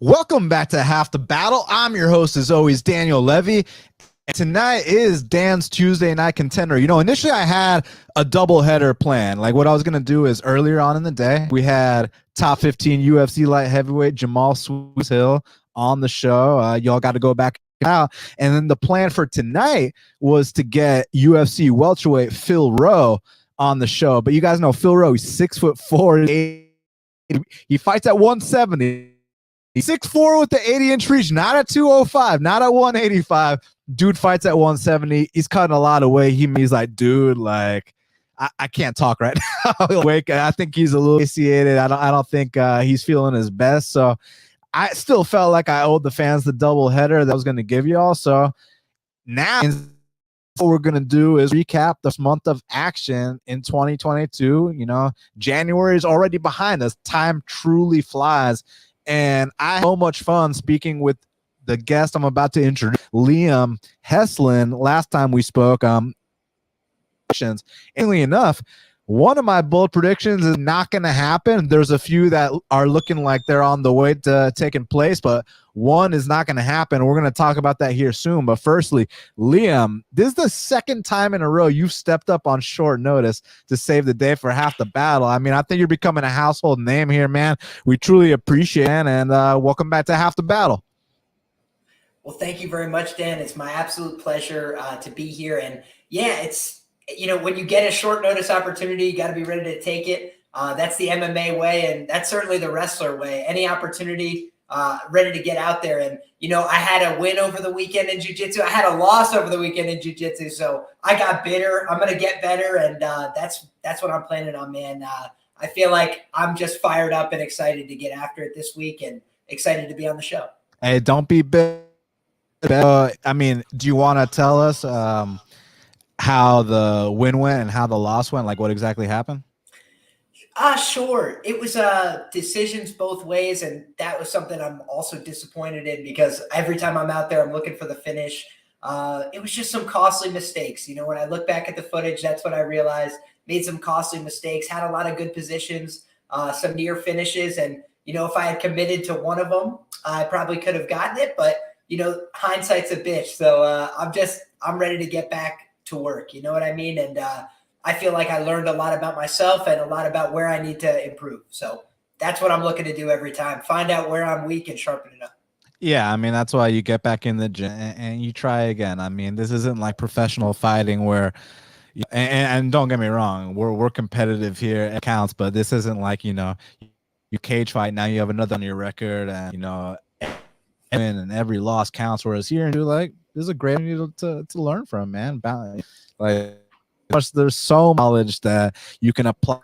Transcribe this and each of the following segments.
Welcome back to Half the Battle. I'm your host, as always, Daniel Levy. And tonight is Dan's Tuesday Night Contender. You know, initially I had a doubleheader plan. Like, what I was going to do is earlier on in the day, we had top 15 UFC light heavyweight Jamal Sweet Hill on the show. Y'all got to go back out. And then the plan for tonight was to get UFC welterweight Phil Rowe on the show. But you guys know Phil Rowe, he's 6'4". He fights at 170. 6'4" with the 80-inch reach, not at 205, not at 185. Dude fights at 170. He's cutting a lot of weight. He's like, dude, like, I can't talk right now. Wake, I think he's a little emaciated. I don't think he's feeling his best. So I still felt like I owed the fans the double header that I was going to give you all. So now what we're going to do is recap this month of action in 2022. You know, January is already behind us. Time truly flies. And I had so much fun speaking with the guest I'm about to introduce, Liam Heslin. Last time we spoke, interestingly enough, one of my bold predictions is not going to happen. There's a few that are looking like they're on the way to taking place, but one is not going to happen. We're going to talk about that here soon. But firstly, Liam, this is the second time in a row you've stepped up on short notice to save the day for Half the Battle. I mean, I think you're becoming a household name here, man. We truly appreciate it, and welcome back to Half the Battle. Well, thank you very much, Dan. It's my absolute pleasure to be here. And yeah, it's, you know, when you get a short notice opportunity, you got to be ready to take it. That's the MMA way, and that's certainly the wrestler way. Any opportunity, ready to get out there. And, you know, I had a win over the weekend in jiu-jitsu. I had a loss over the weekend in jiu-jitsu. So I got bitter. I'm going to get better. And that's what I'm planning on, man. I feel like I'm just fired up and excited to get after it this week and excited to be on the show. Hey, don't be bitter. I mean, do you want to tell us how the win went and how the loss went? Like, what exactly happened? Sure. It was decisions both ways, and that was something I'm also disappointed in because every time I'm out there, I'm looking for the finish. It was just some costly mistakes. You know, when I look back at the footage, that's what I realized. Made some costly mistakes, had a lot of good positions, some near finishes, and, you know, if I had committed to one of them, I probably could have gotten it, but, you know, hindsight's a bitch. So I'm ready to get back to work. You know what I mean? And I feel like I learned a lot about myself and a lot about where I need to improve. So that's what I'm looking to do every time. Find out where I'm weak and sharpen it up. Yeah, I mean, that's why you get back in the gym and you try again. I mean, this isn't like professional fighting where and don't get me wrong, we're competitive here, it counts, but this isn't like, you know, you cage fight, now you have another on your record, and, you know, and every loss counts. Whereas here, you're like, this is a great to learn from, man. Like, there's so much knowledge that you can apply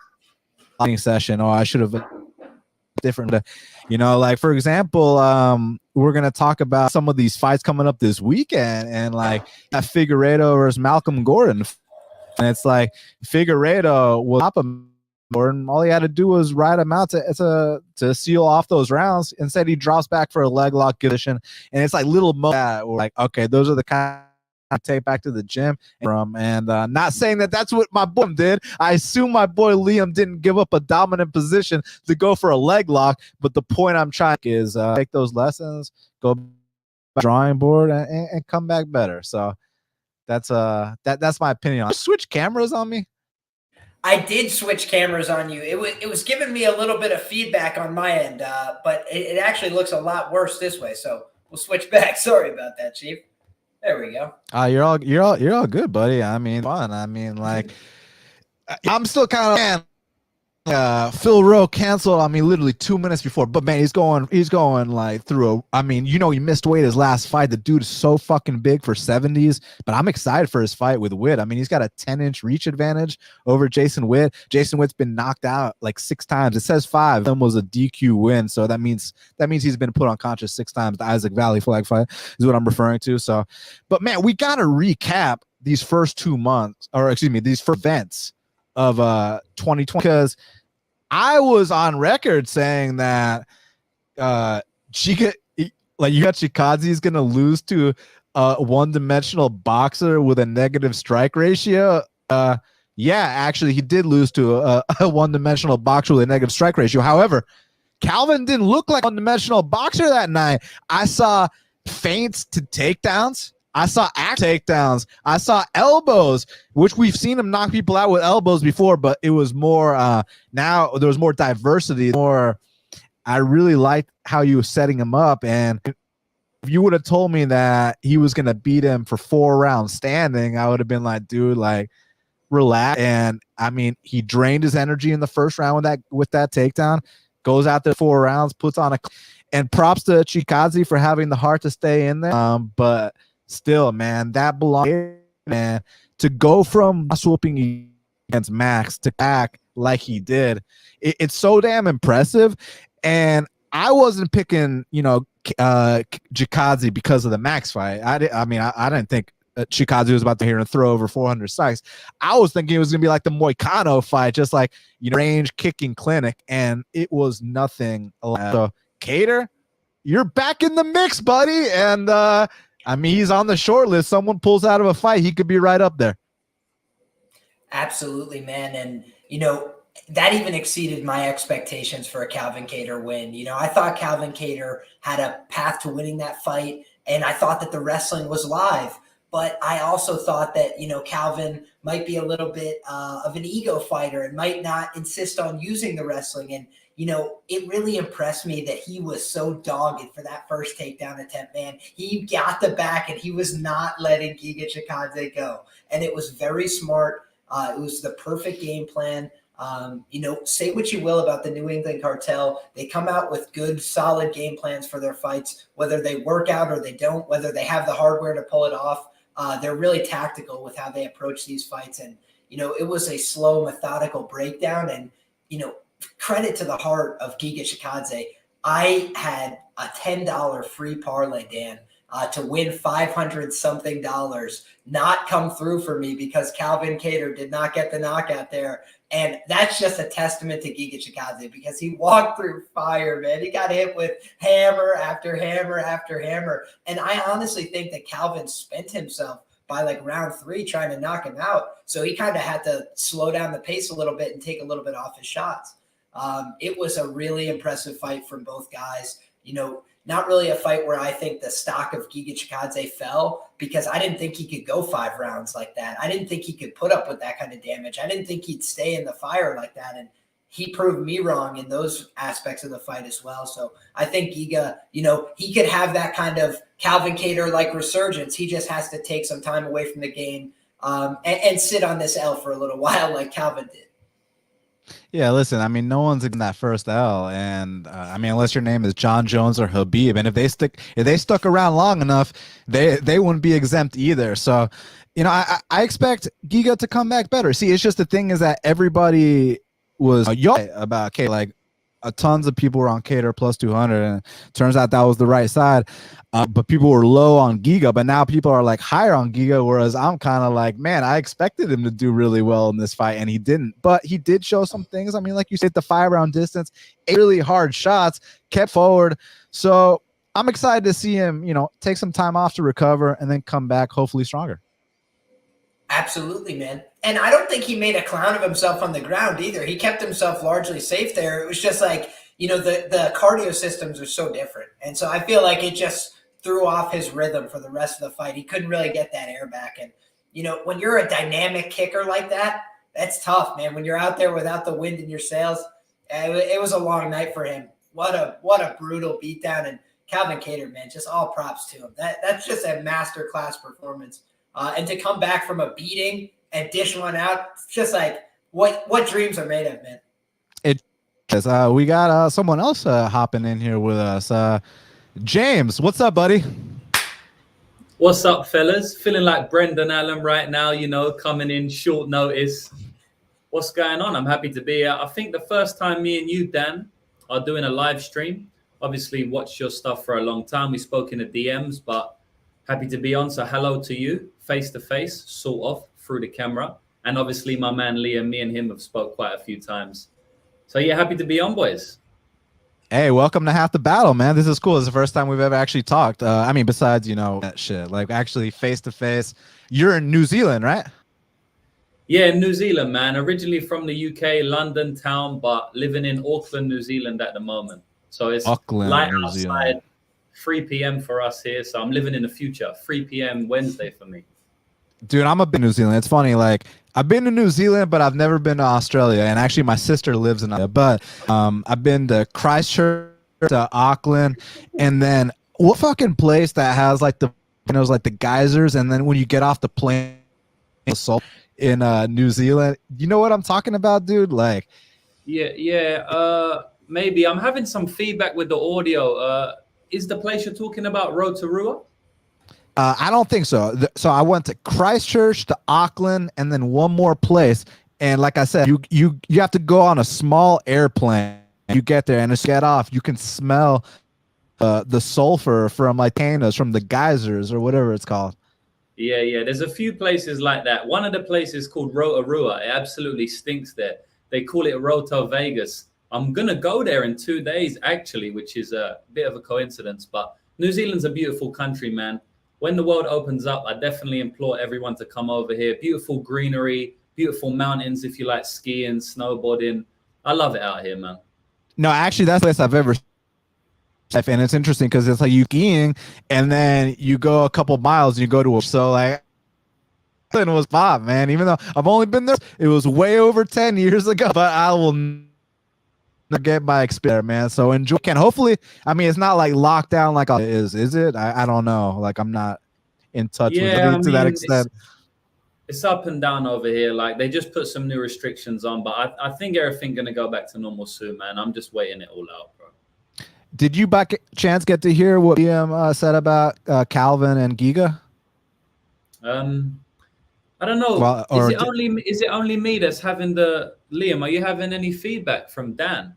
session. Oh, I should have different, you know, like, for example, we're gonna talk about some of these fights coming up this weekend, and like that Figueiredo versus Malcolm Gordon, and it's like Figueiredo will stop him. Gordon, all he had to do was ride him out to seal off those rounds. Instead, he drops back for a leg lock position, and it's like little moments where, like, okay, those are the kind I take back to the gym from. And not saying that that's what my boy did. I assume my boy Liam didn't give up a dominant position to go for a leg lock. But the point I'm trying is take those lessons, go back to the drawing board, and come back better. So that's my opinion. Switch cameras on me. I did switch cameras on you. It was giving me a little bit of feedback on my end, but it actually looks a lot worse this way. So we'll switch back. Sorry about that, Chief. There we go. You're all good, buddy. I mean, fun. I mean, like, I'm still kind of Phil Rowe canceled on me literally 2 minutes before, but man, he's going like through I mean, you know, he missed weight his last fight. The dude is so fucking big for 70s, but I'm excited for his fight with Witt. I mean, he's got a 10-inch reach advantage over Jason Witt. Jason Witt's been knocked out like 6 times. It says 5 of them was a DQ win, so that means he's been put unconscious 6 times. The Isaac Valley flag fight is what I'm referring to. So, but man, we got to recap these first 2 months, or excuse me, these first events of 2020, because I was on record saying that Chikadze is gonna lose to a one-dimensional boxer with a negative strike ratio. Yeah, actually, he did lose to a one-dimensional boxer with a negative strike ratio. However, Calvin didn't look like a one-dimensional boxer that night. I saw feints to takedowns. I saw takedowns. I saw elbows, which we've seen him knock people out with elbows before, but it was more now there was more diversity. More, I really liked how you were setting him up. And if you would have told me that he was going to beat him for 4 rounds standing, I would have been like, dude, like, relax. And I mean, he drained his energy in the first round with that takedown, goes out there 4 rounds, puts on and props to Chikadze for having the heart to stay in there. But still, man, that belongs, man, to go from swooping against Max to act like he did. It's so damn impressive. And I wasn't picking, Chikadze because of the Max fight. I didn't think Chikadze was about to hear and throw over 400 strikes. I was thinking it was going to be like the Moicano fight, just like, range kicking clinic, and it was nothing. So, Cater, you're back in the mix, buddy. And he's on the short list. Someone pulls out of a fight, he could be right up there. Absolutely, man. And, that even exceeded my expectations for a Calvin Kattar win. I thought Calvin Kattar had a path to winning that fight, and I thought that the wrestling was live. But I also thought that, Calvin might be a little bit of an ego fighter and might not insist on using the wrestling. And, it really impressed me that he was so dogged for that first takedown attempt, man. He got the back and he was not letting Giga Chikadze go. And it was very smart. It was the perfect game plan. Say what you will about the New England cartel. They come out with good, solid game plans for their fights, whether they work out or they don't, whether they have the hardware to pull it off. They're really tactical with how they approach these fights. And, it was a slow, methodical breakdown. And, credit to the heart of Giga Chikadze. I had a $10 free parlay, Dan, to win $500-something not come through for me because Calvin Kattar did not get the knockout there. And that's just a testament to Giga Chikadze because he walked through fire, man. He got hit with hammer after hammer after hammer. And I honestly think that Calvin spent himself by like round 3 trying to knock him out. So he kind of had to slow down the pace a little bit and take a little bit off his shots. It was a really impressive fight from both guys. Not really a fight where I think the stock of Giga Chikadze fell because I didn't think he could go 5 rounds like that. I didn't think he could put up with that kind of damage. I didn't think he'd stay in the fire like that. And he proved me wrong in those aspects of the fight as well. So I think Giga, he could have that kind of Calvin Kattar-like resurgence. He just has to take some time away from the game and sit on this L for a little while like Calvin did. Yeah, listen, no one's in that first L, and unless your name is John Jones or Habib, and if they stuck around long enough, they wouldn't be exempt either. So, I expect Giga to come back better. See, it's just the thing is that everybody was about K, like tons of people were on Kattar plus 200, and it turns out that was the right side. But people were low on Giga, but now people are like higher on Giga, whereas I'm kind of like, man, I expected him to do really well in this fight, and he didn't. But he did show some things. Like you said, the 5-round distance, 8 really hard shots, kept forward. So I'm excited to see him, take some time off to recover and then come back hopefully stronger. Absolutely, man. And I don't think he made a clown of himself on the ground either. He kept himself largely safe there. It was just like, the cardio systems are so different. And so I feel like it just threw off his rhythm for the rest of the fight. He couldn't really get that air back. And, when you're a dynamic kicker like that, that's tough, man. When you're out there without the wind in your sails, it was a long night for him. What a brutal beatdown. And Calvin Kattar, man, just all props to him. That's just a masterclass performance. And to come back from a beating and dish one out, it's just like what dreams are made of, man. It is. We got someone else hopping in here with us. James, what's up, buddy? What's up, fellas? Feeling like Brendan Allen right now, coming in short notice. What's going on? I'm happy to be here. I think the first time me and you, Dan, are doing a live stream. Obviously, watched your stuff for a long time. We spoke in the DMs, but happy to be on. So hello to you, face to face, sort of, through the camera. And obviously, my man Liam, me and him have spoke quite a few times. So yeah, happy to be on, boys. Hey, welcome to Half the Battle, man. This is cool. This is the first time we've ever actually talked. Besides, that shit, like actually face to face. You're in New Zealand, right? Yeah, New Zealand, man. Originally from the UK, London town, but living in Auckland, New Zealand at the moment. So it's Auckland, light New outside, Zealand. 3 p.m. for us here. So I'm living in the future. 3 p.m. Wednesday for me. Dude, I'm a big New Zealand. It's funny, like I've been to New Zealand, but I've never been to Australia. And actually, my sister lives in Australia. But I've been to Christchurch, to Auckland, and then what fucking place that has like the like the geysers, and then when you get off the plane, in New Zealand, you know what I'm talking about, dude? Like, Yeah. Maybe I'm having some feedback with the audio. Is the place you're talking about Rotorua? I don't think so. So I went to Christchurch, to Auckland, and then one more place. And like I said, you have to go on a small airplane. You get there, and as you get off, you can smell the sulfur from like volcanoes, from the geysers or whatever it's called. Yeah. There's a few places like that. One of the places called Rotorua. It absolutely stinks there. They call it Roto Vegas. I'm gonna go there in 2 days, actually, which is a bit of a coincidence. But New Zealand's a beautiful country, man. When the world opens up, I definitely implore everyone to come over here. Beautiful greenery, beautiful mountains if you like skiing, snowboarding. I love it out here, man. No, actually, that's the place I've ever. And it's interesting because it's like you skiing, and then you go a couple miles, and you go to so like. It was pop, man. Even though I've only been there, it was way over 10 years ago. But I will never get my experience, man. So enjoy. Can hopefully, I mean, it's not like locked down like it is. Is it? I don't know. Like I'm not in touch with it to that extent. It's up and down over here. Like they just put some new restrictions on, but I think everything's gonna go back to normal soon, man. I'm just waiting it all out, bro. Did you by chance get to hear what Liam said about Calvin and Giga? I don't know. Well, is it only me that's having the Liam? Are you having any feedback from Dan?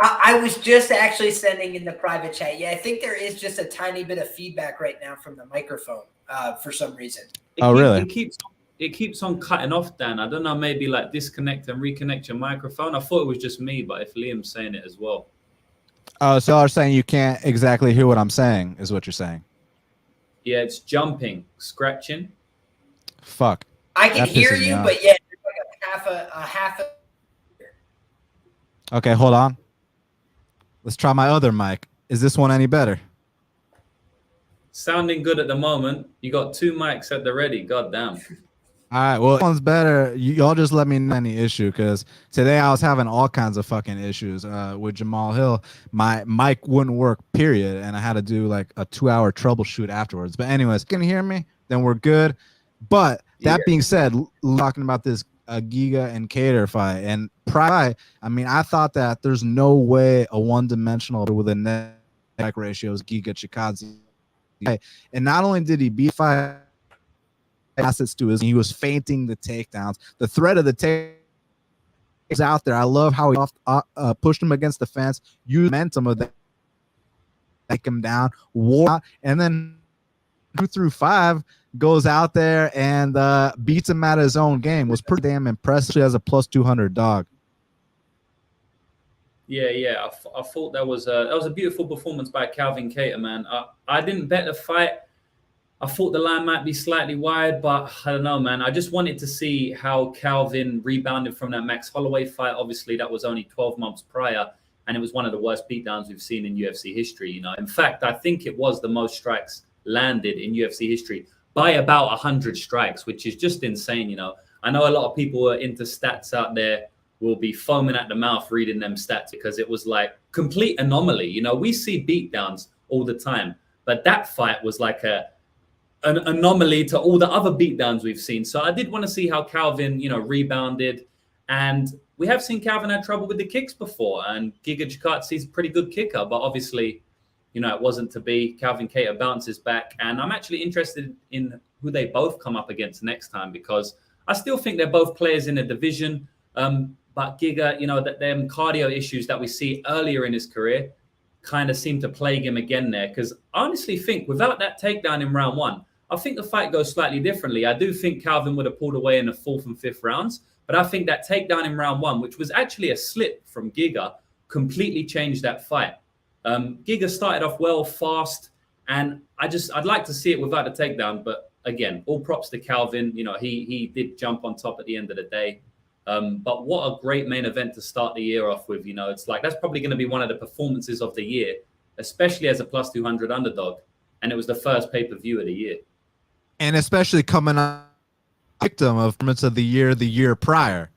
I was just actually sending in the private chat. Yeah, I think there is just a tiny bit of feedback right now from the microphone for some reason. Really? It keeps on cutting off, Dan. I don't know, maybe like disconnect and reconnect your microphone. I thought it was just me, but if Liam's saying it as well. Oh, so you're saying you can't exactly hear what I'm saying, is what you're saying? Yeah, it's jumping, scratching. Fuck. I can hear you, but yeah, there's like a half a. Okay, hold on. Let's try my other mic. Is this one any better? Sounding good at the moment. You got 2 mics at the ready. God damn. All right, well, this one's better. Y'all just let me know any issue, because today I was having all kinds of fucking issues with Jamal Hill. My mic wouldn't work, period, and I had to do like a 2-hour troubleshoot afterwards. But anyways, can you hear me? Then we're good. But that being said, talking about this Giga and Cater fight, and I mean, I thought that there's no way a one-dimensional with a neck ratio is Giga Chikadze. And not only did he beat 5 assets to his, he was feinting the takedowns. The threat of the take is out there. I love how he pushed him against the fence, used momentum of that, take him down, wore out, and then 2 through 5 goes out there and beats him at his own game. Was pretty damn impressive as a plus 200 dog. Yeah. I thought that was a beautiful performance by Calvin Kattar, man. I didn't bet the fight. I thought the line might be slightly wide, but I don't know, man. I just wanted to see how Calvin rebounded from that Max Holloway fight. Obviously, that was only 12 months prior, and it was one of the worst beatdowns we've seen in UFC history. You know, in fact, I think it was the most strikes landed in UFC history by about 100 strikes, which is just insane. You know, I know a lot of people who are into stats out there will be foaming at the mouth reading them stats, because it was like complete anomaly. You know, we see beatdowns all the time, but that fight was like an anomaly to all the other beatdowns we've seen. So I did want to see how Calvin, you know, rebounded. And we have seen Calvin had trouble with the kicks before, and Giga Chikadze's a pretty good kicker, but obviously, you know, it wasn't to be. Calvin Kattar bounces back, and I'm actually interested in who they both come up against next time, because I still think they're both players in a division. But Giga, you know, that them cardio issues that we see earlier in his career kind of seem to plague him again there. Because I honestly think without that takedown in round 1, I think the fight goes slightly differently. I do think Calvin would have pulled away in the 4th and 5th rounds, but I think that takedown in round 1, which was actually a slip from Giga, completely changed that fight. Giga started off well, fast, and I'd like to see it without the takedown. But again, all props to Calvin. You know, he did jump on top at the end of the day. But what a great main event to start the year off with. You know, it's like that's probably going to be one of the performances of the year, especially as a plus 200 underdog. And it was the first pay-per-view of the year. And especially coming on victim of performance of the year prior.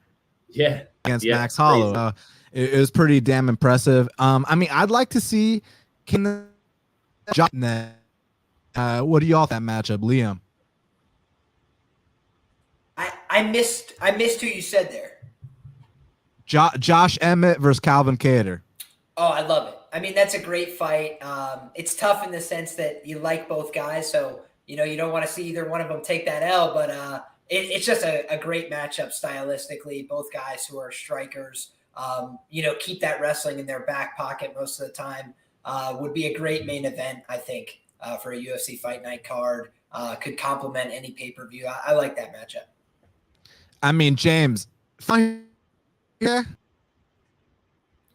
Yeah. Against Max Holloway. It was pretty damn impressive. I mean, I'd like to see what do y'all think that matchup, Liam? I missed who you said there. Josh Emmett versus Calvin Kattar. Oh, I love it. I mean, that's a great fight. It's tough in the sense that you like both guys, so you know you don't want to see either one of them take that L. But it's just a great matchup stylistically. Both guys who are strikers, you know, keep that wrestling in their back pocket most of the time. Would be a great main event, I think, for a UFC Fight Night card. Could complement any pay-per-view. I like that matchup. I mean, James, yeah.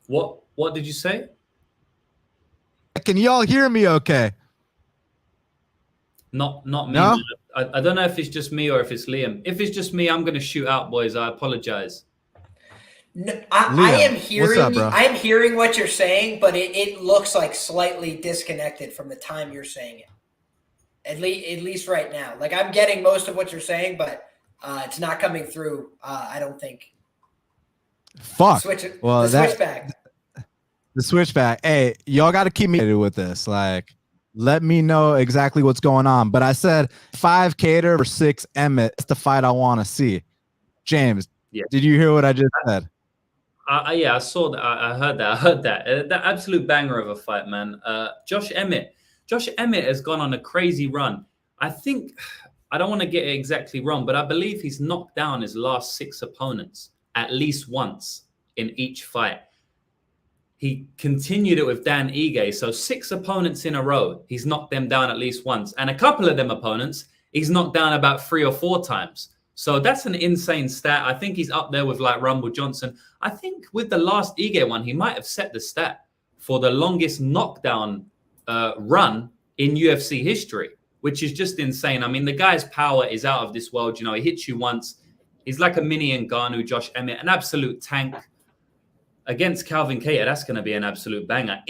What did you say? Can y'all hear me okay? Not me. No? I don't know if it's just me or if it's Liam. If it's just me, I'm going to shoot out, boys. I apologize. No, I am hearing. What's up, bro? I am hearing what you're saying, but it looks like slightly disconnected from the time you're saying it. At least right now, like I'm getting most of what you're saying, but it's not coming through. I don't think. Fuck. The switchback. The switchback. Hey, y'all got to keep me with this. Like, let me know exactly what's going on. But I said 5 Kattar or 6 Emmett. That's the fight I want to see. James, did you hear what I just said? Yeah, I saw that. I heard that. That absolute banger of a fight, man. Josh Emmett has gone on a crazy run. I think, I don't want to get it exactly wrong, but I believe he's knocked down his last 6 opponents at least once in each fight. He continued it with Dan Ige. So 6 opponents in a row, he's knocked them down at least once. And a couple of them opponents, he's knocked down about 3 or 4 times. So that's an insane stat. I think he's up there with like Rumble Johnson. I think with the last Ige one, he might have set the stat for the longest knockdown run in UFC history, which is just insane. I mean, the guy's power is out of this world. You know, he hits you once. He's like a mini Ngannou, Josh Emmett, an absolute tank. Against Calvin Kattar, that's going to be an absolute banger.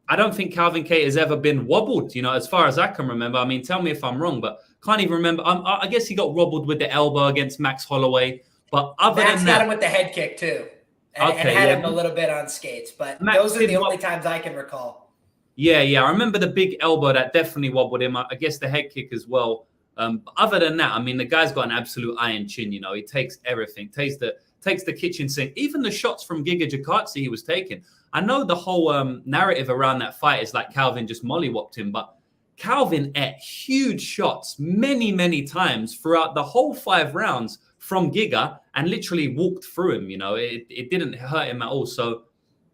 I don't think Calvin Kattar has ever been wobbled, you know, as far as I can remember. I mean, tell me if I'm wrong, but can't even remember. I guess he got wobbled with the elbow against Max Holloway. But other Max than that, had him with the head kick too. And had him a little bit on skates. But those are the only times I can recall. Yeah. I remember the big elbow that definitely wobbled him. I guess the head kick as well. But other than that, I mean, the guy's got an absolute iron chin, you know. He takes everything, takes the kitchen sink, even the shots from Giga Jakatsi he was taking. I know the whole narrative around that fight is like Calvin just mollywopped him, but Calvin ate huge shots many, many times throughout the whole 5 rounds from Giga and literally walked through him. You know, it didn't hurt him at all. So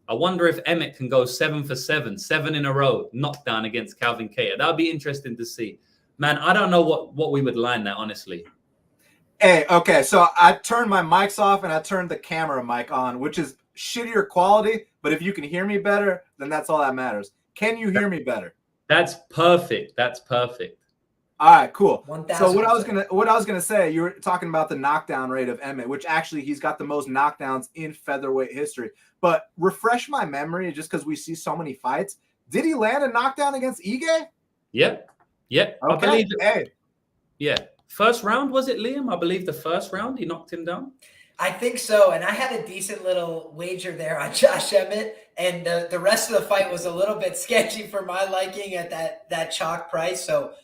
I wonder if Emmett can go 7 for 7 in a row, knockdown against Calvin Kattar. That would be interesting to see. Man, I don't know what we would line that, honestly. Hey, okay, so I turned my mics off and I turned the camera mic on, which is shittier quality, but if you can hear me better, then that's all that matters. Can you hear me better? That's perfect. That's perfect. All right, cool. 1,000%. So what I was gonna say, you were talking about the knockdown rate of Emmett, which actually he's got the most knockdowns in featherweight history. But refresh my memory, just because we see so many fights. Did he land a knockdown against Ige? Yeah. Okay. I believe it. Hey. Yeah. First round, was it, Liam? I believe the first round he knocked him down. I think so. And I had a decent little wager there on Josh Emmett. And the rest of the fight was a little bit sketchy for my liking at that chalk price. So,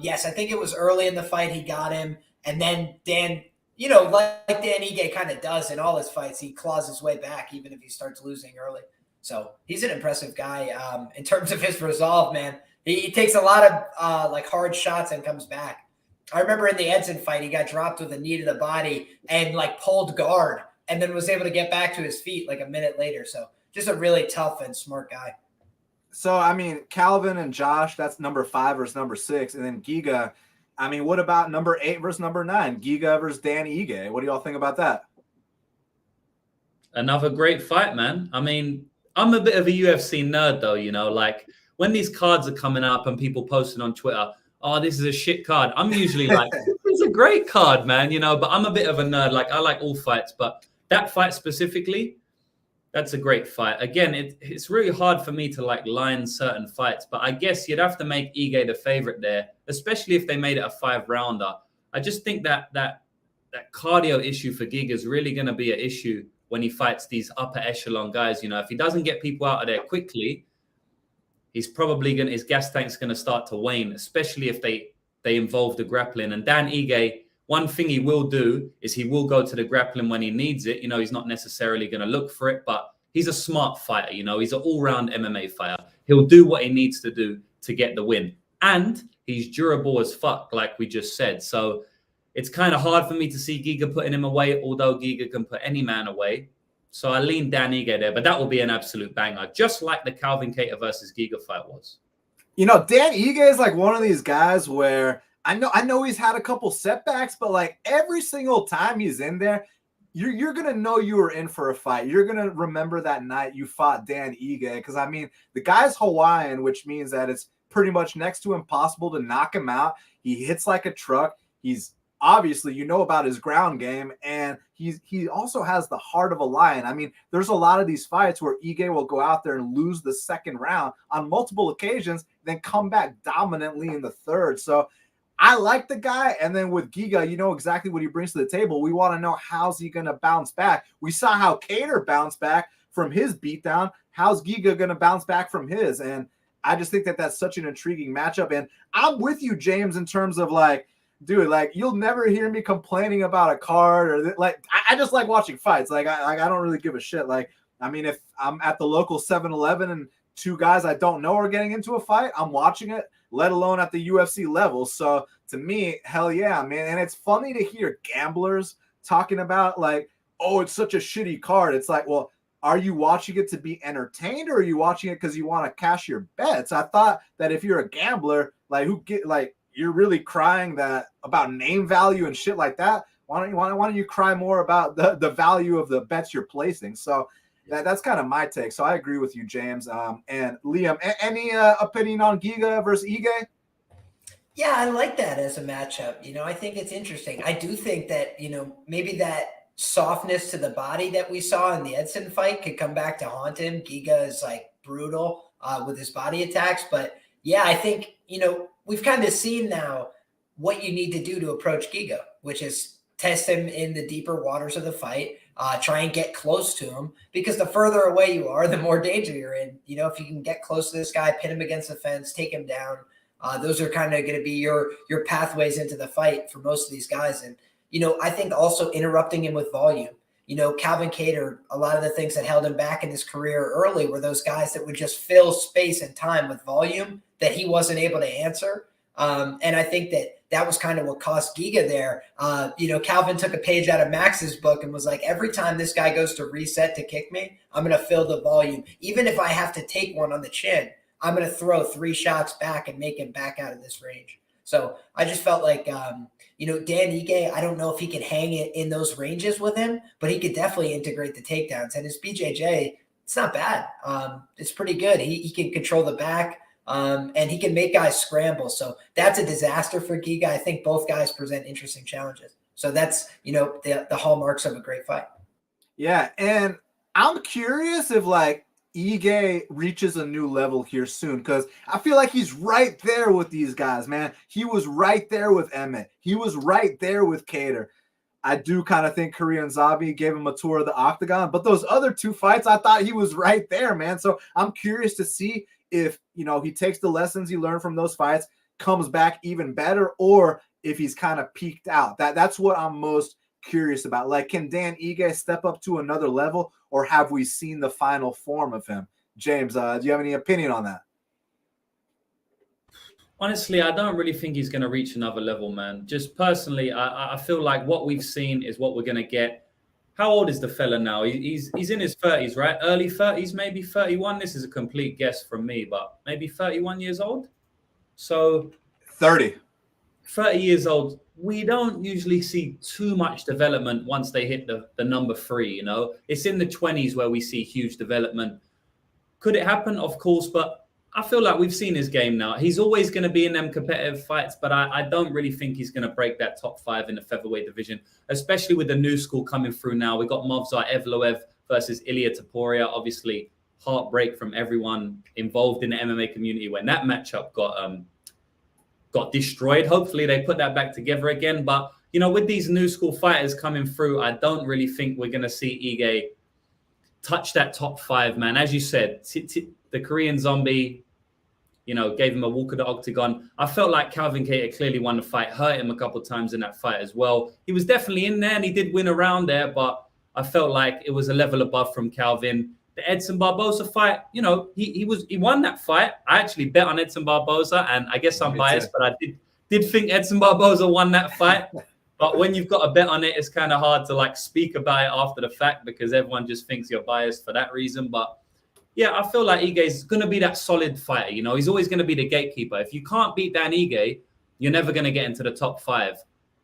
yes, I think it was early in the fight he got him. And then Dan, you know, like Dan Ige kind of does in all his fights, he claws his way back even if he starts losing early. So he's an impressive guy in terms of his resolve, man. He takes a lot of like hard shots and comes back. I remember in the Edson fight, he got dropped with a knee to the body and like pulled guard and then was able to get back to his feet like a minute later. So just a really tough and smart guy. So, I mean, Calvin and Josh, that's number 5 versus number 6. And then Giga, I mean, what about number 8 versus number 9? Giga versus Dan Ige. What do y'all think about that? Another great fight, man. I mean, I'm a bit of a UFC nerd, though, you know, like when these cards are coming up and people posting on Twitter, oh, this is a shit card. I'm usually like, it's a great card, man, you know, but I'm a bit of a nerd. Like, I like all fights, but That fight specifically, that's a great fight. Again, it's really hard for me to like line certain fights, but I guess you'd have to make Ige the favorite there, especially if they made it a 5-rounder. I just think that cardio issue for Giga is really going to be an issue when he fights these upper echelon guys. You know, if he doesn't get people out of there quickly, he's probably going to, his gas tank's going to start to wane, especially if they involve the grappling. And Dan Ige, one thing he will do is he will go to the grappling when he needs it. You know, he's not necessarily going to look for it, but he's a smart fighter. You know, he's an all-round MMA fighter. He'll do what he needs to do to get the win. And he's durable as fuck, like we just said. So it's kind of hard for me to see Giga putting him away, although Giga can put any man away. So I lean Dan Ige there, but that will be an absolute banger, just like the Calvin Kattar versus Giga fight was. You know, Dan Ige is like one of these guys where I know he's had a couple setbacks, but like every single time he's in there, you're gonna know you were in for a fight. You're gonna remember that night you fought Dan Ige, because I mean the guy's Hawaiian, which means that it's pretty much next to impossible to knock him out. He hits like a truck. He's obviously, you know about his ground game, and he also has the heart of a lion. I mean, there's a lot of these fights where Ige will go out there and lose the second round on multiple occasions, then come back dominantly in the third. So I like the guy. And then with Giga, you know exactly what he brings to the table. We want to know, how's he going to bounce back? We saw how Kattar bounced back from his beatdown. How's Giga going to bounce back from his? And I just think that that's such an intriguing matchup. And I'm with you, James, in terms of like, dude, like you'll never hear me complaining about a card or like I just like watching fights. Like I don't really give a shit. Like, I mean, if I'm at the local 7-Eleven and two guys I don't know are getting into a fight, I'm watching it, let alone at the UFC level. So to me, hell yeah, man. And it's funny to hear gamblers talking about like, oh, it's such a shitty card. It's like, well, are you watching it to be entertained, or are you watching it because you want to cash your bets? I thought that if you're a gambler, like you're really crying that about name value and shit like that. Why don't you cry more about the value of the bets you're placing? So that's kind of my take. So I agree with you, James. And Liam, any opinion on Giga versus Ige? Yeah, I like that as a matchup. You know, I think it's interesting. I do think that, you know, maybe that softness to the body that we saw in the Edson fight could come back to haunt him. Giga is like brutal with his body attacks. But yeah, I think, you know, we've kind of seen now what you need to do to approach Giga, which is test him in the deeper waters of the fight, try and get close to him, because the further away you are, the more danger you're in. You know, if you can get close to this guy, pin him against the fence, take him down, those are kind of going to be your pathways into the fight for most of these guys. And, you know, I think also interrupting him with volume. You know, Calvin Kattar, a lot of the things that held him back in his career early were those guys that would just fill space and time with volume that he wasn't able to answer. And I think that was kind of what cost Giga there. You know, Calvin took a page out of Max's book and was like, every time this guy goes to reset to kick me, I'm going to fill the volume. Even if I have to take one on the chin, I'm going to throw 3 shots back and make him back out of this range. So I just felt like, you know, Dan Ige, I don't know if he can hang it in those ranges with him, but he could definitely integrate the takedowns. And his BJJ, it's not bad. It's pretty good. He can control the back, and he can make guys scramble. So that's a disaster for Giga. I think both guys present interesting challenges. So that's, you know, the hallmarks of a great fight. Yeah, and I'm curious if like Ige reaches a new level here soon, because I feel like he's right there with these guys, man. He was right there with Emmett. He was right there with Kattar. I do kind of think Korean Zombie gave him a tour of the octagon, but those other 2 fights, I thought he was right there, man. So I'm curious to see if, you know, he takes the lessons he learned from those fights, comes back even better, or if he's kind of peaked out. That's what I'm most curious about. Like, can Dan Ige step up to another level, or have we seen the final form of him? James, do you have any opinion on that? Honestly, I don't really think he's going to reach another level, man. Just personally, I feel like what we've seen is what we're going to get. How old is the fella now? He's in his 30s, right? Early 30s, maybe 31. This is a complete guess from me, but maybe 31 years old. So 30 years old. We don't usually see too much development once they hit the number 3, you know. It's in the 20s where we see huge development. Could it happen? Of course, but I feel like we've seen his game now. He's always going to be in them competitive fights, but I don't really think he's going to break that top 5 in the featherweight division, especially with the new school coming through now. We got Movsar Evloev versus Ilia Topuria. Obviously, heartbreak from everyone involved in the MMA community when that matchup got destroyed. Hopefully, they put that back together again. But, you know, with these new school fighters coming through, I don't really think we're going to see Ige touch that top 5, man. As you said, the Korean Zombie, you know, gave him a walk of the octagon. I felt like Calvin Kattar clearly won the fight, hurt him a couple of times in that fight as well. He was definitely in there and he did win around there, but I felt like it was a level above from Calvin. The Edson Barboza fight, you know, he won that fight. I actually bet on Edson Barboza, and I guess I'm biased, but I did think Edson Barboza won that fight. But when you've got a bet on it, it's kind of hard to like speak about it after the fact because everyone just thinks you're biased for that reason. But yeah, I feel like Ige's going to be that solid fighter. You know, he's always going to be the gatekeeper. If you can't beat Dan Ige, you're never going to get into the top 5.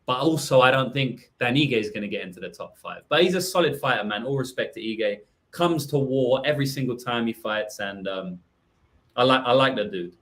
But also, I don't think Dan Ige is going to get into the top 5. But he's a solid fighter, man. All respect to Ige. Comes to war every single time he fights, and I like the dude.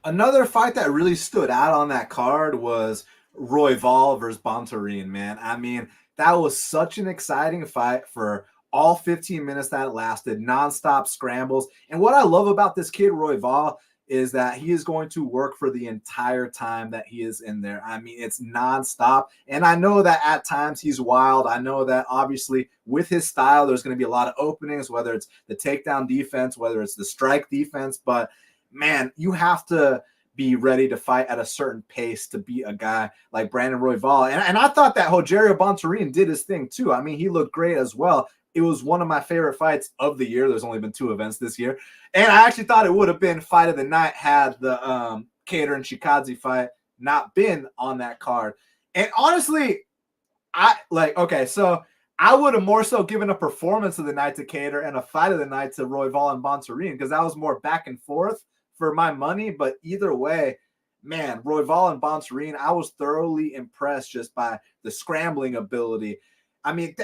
Another fight that really stood out on that card was Royval versus Bontorin, man. I mean, that was such an exciting fight for all 15 minutes that it lasted, nonstop scrambles. And what I love about this kid, Royval, is that he is going to work for the entire time that he is in there. I mean, it's nonstop. And I know that at times he's wild. I know that obviously with his style, there's going to be a lot of openings, whether it's the takedown defense, whether it's the strike defense. But man, you have to be ready to fight at a certain pace to beat a guy like Brandon Royval. And I thought that Rogerio Bontorin did his thing too. I mean, he looked great as well. It was one of my favorite fights of the year. There's only been 2 events this year. And I actually thought it would have been fight of the night had the Kattar and Chikadze fight not been on that card. And honestly, so I would have more so given a performance of the night to Kattar and a fight of the night to Royval and Bontorin because that was more back and forth for my money. But either way, man, Royval and Bontorin, I was thoroughly impressed just by the scrambling ability. I mean,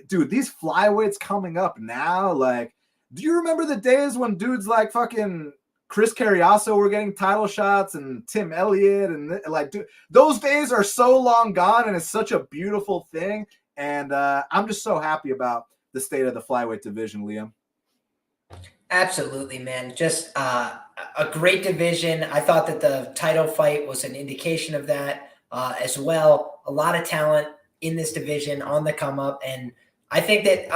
dude, these flyweights coming up now, like, do you remember the days when dudes like fucking Chris Carriasso were getting title shots and Tim Elliott and like, dude, those days are so long gone and it's such a beautiful thing. And I'm just so happy about the state of the flyweight division, Liam. Absolutely, man. Just a great division. I thought that the title fight was an indication of that as well. A lot of talent in this division on the come up. And I think that,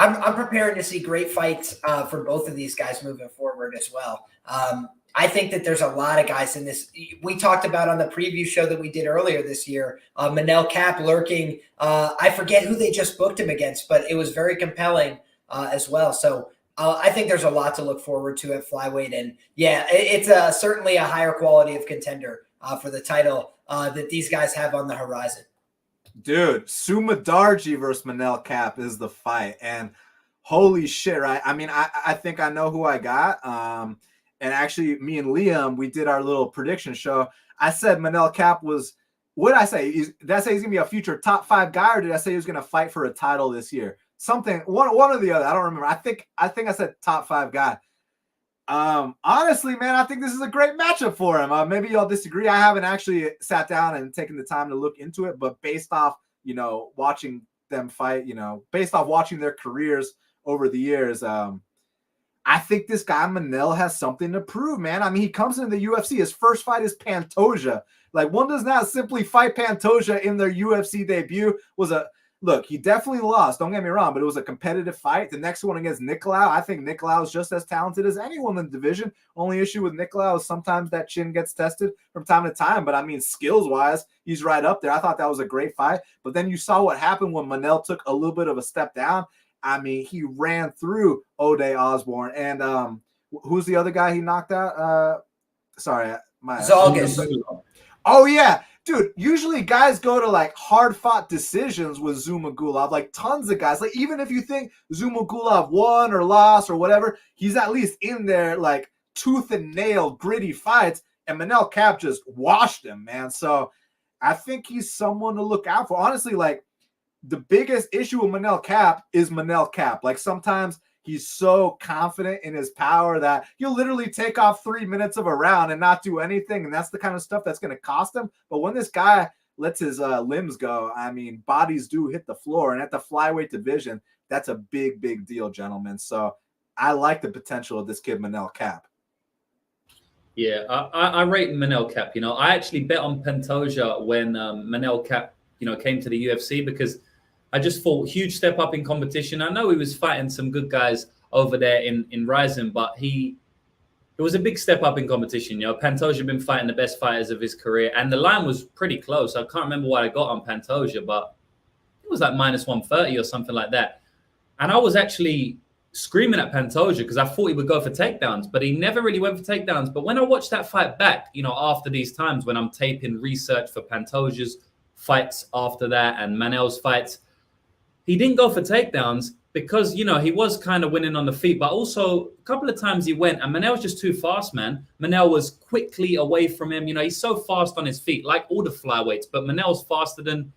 I'm preparing to see great fights for both of these guys moving forward as well. I think that there's a lot of guys in this. We talked about on the preview show that we did earlier this year, Manel Kape lurking. I forget who they just booked him against, but it was very compelling as well. So I think there's a lot to look forward to at flyweight. And yeah, it's certainly a higher quality of contender for the title that these guys have on the horizon. Dude, Sumadarji versus Manel Kape is the fight. And holy shit, right? I mean, I think I know who I got. And actually, me and Liam, we did our little prediction show. I said Manel Kape was, what did I say? Did I say he's going to be a future top 5 guy, or did I say he was going to fight for a title this year? Something, one or the other. I don't remember. I think I said top 5 guy. Honestly, man, I think this is a great matchup for him. Maybe y'all disagree. I haven't actually sat down and taken the time to look into it, but based off, watching them fight, based off watching their careers over the years, I think this guy Manel has something to prove, man. I mean, he comes into the UFC. His first fight is Pantoja. Like, one does not simply fight Pantoja in their UFC debut. Look, he definitely lost. Don't get me wrong, but it was a competitive fight. The next one against Nicolau, I think Nicolau is just as talented as anyone in the division. Only issue with Nicolau is sometimes that chin gets tested from time to time. But I mean, skills-wise, he's right up there. I thought that was a great fight. But then you saw what happened when Manel took a little bit of a step down. I mean, he ran through Ode Osborne. And who's the other guy he knocked out? Zalgas. Oh, yeah. Dude, usually guys go to like hard-fought decisions with Zumagulov, like tons of guys. Like, even if you think Zumagulov won or lost or whatever, he's at least in there like tooth and nail, gritty fights. And Manel Kape just washed him, man. So I think he's someone to look out for. Honestly, like, the biggest issue with Manel Kape is Manel Kape. Like, sometimes He's so confident in his power that he'll literally take off 3 minutes of a round and not do anything. And that's the kind of stuff that's going to cost him. But when this guy lets his limbs go, I mean, bodies do hit the floor. And at the flyweight division, that's a big, big deal, gentlemen. So I like the potential of this kid, Manel Cap. Yeah, I rate Manel Cap. You know, I actually bet on Pantoja when Manel Cap, you know, came to the UFC because I just thought huge step up in competition. I know he was fighting some good guys over there in Rising, but it was a big step up in competition. You know, Pantoja had been fighting the best fighters of his career, and the line was pretty close. I can't remember what I got on Pantoja, but it was like minus 130 or something like that. And I was actually screaming at Pantoja because I thought he would go for takedowns, but he never really went for takedowns. But when I watched that fight back, you know, after these times when I'm taping research for Pantoja's fights after that and Manel's fights, he didn't go for takedowns because, you know, he was kind of winning on the feet, but also a couple of times he went and Manel was just too fast, man. Manel was quickly away from him. You know, he's so fast on his feet, like all the flyweights, but Manel's faster than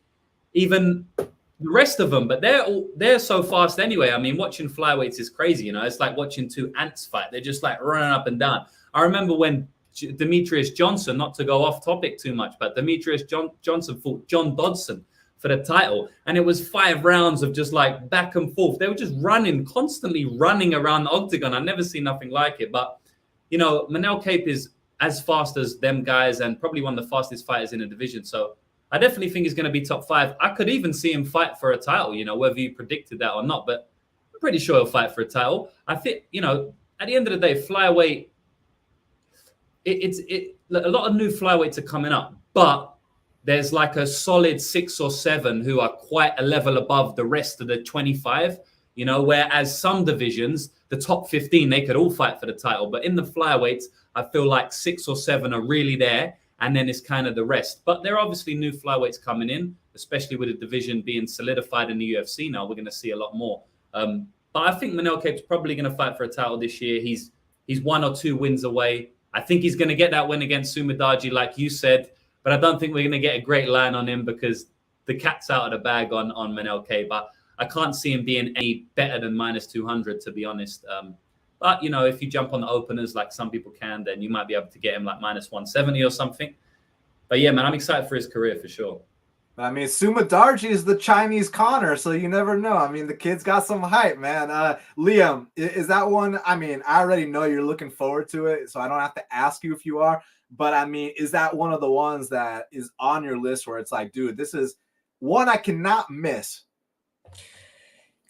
even the rest of them. But they're so fast anyway. I mean, watching flyweights is crazy. You know, it's like watching two ants fight. They're just like running up and down. I remember when Demetrius Johnson, not to go off topic too much, but Demetrius Johnson fought John Dodson for the title, and it was 5 rounds of just like back and forth. They were just constantly running around the octagon. I've never seen nothing like it. But, you know, Manel Cape is as fast as them guys and probably one of the fastest fighters in the division. So I definitely think he's going to be top 5. I could even see him fight for a title, you know, whether you predicted that or not, but I'm pretty sure he'll fight for a title. I think, you know, at the end of the day, flyweight, a lot of new flyweights are coming up, but there's like a solid 6 or 7 who are quite a level above the rest of the 25, you know, whereas some divisions, the top 15, they could all fight for the title. But in the flyweights, I feel like 6 or 7 are really there, and then it's kind of the rest. But there are obviously new flyweights coming in, especially with the division being solidified in the UFC now. We're going to see a lot more. But I think Manel Cape's probably going to fight for a title this year. He's 1 or 2 wins away. I think he's going to get that win against Sumadaji, like you said. But I don't think we're going to get a great line on him because the cat's out of the bag on Manel K. But I can't see him being any better than minus 200, to be honest. But, you know, if you jump on the openers like some people can, then you might be able to get him like minus 170 or something. But, yeah, man, I'm excited for his career for sure. I mean, Sumadaji is the Chinese Connor, so you never know. I mean, the kid's got some hype, man. Liam, is that one? I mean, I already know you're looking forward to it, so I don't have to ask you if you are. But, I mean, is that one of the ones that is on your list where it's like, dude, this is one I cannot miss?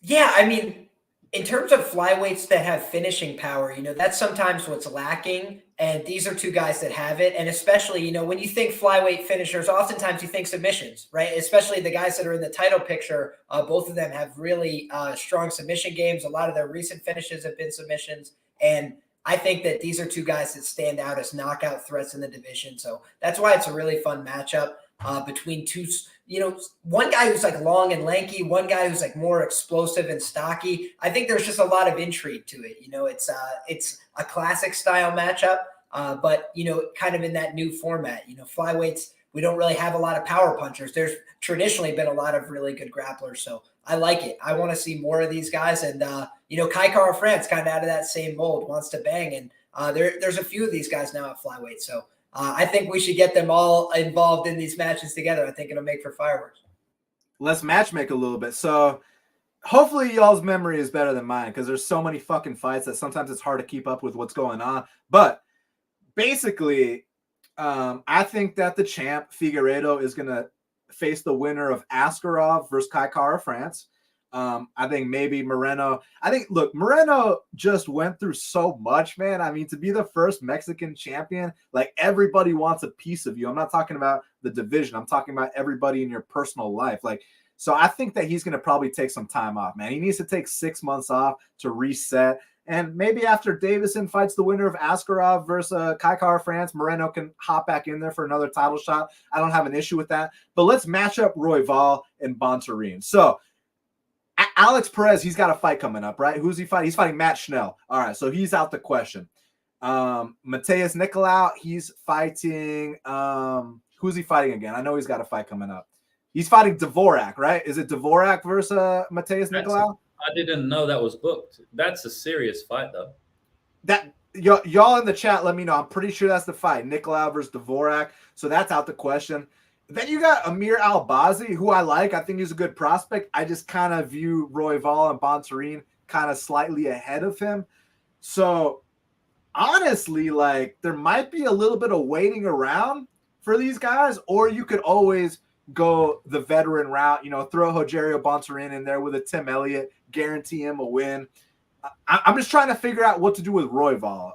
Yeah, I mean, in terms of flyweights that have finishing power, you know, that's sometimes what's lacking. And these are 2 guys that have it. And especially, you know, when you think flyweight finishers, oftentimes you think submissions, right? Especially the guys that are in the title picture. Both of them have really strong submission games. A lot of their recent finishes have been submissions. And I think that these are 2 guys that stand out as knockout threats in the division. So that's why it's a really fun matchup between 2, you know, one guy who's like long and lanky, one guy who's like more explosive and stocky. I think there's just a lot of intrigue to it. You know, it's a classic style matchup, but, you know, kind of in that new format. You know, flyweights, we don't really have a lot of power punchers. There's traditionally been a lot of really good grapplers. So I like it. I want to see more of these guys. And, you know, Kai Kara France kind of out of that same mold, wants to bang. And there's a few of these guys now at flyweight. So I think we should get them all involved in these matches together. I think it'll make for fireworks. Let's matchmake a little bit. So hopefully y'all's memory is better than mine because there's so many fucking fights that sometimes it's hard to keep up with what's going on. But basically, I think that the champ, Figueiredo, is going to face the winner of Askarov versus Kai Kara France. I think maybe Moreno. Look, Moreno just went through so much, man. I mean, to be the first Mexican champion, like everybody wants a piece of you. I'm not talking about the division. I'm talking about everybody in your personal life. Like, so I think that he's going to probably take some time off, man. He needs to take 6 months off to reset. And maybe after Davison fights the winner of Askarov versus Kai Kara France, Moreno can hop back in there for another title shot. I don't have an issue with that. But let's match up Royval and Bontarine. So Alex Perez, he's got a fight coming up, right? Who's he fighting? He's fighting Matt Schnell. All right, so he's out the question. Mateus Nicolau, he's fighting who's he fighting again? I know he's got a fight coming up. He's fighting Dvorak, right? Is it Dvorak versus Mateus Nicolau? I didn't know that was booked. That's a serious fight, though. That y'all in the chat, let me know. I'm pretty sure that's the fight, Nicolau versus Dvorak. So that's out the question. Then you got Amir Al Bazi, who I like. I think he's a good prospect. I just kind of view Royval and Bontarine kind of slightly ahead of him. So honestly, like, there might be a little bit of waiting around for these guys, or you could always go the veteran route, you know, throw Rogerio Bontarine in there with a Tim Elliott, guarantee him a win. I'm just trying to figure out what to do with Royval.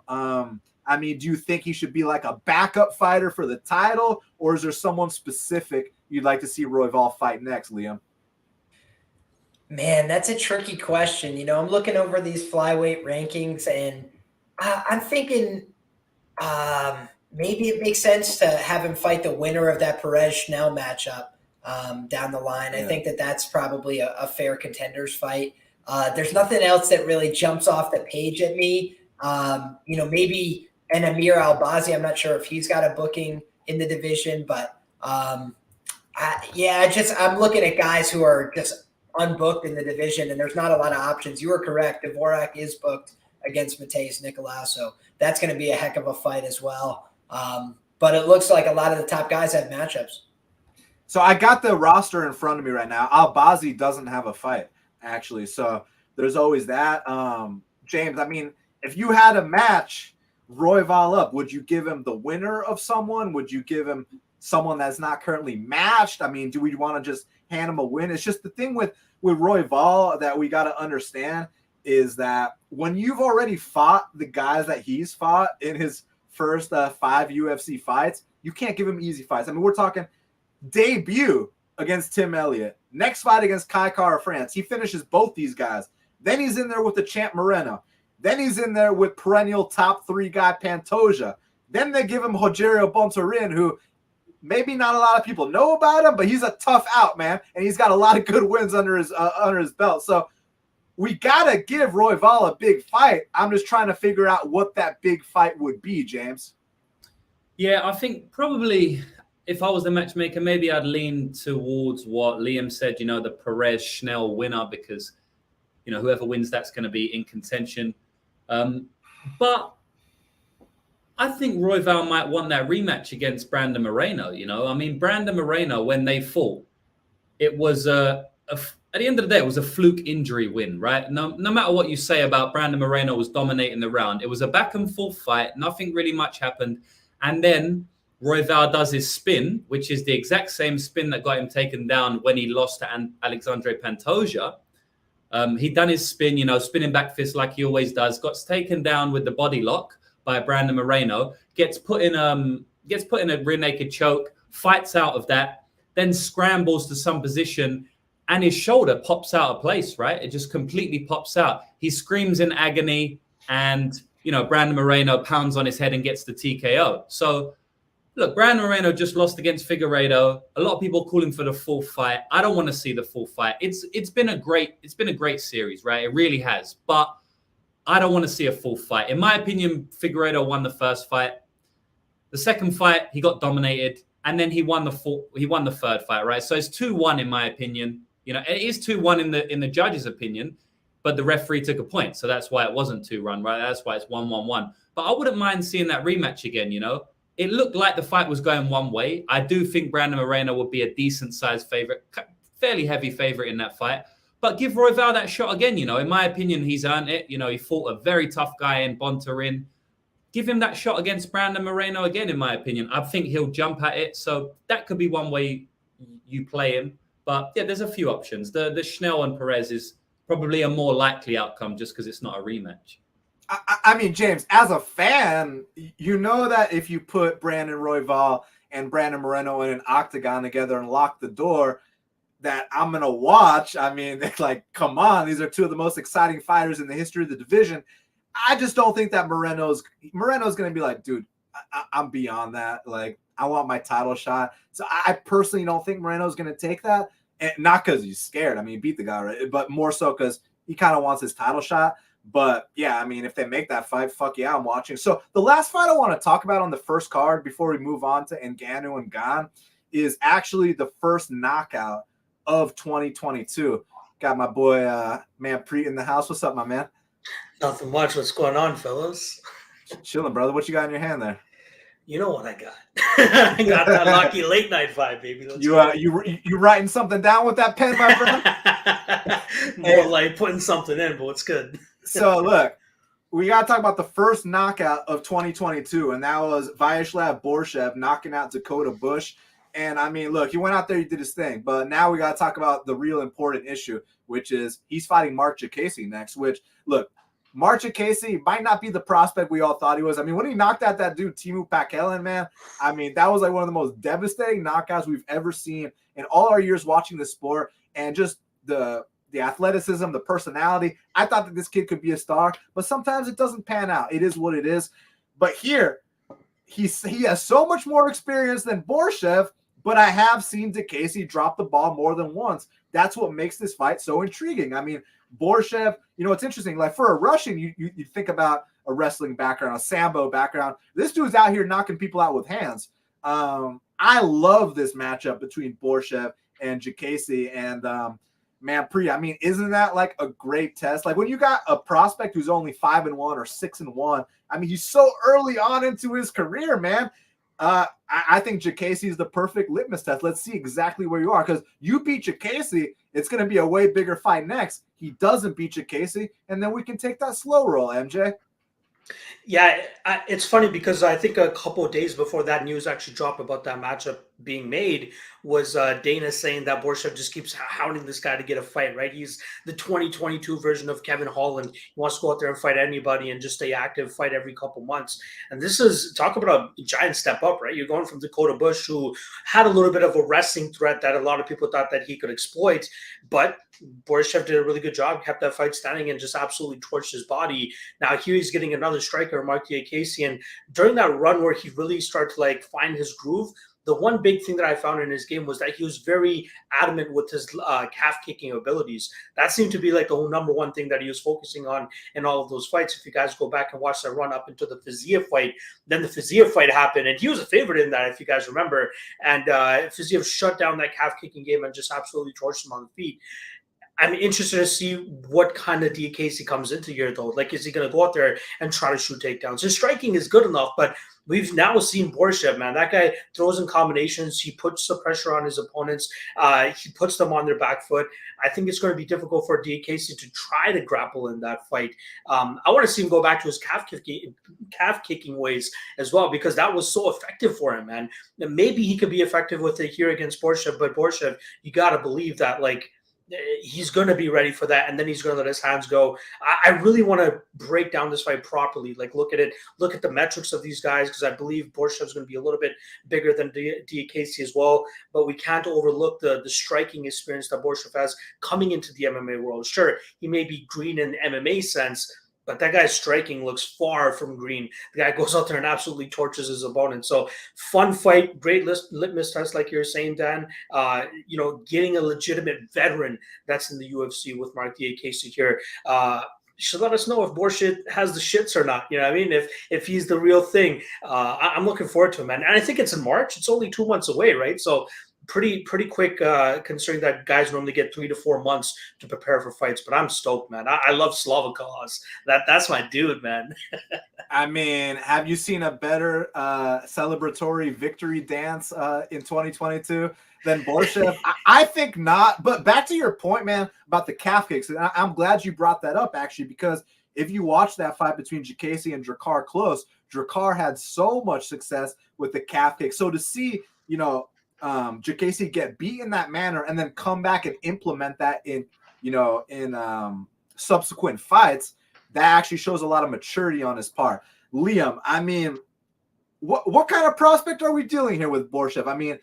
I mean, do you think he should be like a backup fighter for the title, or is there someone specific you'd like to see Royval fight next, Liam? Man, that's a tricky question. You know, I'm looking over these flyweight rankings, and I'm thinking maybe it makes sense to have him fight the winner of that Perez-Schnell matchup down the line. I think that's probably a fair contenders fight. There's nothing else that really jumps off the page at me. You know, maybe an Amir Al Bazi. I'm not sure if he's got a booking in the division, but I'm looking at guys who are just unbooked in the division, and there's not a lot of options. You were correct. Dvorak is booked against Mateus Nicolau, so that's going to be a heck of a fight as well. But it looks like a lot of the top guys have matchups. So I got the roster in front of me right now. Al Bazi doesn't have a fight, actually. So there's always that. James, I mean, if you had a match Royval up, would you give him the winner of someone? Would you give him someone that's not currently matched? I mean, do we want to just hand him a win? It's just the thing with Royval that we got to understand is that when you've already fought the guys that he's fought in his first 5 UFC fights, you can't give him easy fights. I mean, we're talking debut against Tim Elliott, next fight against Kai Kara France. He finishes both these guys. Then he's in there with the champ Moreno. Then he's in there with perennial top 3 guy Pantoja. Then they give him Rogerio Bontarine, who maybe not a lot of people know about him, but he's a tough out, man, and he's got a lot of good wins under his belt. So we gotta give Royval a big fight. I'm just trying to figure out what that big fight would be, James. Yeah, I think probably if I was the matchmaker, maybe I'd lean towards what Liam said, you know, the Perez-Schnell winner, because, you know, whoever wins, that's going to be in contention. But I think Royval might want that rematch against Brandon Moreno, you know. I mean, Brandon Moreno, when they fought, it was at the end of the day, it was a fluke injury win, right? No matter what you say about Brandon Moreno was dominating the round, it was a back and forth fight. Nothing really much happened. And then Royval does his spin, which is the exact same spin that got him taken down when he lost to Alexandre Pantoja. He done his spin, you know, spinning back fist like he always does, got taken down with the body lock by Brandon Moreno, gets put in a rear naked choke, fights out of that, then scrambles to some position, and his shoulder pops out of place, right? It just completely pops out. He screams in agony, and, you know, Brandon Moreno pounds on his head and gets the TKO. So, look, Brandon Moreno just lost against Figueiredo. A lot of people calling for the full fight. I don't want to see the full fight. It's been a great series, right? It really has. But I don't want to see a full fight. In my opinion, Figueiredo won the first fight. The second fight, he got dominated, and then he won the third fight, right? So it's 2-1 in my opinion. You know, it is 2-1 in the judge's opinion, but the referee took a point, so that's why it wasn't 2-1, right? That's why it's 1-1-1. But I wouldn't mind seeing that rematch again, you know? It looked like the fight was going one way. I do think Brandon Moreno would be a decent-sized favorite, fairly heavy favorite in that fight. But give Royval that shot again, you know. In my opinion, he's earned it. You know, he fought a very tough guy in Bontarine. Give him that shot against Brandon Moreno again, in my opinion. I think he'll jump at it. So that could be one way you play him. But, yeah, there's a few options. The Schnell and Perez is probably a more likely outcome just because it's not a rematch. I mean, James, as a fan, you know that if you put Brandon Royval and Brandon Moreno in an octagon together and lock the door, that I'm going to watch. I mean, they're like, come on, these are two of the most exciting fighters in the history of the division. I just don't think that Moreno's going to be like, dude, I'm beyond that. Like, I want my title shot. So I personally don't think Moreno's going to take that. And not because he's scared. I mean, he beat the guy, right? But more so because he kind of wants his title shot. But, yeah, I mean, if they make that fight, fuck yeah, I'm watching. So the last fight I want to talk about on the first card before we move on to Ngannou and Gane is actually the first knockout of 2022. Got my boy Manpreet in the house. What's up, my man? Nothing much. What's going on, fellas? Chilling, brother. What you got in your hand there? You know what I got? I got that lucky late night vibe, baby. Let's go. You writing something down with that pen, my friend? More like putting something in, but it's good. So look, we got to talk about the first knockout of 2022, and that was Vayashlav Borshev knocking out Dakota Bush. And I mean, look, he went out there, he did his thing, but now we got to talk about the real important issue, which is he's fighting Marquis Casey next. Which, look, Marquis Casey might not be the prospect we all thought he was. I mean, when he knocked out that dude Timu Pakelen, man, I mean, that was like one of the most devastating knockouts we've ever seen in all our years watching the sport, and just the athleticism, the personality. I thought that this kid could be a star, but sometimes it doesn't pan out. It is what it is. But here, he has so much more experience than Borshev, but I have seen Casey drop the ball more than once. That's what makes this fight so intriguing. I mean, Borshev, you know, it's interesting. Like for a Russian, you think about a wrestling background, a Sambo background. This dude's out here knocking people out with hands. I love this matchup between Borshev and Casey and Manpreet. I mean, isn't that like a great test? Like when you got a prospect who's only 5-1 or 6-1, I mean, he's so early on into his career, man. I think Casey is the perfect litmus test. Let's see exactly where you are, because you beat Casey, it's going to be a way bigger fight next. He doesn't beat Casey, and then we can take that slow roll, MJ. Yeah, it's funny because I think a couple of days before that news actually dropped about that matchup being made was Dana saying that Borshev just keeps hounding this guy to get a fight, right? He's the 2022 version of Kevin Holland. He wants to go out there and fight anybody and just stay active, fight every couple months. And this is, talk about a giant step up, right? You're going from Dakota Bush, who had a little bit of a wrestling threat that a lot of people thought that he could exploit, but Borshev did a really good job, kept that fight standing and just absolutely torched his body. Now here he's getting another striker, Marquis Casey, and during that run where he really started to like find his groove, the one big thing that I found in his game was that he was very adamant with his calf kicking abilities. That seemed to be like the number one thing that he was focusing on in all of those fights. If you guys go back and watch that run up into the Fiziev fight, then the Fiziev fight happened, and he was a favorite in that, if you guys remember. And Fiziev shut down that calf kicking game and just absolutely torched him on the feet. I'm interested to see what kind of Casey comes into here, though. Like, is he going to go out there and try to shoot takedowns? His striking is good enough, but we've now seen Borshev, man. That guy throws in combinations. He puts the pressure on his opponents. He puts them on their back foot. I think it's going to be difficult for Casey to try to grapple in that fight. I want to see him go back to his calf kicking ways as well, because that was so effective for him, man. And maybe he could be effective with it here against Borshev, but Borshev, you got to believe that, like, he's going to be ready for that, and then he's going to let his hands go. I really want to break down this fight properly. Like, look at it, look at the metrics of these guys, because I believe Borshev's going to be a little bit bigger than Casey as well. But we can't overlook the striking experience that Borshev has coming into the MMA world. Sure, he may be green in the MMA sense, but that guy's striking looks far from green. The guy goes out there and absolutely torches his opponent. So fun fight, great litmus test, like you're saying, Dan. Getting a legitimate veteran that's in the UFC with Marquis Casey here. Should let us know if Borshev has the shits or not. You know what I mean? If he's the real thing. I'm looking forward to him, man. And I think it's in March. It's only 2 months away, right? So pretty quick, considering that guys normally get 3 to 4 months to prepare for fights. But I'm stoked, man. I love Slavokaz. That's my dude, man. I mean, have you seen a better celebratory victory dance in 2022 than Borshev? I think not. But back to your point, man, about the calf kicks. And I'm glad you brought that up, actually, because if you watch that fight between Casey and Drakkar close, Drakkar had so much success with the calf kick. So to see, Casey get beat in that manner and then come back and implement that in subsequent fights, that actually shows a lot of maturity on his part. Liam, I mean, what kind of prospect are we dealing here with Borshev? I mean,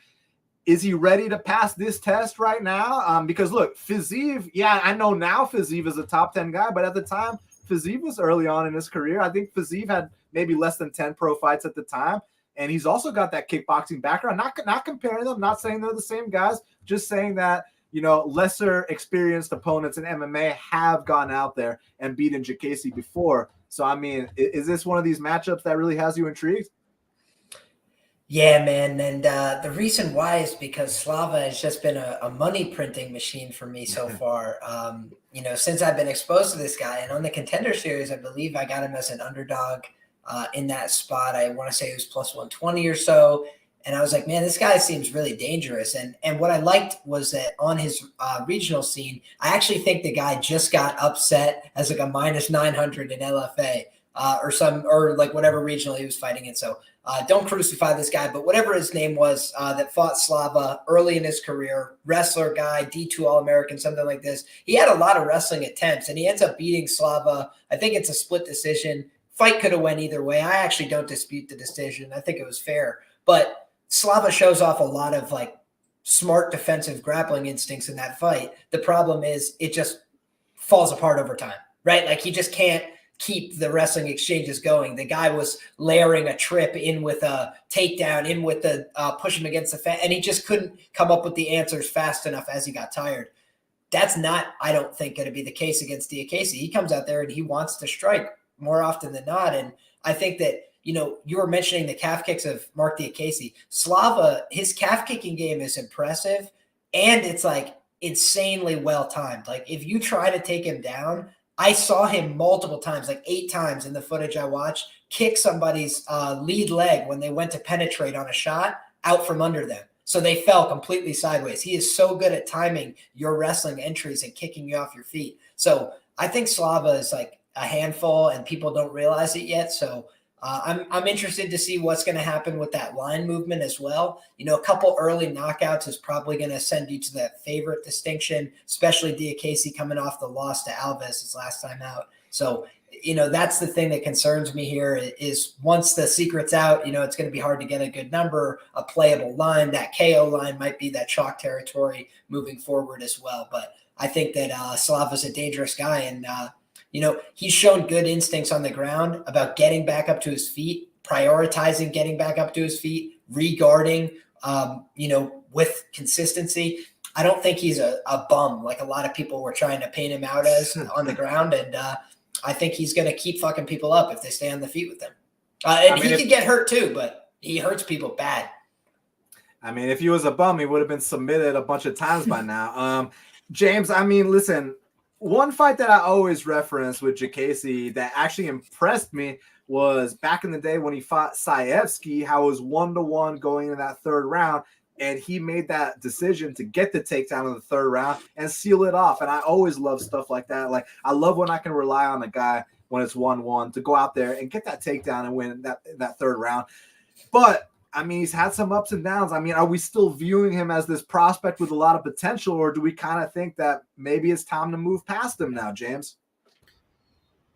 is he ready to pass this test right now? Because look, Fiziev, yeah, I know now Fiziev is a top 10 guy, but at the time, Fiziev was early on in his career. I think Fiziev had maybe less than 10 pro fights at the time. And he's also got that kickboxing background. Not comparing them, not saying they're the same guys, just saying that, lesser experienced opponents in MMA have gone out there and beaten Casey before. So, I mean, is this one of these matchups that really has you intrigued? Yeah, man. And the reason why is because Slava has just been a money printing machine for me so far. Since I've been exposed to this guy, and on the Contender Series, I believe I got him as an underdog in that spot. I want to say it was plus 120 or so. And I was like, man, this guy seems really dangerous. And what I liked was that on his regional scene, I actually think the guy just got upset as like a minus 900 in LFA or like whatever regional he was fighting in. So don't crucify this guy, but whatever his name was that fought Slava early in his career, wrestler guy, D2 All-American, something like this. He had a lot of wrestling attempts, and he ends up beating Slava. I think it's a split decision. Fight could have went either way. I actually don't dispute the decision. I think it was fair. But Slava shows off a lot of like smart defensive grappling instincts in that fight. The problem is it just falls apart over time, right? Like he just can't keep the wrestling exchanges going. The guy was layering a trip in with a takedown, in with the push him against the fence, and he just couldn't come up with the answers fast enough as he got tired. That's not, I don't think, going to be the case against Casey. He comes out there and he wants to strike more often than not. And I think that, you were mentioning the calf kicks of Marquis Casey. Slava, his calf kicking game is impressive, and it's like insanely well timed. Like if you try to take him down, I saw him multiple times, like 8 times in the footage I watched, kick somebody's lead leg when they went to penetrate on a shot out from under them. So they fell completely sideways. He is so good at timing your wrestling entries and kicking you off your feet. So I think Slava is like a handful, and people don't realize it yet. So I'm interested to see what's going to happen with that line movement as well. A couple early knockouts is probably going to send you to that favorite distinction, especially Casey coming off the loss to Alves his last time out. So, that's the thing that concerns me here is once the secret's out, it's going to be hard to get a good number, a playable line. That KO line might be that chalk territory moving forward as well. But I think that Slava's a dangerous guy, and he's shown good instincts on the ground about getting back up to his feet, prioritizing getting back up to his feet, regarding, with consistency. I don't think he's a bum like a lot of people were trying to paint him out as on the ground. And I think he's going to keep fucking people up if they stay on the feet with him. He could get hurt too, but he hurts people bad. I mean, if he was a bum, he would have been submitted a bunch of times by now. James, listen, one fight that I always reference with Casey that actually impressed me was back in the day when he fought Saevsky, how it was 1-1 going into that third round, and he made that decision to get the takedown in the third round and seal it off. And I always love stuff like that. Like I love when I can rely on a guy when it's 1-1 to go out there and get that takedown and win that third round. But he's had some ups and downs. Are we still viewing him as this prospect with a lot of potential, or do we kind of think that maybe it's time to move past him now, James?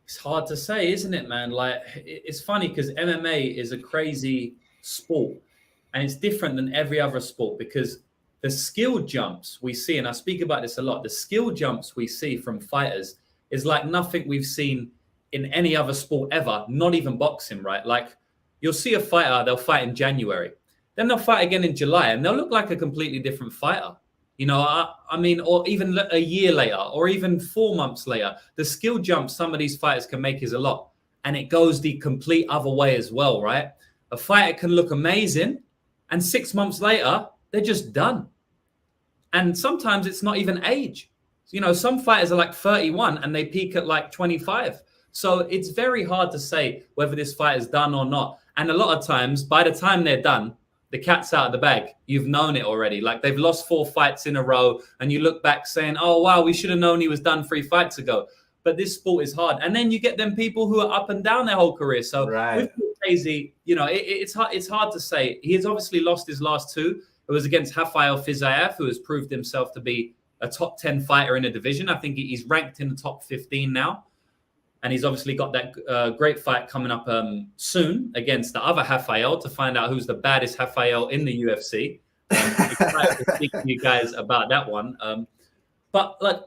It's hard to say, isn't it, man? Like, it's funny because MMA is a crazy sport, and it's different than every other sport because the skill jumps we see, and I speak about this a lot, the skill jumps we see from fighters is like nothing we've seen in any other sport ever, not even boxing, right? Like, you'll see a fighter, they'll fight in January. Then they'll fight again in July, and they'll look like a completely different fighter. Or even a year later, or even 4 months later. The skill jump some of these fighters can make is a lot. And it goes the complete other way as well, right? A fighter can look amazing, and 6 months later, they're just done. And sometimes it's not even age. Some fighters are like 31, and they peak at like 25. So it's very hard to say whether this fight is done or not. And a lot of times, by the time they're done, the cat's out of the bag. You've known it already. Like they've lost 4 fights in a row, and you look back saying, oh, wow, we should have known he was done 3 fights ago. But this sport is hard. And then you get them people who are up and down their whole career. So with Casey, it's hard to say. He has obviously lost his last 2. It was against Rafael Fizaev, who has proved himself to be a top 10 fighter in a division. I think he's ranked in the top 15 now. And he's obviously got that great fight coming up soon against the other Rafael to find out who's the baddest Rafael in the UFC. Excited to speak to you guys about that one. But like,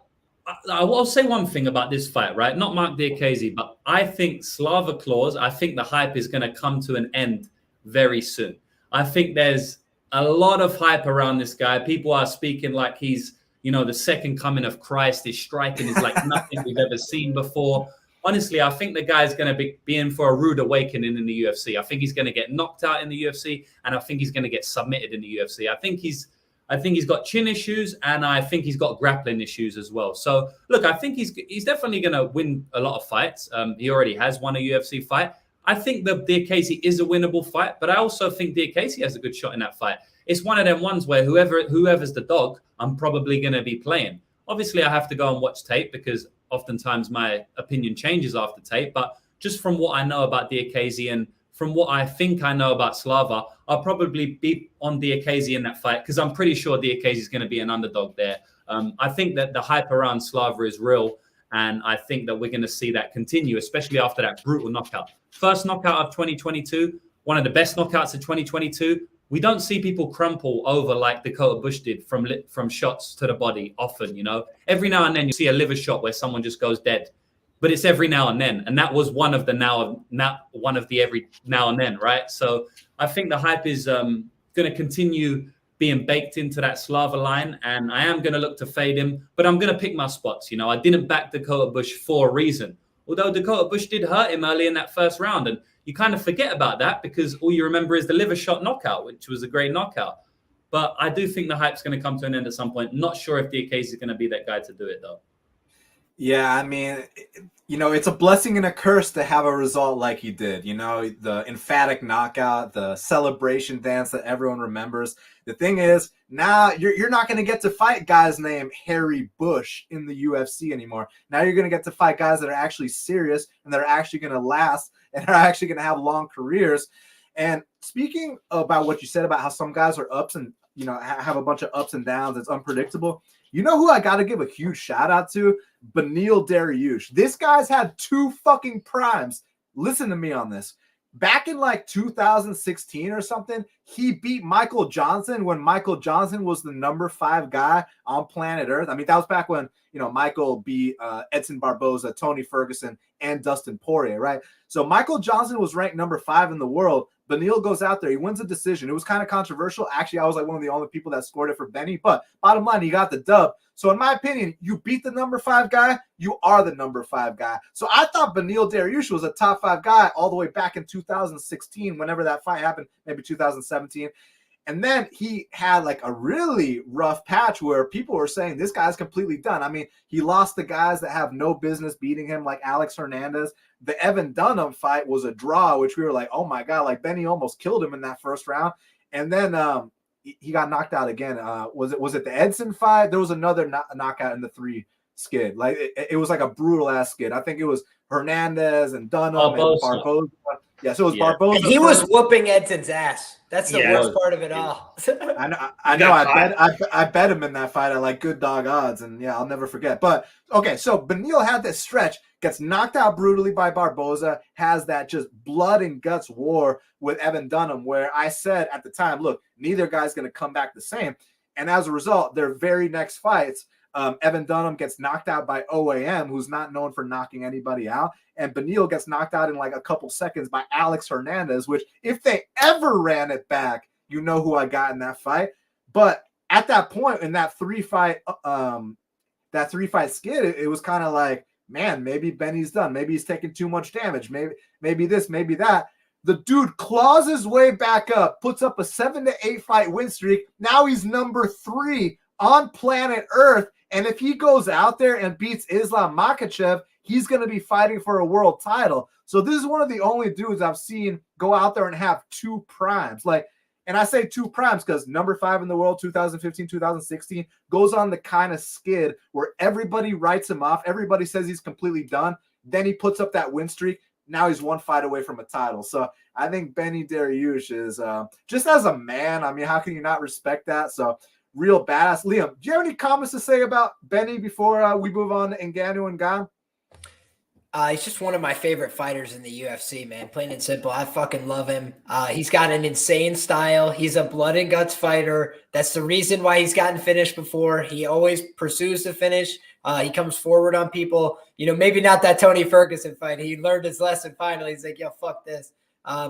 I'll say one thing about this fight, right? Not Marquis Casey, but I think Slava Claus, I think the hype is going to come to an end very soon. I think there's a lot of hype around this guy. People are speaking like he's, the second coming of Christ. His striking is like nothing we've ever seen before. honestly, I think the guy's going to be in for a rude awakening in the UFC. I think he's going to get knocked out in the UFC, and I think he's going to get submitted in the UFC. I think he's got chin issues, and I think he's got grappling issues as well. So, look, I think he's definitely going to win a lot of fights. He already has won a UFC fight. I think that Casey is a winnable fight, but I also think Casey has a good shot in that fight. It's one of them ones where whoever's the dog, I'm probably going to be playing. Obviously, I have to go and watch tape because oftentimes my opinion changes after tape. But just from what I know about Casey and from what I think I know about Slava, I'll probably be on Casey in that fight because I'm pretty sure Casey is going to be an underdog there. I think that the hype around Slava is real, and I think that we're going to see that continue, especially after that brutal knockout. First knockout of 2022, one of the best knockouts of 2022. We don't see people crumple over like Dakota Bush did from shots to the body often, you know. Every now and then you see a liver shot where someone just goes dead, but it's every now and then. And that was one of the every now and then, right? So I think the hype is going to continue being baked into that Slava line, and I am going to look to fade him, but I'm going to pick my spots. You know, I didn't back Dakota Bush for a reason, although Dakota Bush did hurt him early in that first round, and you kind of forget about that because all you remember is the liver shot knockout, which was a great knockout. But I do think the hype's going to come to an end at some point. Not sure if Casey is going to be that guy to do it, though. Yeah, I mean, you know, it's a blessing and a curse to have a result like he did. You know, the emphatic knockout, the celebration dance that everyone remembers. The thing is, now you're not going to get to fight guys named Harry Bush in the UFC anymore. Now you're going to get to fight guys that are actually serious and that are actually going to last and are actually going to have long careers. And speaking about what you said about how some guys are ups and, you know, have a bunch of ups and downs, it's unpredictable. You know who I got to give a huge shout out to? Beneil Dariush. This guy's had 2 fucking primes. Listen to me on this. Back in like 2016 or something, he beat Michael Johnson when Michael Johnson was the number 5 guy on planet Earth. I mean, that was back when, you know, Michael beat Edson Barboza, Tony Ferguson, and Dustin Poirier, right? So Michael Johnson was ranked number 5 in the world. Beneil goes out there. He wins a decision. It was kind of controversial. Actually, I was like one of the only people that scored it for Benny. But bottom line, he got the dub. So in my opinion, you beat the number 5 guy, you are the number 5 guy. So I thought Beneil Dariush was a top 5 guy all the way back in 2016, whenever that fight happened, maybe 2017. And then he had like a really rough patch where people were saying this guy's completely done. I mean, he lost the guys that have no business beating him, like Alex Hernandez. The Evan Dunham fight was a draw, which we were like, oh my God, like Benny almost killed him in that first round. And then he got knocked out again. Was it the Edson fight? There was another knockout in the 3 skid. Like it was like a brutal ass skid. I think it was Hernandez and Dunham and Barboza. Yeah, so it was Barboza. And he was whooping Edson's ass. That's the worst part of it all. I know. I bet him in that fight at like good dog odds, and yeah, I'll never forget. But okay, so Beneil had this stretch, gets knocked out brutally by Barboza, has that just blood and guts war with Evan Dunham, where I said at the time, look, neither guy's going to come back the same. And as a result, their very next fights, Evan Dunham gets knocked out by OAM, who's not known for knocking anybody out. And Beneil gets knocked out in like a couple seconds by Alex Hernandez, which if they ever ran it back, you know who I got in that fight. But at that point in that 3-fight skid, it was kind of like, man, maybe Benny's done. Maybe he's taking too much damage. Maybe this, maybe that. The dude claws his way back up, puts up a 7 to 8 fight win streak. Now he's number 3 on planet Earth. And if he goes out there and beats Islam Makhachev, he's going to be fighting for a world title. So this is one of the only dudes I've seen go out there and have 2 primes. Like, and I say 2 primes because number 5 in the world, 2015, 2016, goes on the kind of skid where everybody writes him off. Everybody says he's completely done. Then he puts up that win streak. Now he's 1 fight away from a title. So I think Benny Dariush is just as a man. I mean, how can you not respect that? So real badass. Liam, do you have any comments to say about Benny before we move on to Ngannou and Gane? He's just one of my favorite fighters in the UFC, man. Plain and simple. I fucking love him. He's got an insane style. He's a blood and guts fighter. That's the reason why he's gotten finished before. He always pursues the finish. He comes forward on people. You know, maybe not that Tony Ferguson fight. He learned his lesson finally. He's like, yo, fuck this.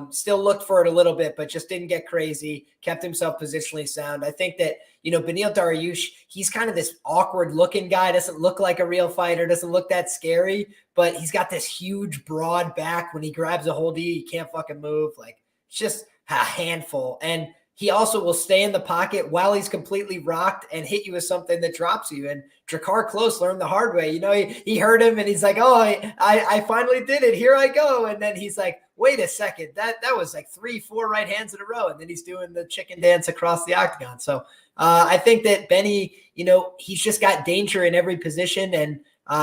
Still looked for it a little bit, but just didn't get crazy, kept himself positionally sound. I think that, Beneil Dariush, he's kind of this awkward looking guy, doesn't look like a real fighter, doesn't look that scary, but he's got this huge broad back. When he grabs a hold of you, you can't fucking move. Like, it's just a handful. And he also will stay in the pocket while he's completely rocked and hit you with something that drops you. And Drakkar Klose learned the hard way. He heard him and he's like, oh, I finally did it. Here I go. And then he's like, wait a second. That was like 3-4 right hands in a row. And then he's doing the chicken dance across the octagon. So I think that Benny, he's just got danger in every position, and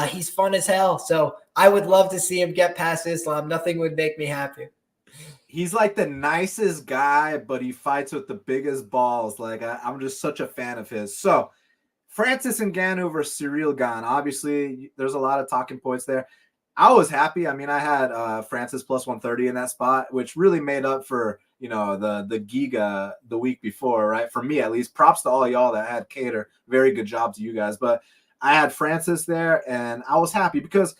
he's fun as hell. So I would love to see him get past Islam. Nothing would make me happier. He's like the nicest guy, but he fights with the biggest balls. Like, I'm just such a fan of his. So Francis Ngannou versus Ciryl Gane. Obviously, there's a lot of talking points there. I was happy. I mean, I had Francis plus 130 in that spot, which really made up for, the Giga the week before, right? For me, at least. Props to all y'all that had Cater. Very good job to you guys. But I had Francis there, and I was happy because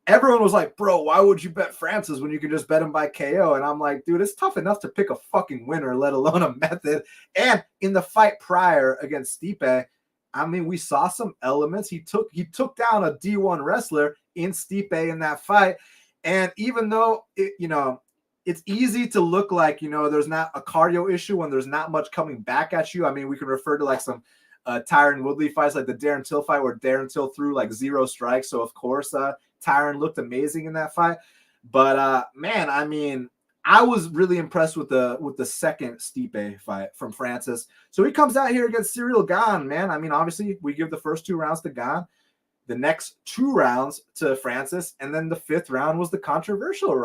everyone was like, bro, why would you bet Francis when you can just bet him by KO? And I'm like, dude, it's tough enough to pick a fucking winner, let alone a method. And in the fight prior against Stipe, I mean, we saw some elements. He took down a D1 wrestler in Stipe in that fight. And even though, it's easy to look like, there's not a cardio issue when there's not much coming back at you. I mean, we can refer to like some Tyron Woodley fights, like the Darren Till fight where Darren Till threw like 0 strikes. So, of course, Tyron looked amazing in that fight. But, man, I mean, I was really impressed with the second Stipe fight from Francis. So he comes out here against Ciryl Gane, man. I mean, obviously, we give the first 2 rounds to Gane, the next 2 rounds to Francis, and then the 5th round was the controversial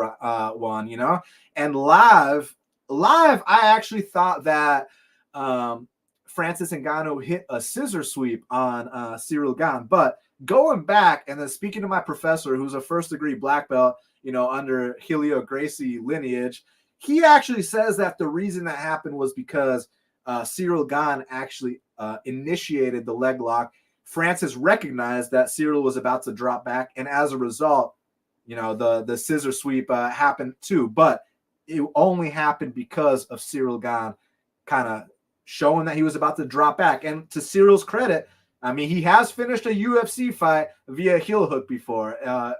one, And live, I actually thought that Francis Ngannou hit a scissor sweep on Ciryl Gane. But going back and then speaking to my professor, who's a first-degree black belt, under Helio Gracie lineage, he actually says that the reason that happened was because Ciryl Gane actually initiated the leg lock. Francis recognized that Ciryl was about to drop back, and as a result, the scissor sweep happened too. But it only happened because of Ciryl Gane kind of showing that he was about to drop back. And to Cyryl's credit, I mean, he has finished a UFC fight via heel hook before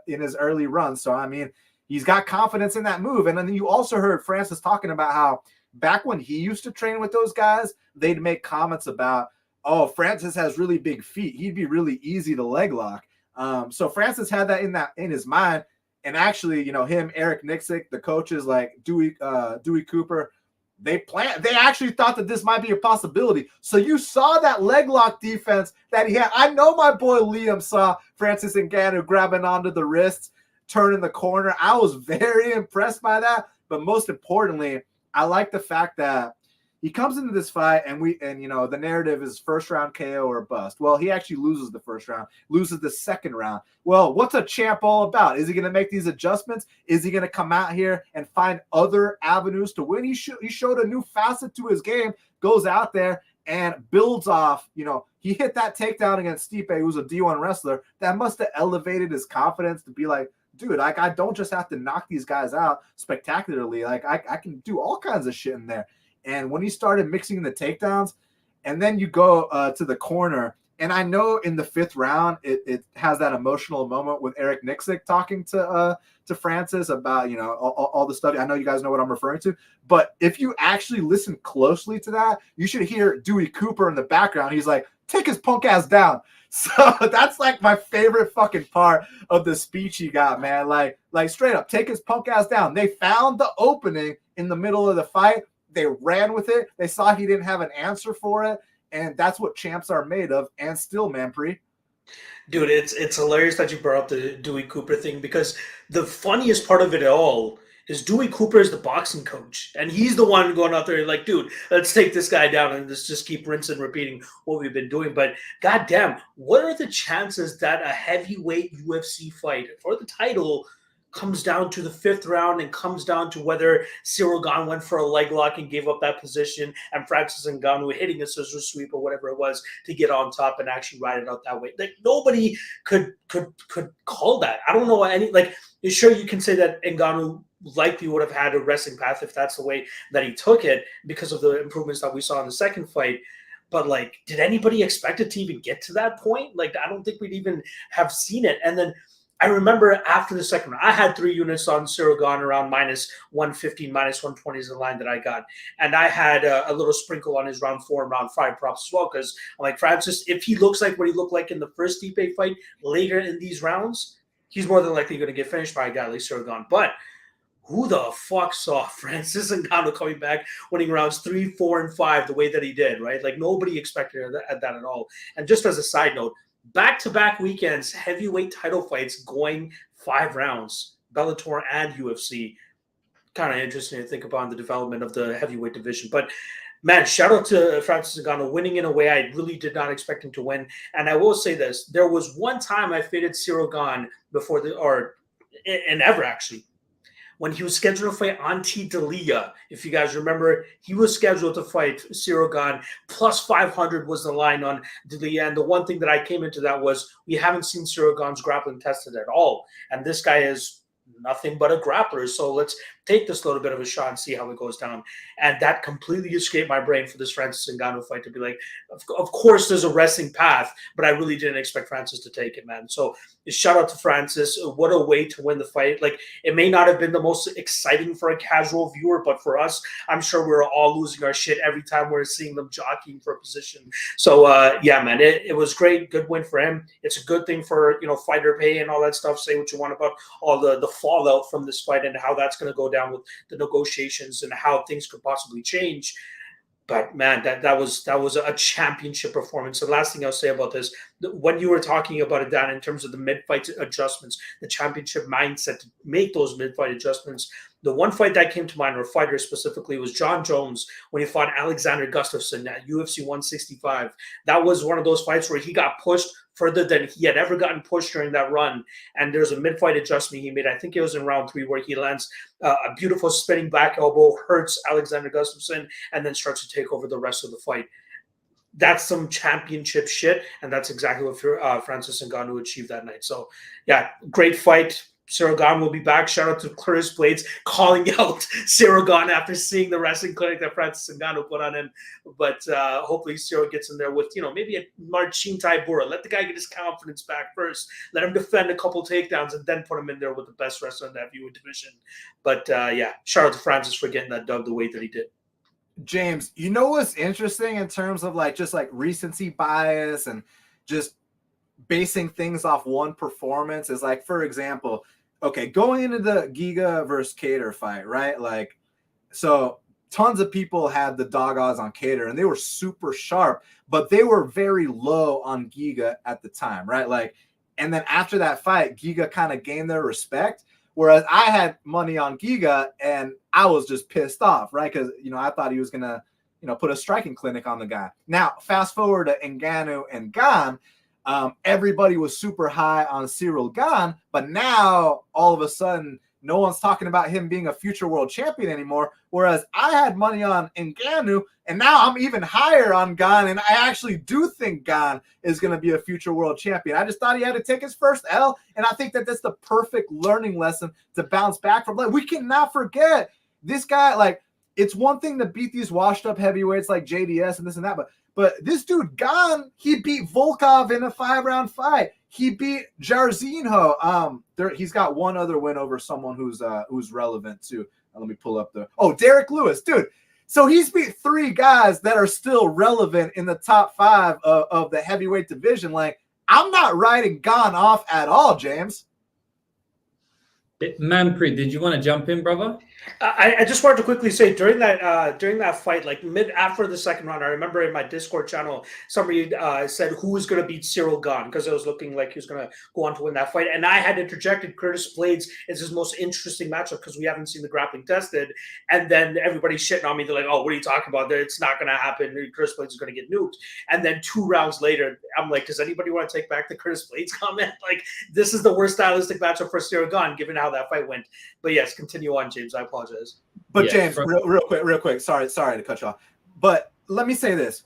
in his early run. So, I mean, he's got confidence in that move. And then you also heard Francis talking about how back when he used to train with those guys, they'd make comments about, oh, Francis has really big feet. He'd be really easy to leg lock. So Francis had that in his mind. And actually, him, Eric Nixick, the coaches like Dewey Cooper, they actually thought that this might be a possibility. So you saw that leg lock defense that he had. I know my boy Liam saw Francis Ngannou grabbing onto the wrists, turning the corner. I was very impressed by that. But most importantly, I like the fact that he comes into this fight and the narrative is first round KO or bust. Well, he actually loses the first round, loses the second round. Well, what's a champ all about? Is he going to make these adjustments? Is he going to come out here and find other avenues to win? He showed a new facet to his game, goes out there and builds off. He hit that takedown against Stipe, who's a D1 wrestler. That must have elevated his confidence to be like, dude, I don't just have to knock these guys out spectacularly. Like I can do all kinds of shit in there. And when he started mixing the takedowns, and then you go to the corner, and I know in the 5th round it has that emotional moment with Eric Nixick talking to Francis about all the stuff. I know you guys know what I'm referring to, but if you actually listen closely to that, you should hear Dewey Cooper in the background. He's like, "Take his punk ass down." So that's like my favorite fucking part of the speech he got, man. Like straight up, take his punk ass down. They found the opening in the middle of the fight. They ran with it. They saw he didn't have an answer for it. And that's what champs are made of. And still, Manpreet. Dude, it's hilarious that you brought up the Dewey Cooper thing, because the funniest part of it all is Dewey Cooper is the boxing coach. And he's the one going out there like, dude, let's take this guy down and let's just keep rinsing and repeating what we've been doing. But goddamn, what are the chances that a heavyweight UFC fight for the title comes down to the 5th round and comes down to whether Cyril Gane went for a leg lock and gave up that position, and Francis Ngannou hitting a scissor sweep or whatever it was to get on top and actually ride it out that way. Like, nobody could call that. I don't know any, like, sure, you can say that Ngannou likely would have had a wrestling path if that's the way that he took it because of the improvements that we saw in the second fight. But, like, did anybody expect it to even get to that point? Like, I don't think we'd even have seen it. And then I remember after the second round, I had 3 units on Cyril Gane around -115, -120 is the line that I got. And I had a little sprinkle on his round 4 and round 5 props as well, because I'm like, Francis, if he looks like what he looked like in the first Stipe fight later in these rounds, he's more than likely going to get finished by a guy like Cyril Gane. But who the fuck saw Francis Ngannou coming back, winning rounds 3, 4, and 5 the way that he did, right? Like, nobody expected that at all. And just as a side note, back-to-back weekends, heavyweight title fights going 5 rounds, Bellator and UFC. Kind of interesting to think about the development of the heavyweight division. But, man, shout out to Francis Ngannou winning in a way I really did not expect him to win. And I will say this. There was one time I faded Cyril Gane and ever, actually, when he was scheduled to fight Antti D'Elia. If you guys remember, he was scheduled to fight Cyril Gane. Plus 500 was the line on D'Elia. And the one thing that I came into that was we haven't seen Cyril Gane's grappling tested at all. And this guy is nothing but a grappler. So let's take this little bit of a shot and see how it goes down. And that completely escaped my brain for this Francis Ngannou fight to be like, of course there's a wrestling path, but I really didn't expect Francis to take it, man. So shout out to Francis. What a way to win the fight. Like, it may not have been the most exciting for a casual viewer, but for us, I'm sure we're all losing our shit every time we're seeing them jockeying for a position. So yeah, man, it was great. Good win for him. It's a good thing for, fighter pay and all that stuff. Say what you want about all the fallout from this fight and how that's going to go down with the negotiations and how things could possibly change. But, man, that was a championship performance. The last thing I'll say about this, when you were talking about it, Dan, in terms of the mid-fight adjustments, the championship mindset to make those mid-fight adjustments, the one fight that came to mind, or fighter specifically, was John Jones when he fought Alexander Gustafsson at UFC 165. That was one of those fights where he got pushed further than he had ever gotten pushed during that run. And there's a mid-fight adjustment he made. I think it was in round 3 where he lands a beautiful spinning back elbow, hurts Alexander Gustafsson, and then starts to take over the rest of the fight. That's some championship shit, and that's exactly what Francis Ngannou achieved that night. So, yeah, great fight. Cyril Gane will be back. Shout out to Curtis Blades calling out Cyril Gane after seeing the wrestling clinic that Francis Ngannou put on him. But hopefully Cyril gets in there with, maybe a Marcin Tybura. Let the guy get his confidence back first. Let him defend a couple takedowns and then put him in there with the best wrestler in that heavyweight division. But yeah, shout out to Francis for getting that dub the way that he did. James, what's interesting in terms of just recency bias and just basing things off one performance is, for example, okay, going into the Giga versus Kattar fight, right? So tons of people had the dog odds on Kattar and they were super sharp, but they were very low on Giga at the time, right? And then after that fight, Giga kind of gained their respect, whereas I had money on Giga and I was just pissed off, right? Because, I thought he was going to, put a striking clinic on the guy. Now, fast forward to Ngannou and Gane. Everybody was super high on Cyril Gane, but now all of a sudden no one's talking about him being a future world champion anymore. Whereas I had money on Ngannou, and now I'm even higher on Gane, and I actually do think Gane is going to be a future world champion. I just thought he had to take his first L, and I think that that's the perfect learning lesson to bounce back from. We cannot forget this guy. It's one thing to beat these washed up heavyweights like JDS and this and that, but this dude, Gane, he beat Volkov in a 5-round fight. He beat Jairzinho. He's got one other win over someone who's relevant too. Let me pull up Derek Lewis, dude. So he's beat 3 guys that are still relevant in the top 5 of the heavyweight division. I'm not writing Gane off at all, James. Manpreet, did you want to jump in, brother? I just wanted to quickly say during that fight, like after the second round, I remember in my Discord channel somebody said who was going to beat Cyril Gane because it was looking like he was going to go on to win that fight, and I had interjected Curtis Blades is his most interesting matchup because we haven't seen the grappling tested, and then everybody's shitting on me. They're like, "Oh, what are you talking about? It's not going to happen. Curtis Blades is going to get nuked." And then 2 rounds later, I'm like, "Does anybody want to take back the Curtis Blades comment? Like, this is the worst stylistic matchup for Cyril Gane given how that fight went." But yes, continue on, James. I apologize. But James, real quick. Sorry to cut you off. But let me say this: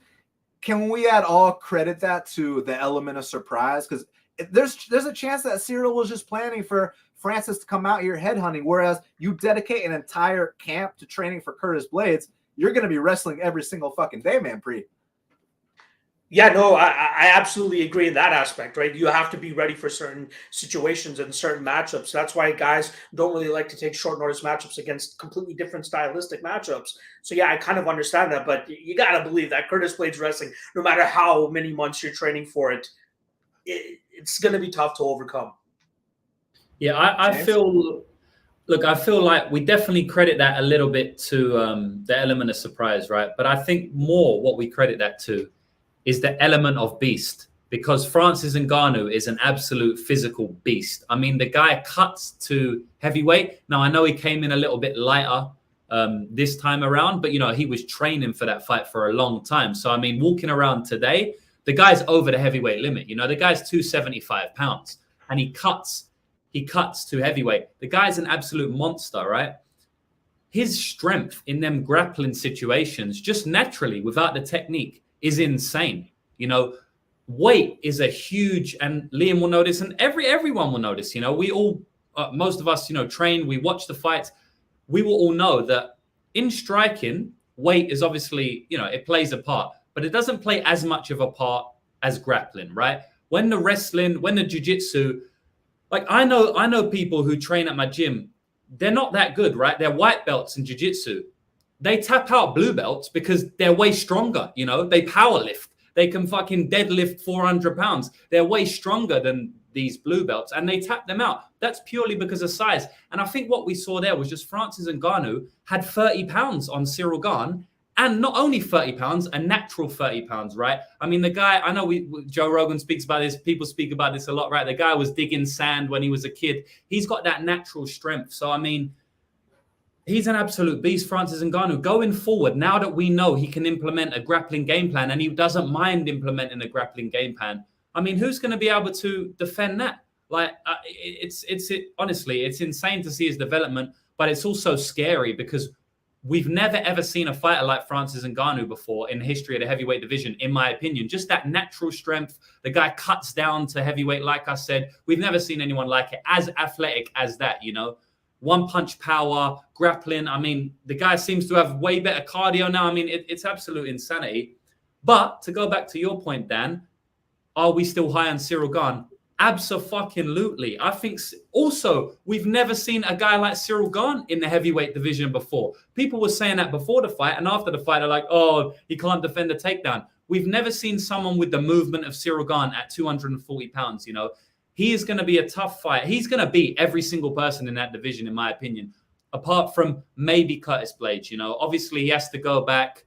can we at all credit that to the element of surprise? Because there's a chance that Cyril was just planning for Francis to come out here headhunting, whereas you dedicate an entire camp to training for Curtis Blades, you're going to be wrestling every single fucking day, Manpreet. Yeah, no, I absolutely agree in that aspect, right? You have to be ready for certain situations and certain matchups. That's why guys don't really like to take short notice matchups against completely different stylistic matchups. So yeah, I kind of understand that, but you got to believe that Curtis Blades wrestling, no matter how many months you're training for it, it's going to be tough to overcome. Yeah, I feel like we definitely credit that a little bit to the element of surprise, right? But I think more what we credit that to is the element of beast, because Francis Ngannou is an absolute physical beast. I mean, the guy cuts to heavyweight. Now, I know he came in a little bit lighter this time around, but, you know, he was training for that fight for a long time. So, I mean, walking around today, the guy's over the heavyweight limit. You know, the guy's 275 pounds and he cuts to heavyweight. The guy's an absolute monster, right? His strength in them grappling situations, just naturally, without the technique, is insane. You know, weight is a huge, and Liam will notice, and everyone will notice. You know, we all, most of us, you know, train, we watch the fights. We will all know that in striking, weight is obviously, you know, it plays a part, but it doesn't play as much of a part as grappling, right? When the wrestling, when the jiu-jitsu, like I know people who train at my gym, they're not that good, right? They're white belts in jiu-jitsu. They tap out blue belts because they're way stronger. You know, they power lift. They can fucking deadlift 400 pounds. They're way stronger than these blue belts and they tap them out. That's purely because of size. And I think what we saw there was just Francis Ngannou had 30 pounds on Cyril Gane, and not only 30 pounds, a natural 30 pounds, right? I mean, the guy, I know Joe Rogan speaks about this. People speak about this a lot, right? The guy was digging sand when he was a kid. He's got that natural strength. So, I mean, he's an absolute beast, Francis Ngannou. Going forward, now that we know he can implement a grappling game plan and he doesn't mind implementing a grappling game plan, I mean, who's going to be able to defend that? Like, honestly, it's insane to see his development, but it's also scary because we've never, ever seen a fighter like Francis Ngannou before in the history of the heavyweight division, in my opinion. Just that natural strength. The guy cuts down to heavyweight, like I said. We've never seen anyone like it, as athletic as that, you know. One punch power, grappling. I mean, the guy seems to have way better cardio now. I mean, it's absolute insanity. But to go back to your point, Dan, are we still high on Cyril Gane? Abso-fucking-lutely. I think also we've never seen a guy like Cyril Gane in the heavyweight division before. People were saying that before the fight, and after the fight, they're like, oh, he can't defend a takedown. We've never seen someone with the movement of Cyril Gane at 240 pounds, you know. He is going to be a tough fight. He's going to beat every single person in that division, in my opinion, apart from maybe Curtis Blades, you know. Obviously, he has to go back.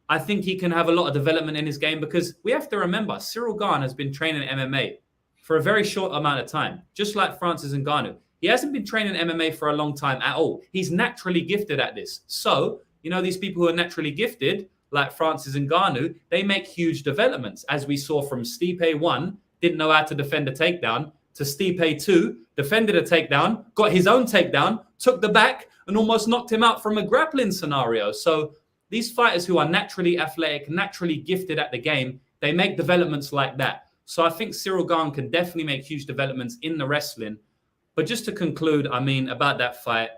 I think he can have a lot of development in his game because we have to remember, Cyril Gane has been training MMA for a very short amount of time, just like Francis Ngannou. He hasn't been training MMA for a long time at all. He's naturally gifted at this. So, you know, these people who are naturally gifted, like Francis Ngannou, they make huge developments, as we saw from Stipe 1, didn't know how to defend a takedown, to Stipe 2, defended a takedown, got his own takedown, took the back, and almost knocked him out from a grappling scenario. So these fighters who are naturally athletic, naturally gifted at the game, they make developments like that. So I think Cyril Gane can definitely make huge developments in the wrestling. But just to conclude, I mean, about that fight,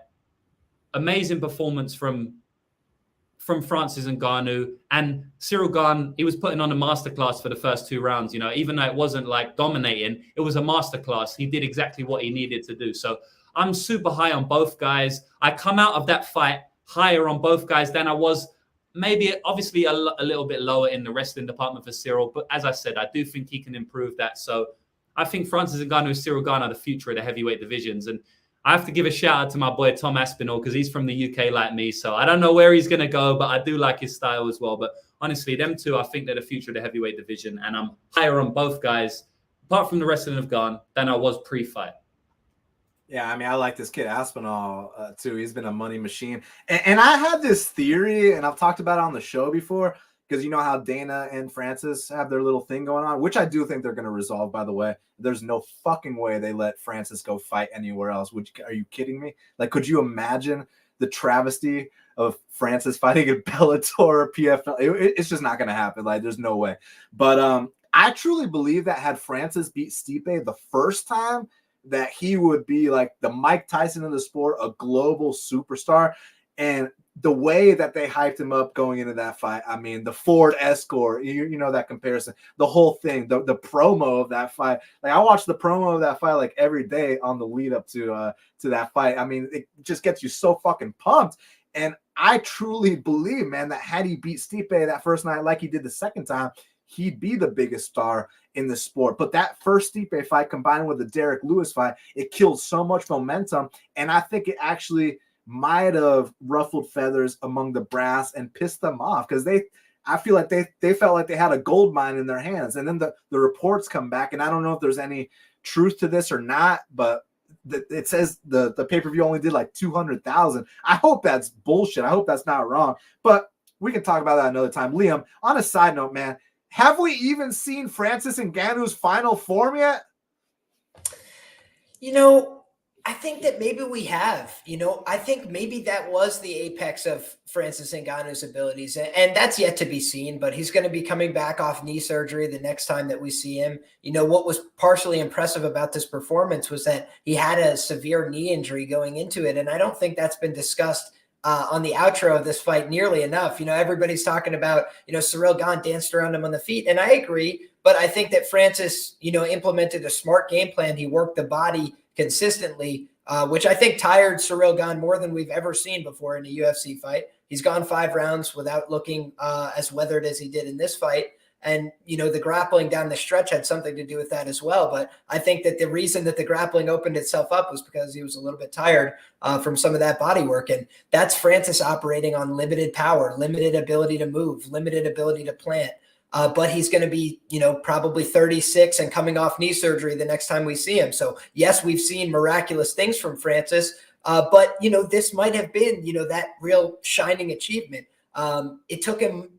amazing performance from Francis Ngannou, and Cyril Gane, he was putting on a masterclass for the first 2 rounds. You know, even though it wasn't like dominating, it was a masterclass. He did exactly what he needed to do. So I'm super high on both guys. I come out of that fight higher on both guys than I was maybe obviously a little bit lower in the wrestling department for Cyril. But as I said, I do think he can improve that. So I think Francis Ngannou and Cyril Gane are the future of the heavyweight divisions. And I have to give a shout out to my boy Tom Aspinall because he's from the UK like me. So I don't know where he's going to go, but I do like his style as well. But honestly, them two, I think they're the future of the heavyweight division. And I'm higher on both guys, apart from the rest of them have gone, than I was pre-fight. Yeah, I mean, I like this kid Aspinall too. He's been a money machine. And I had this theory, and I've talked about it on the show before, because you know how Dana and Francis have their little thing going on, which I do think they're going to resolve, by the way. There's no fucking way they let Francis go fight anywhere else. Are you kidding me? Like, could you imagine the travesty of Francis fighting at Bellator or PFL? It's just not going to happen. Like, there's no way. But I truly believe that had Francis beat Stipe the first time, that he would be like the Mike Tyson of the sport, a global superstar. And the way that they hyped him up going into that fight, I mean, the Ford Escort, you know that comparison, the whole thing, the promo of that fight. Like, I watched the promo of that fight like every day on the lead up to that fight. I mean, it just gets you so fucking pumped. And I truly believe, man, that had he beat Stipe that first night like he did the second time, he'd be the biggest star in the sport. But that first Stipe fight combined with the Derek Lewis fight, it killed so much momentum. And I think it actually might have ruffled feathers among the brass and pissed them off, because I feel like they felt like they had a gold mine in their hands. And then the reports come back, and I don't know if there's any truth to this or not, but it says the pay-per-view only did like 200,000. I hope that's bullshit. I hope that's not wrong, but we can talk about that another time. Liam, on a side note, man, have we even seen Francis Ngannou's final form yet? You know, I think that maybe we have. You know, I think maybe that was the apex of Francis Ngannou's abilities, and that's yet to be seen, but he's going to be coming back off knee surgery the next time that we see him. You know, what was partially impressive about this performance was that he had a severe knee injury going into it, and I don't think that's been discussed on the outro of this fight nearly enough. You know, everybody's talking about, you know, Ciryl Gane danced around him on the feet, and I agree, but I think that Francis, you know, implemented a smart game plan. He worked the body consistently, which I think tired Ciryl Gane more than we've ever seen before in a UFC fight. He's gone 5 rounds without looking as weathered as he did in this fight. And, you know, the grappling down the stretch had something to do with that as well. But I think that the reason that the grappling opened itself up was because he was a little bit tired from some of that body work. And that's Francis operating on limited power, limited ability to move, limited ability to plant. But he's going to be, you know, probably 36 and coming off knee surgery the next time we see him. So, yes, we've seen miraculous things from Francis. But, you know, this might have been, you know, that real shining achievement. It took him,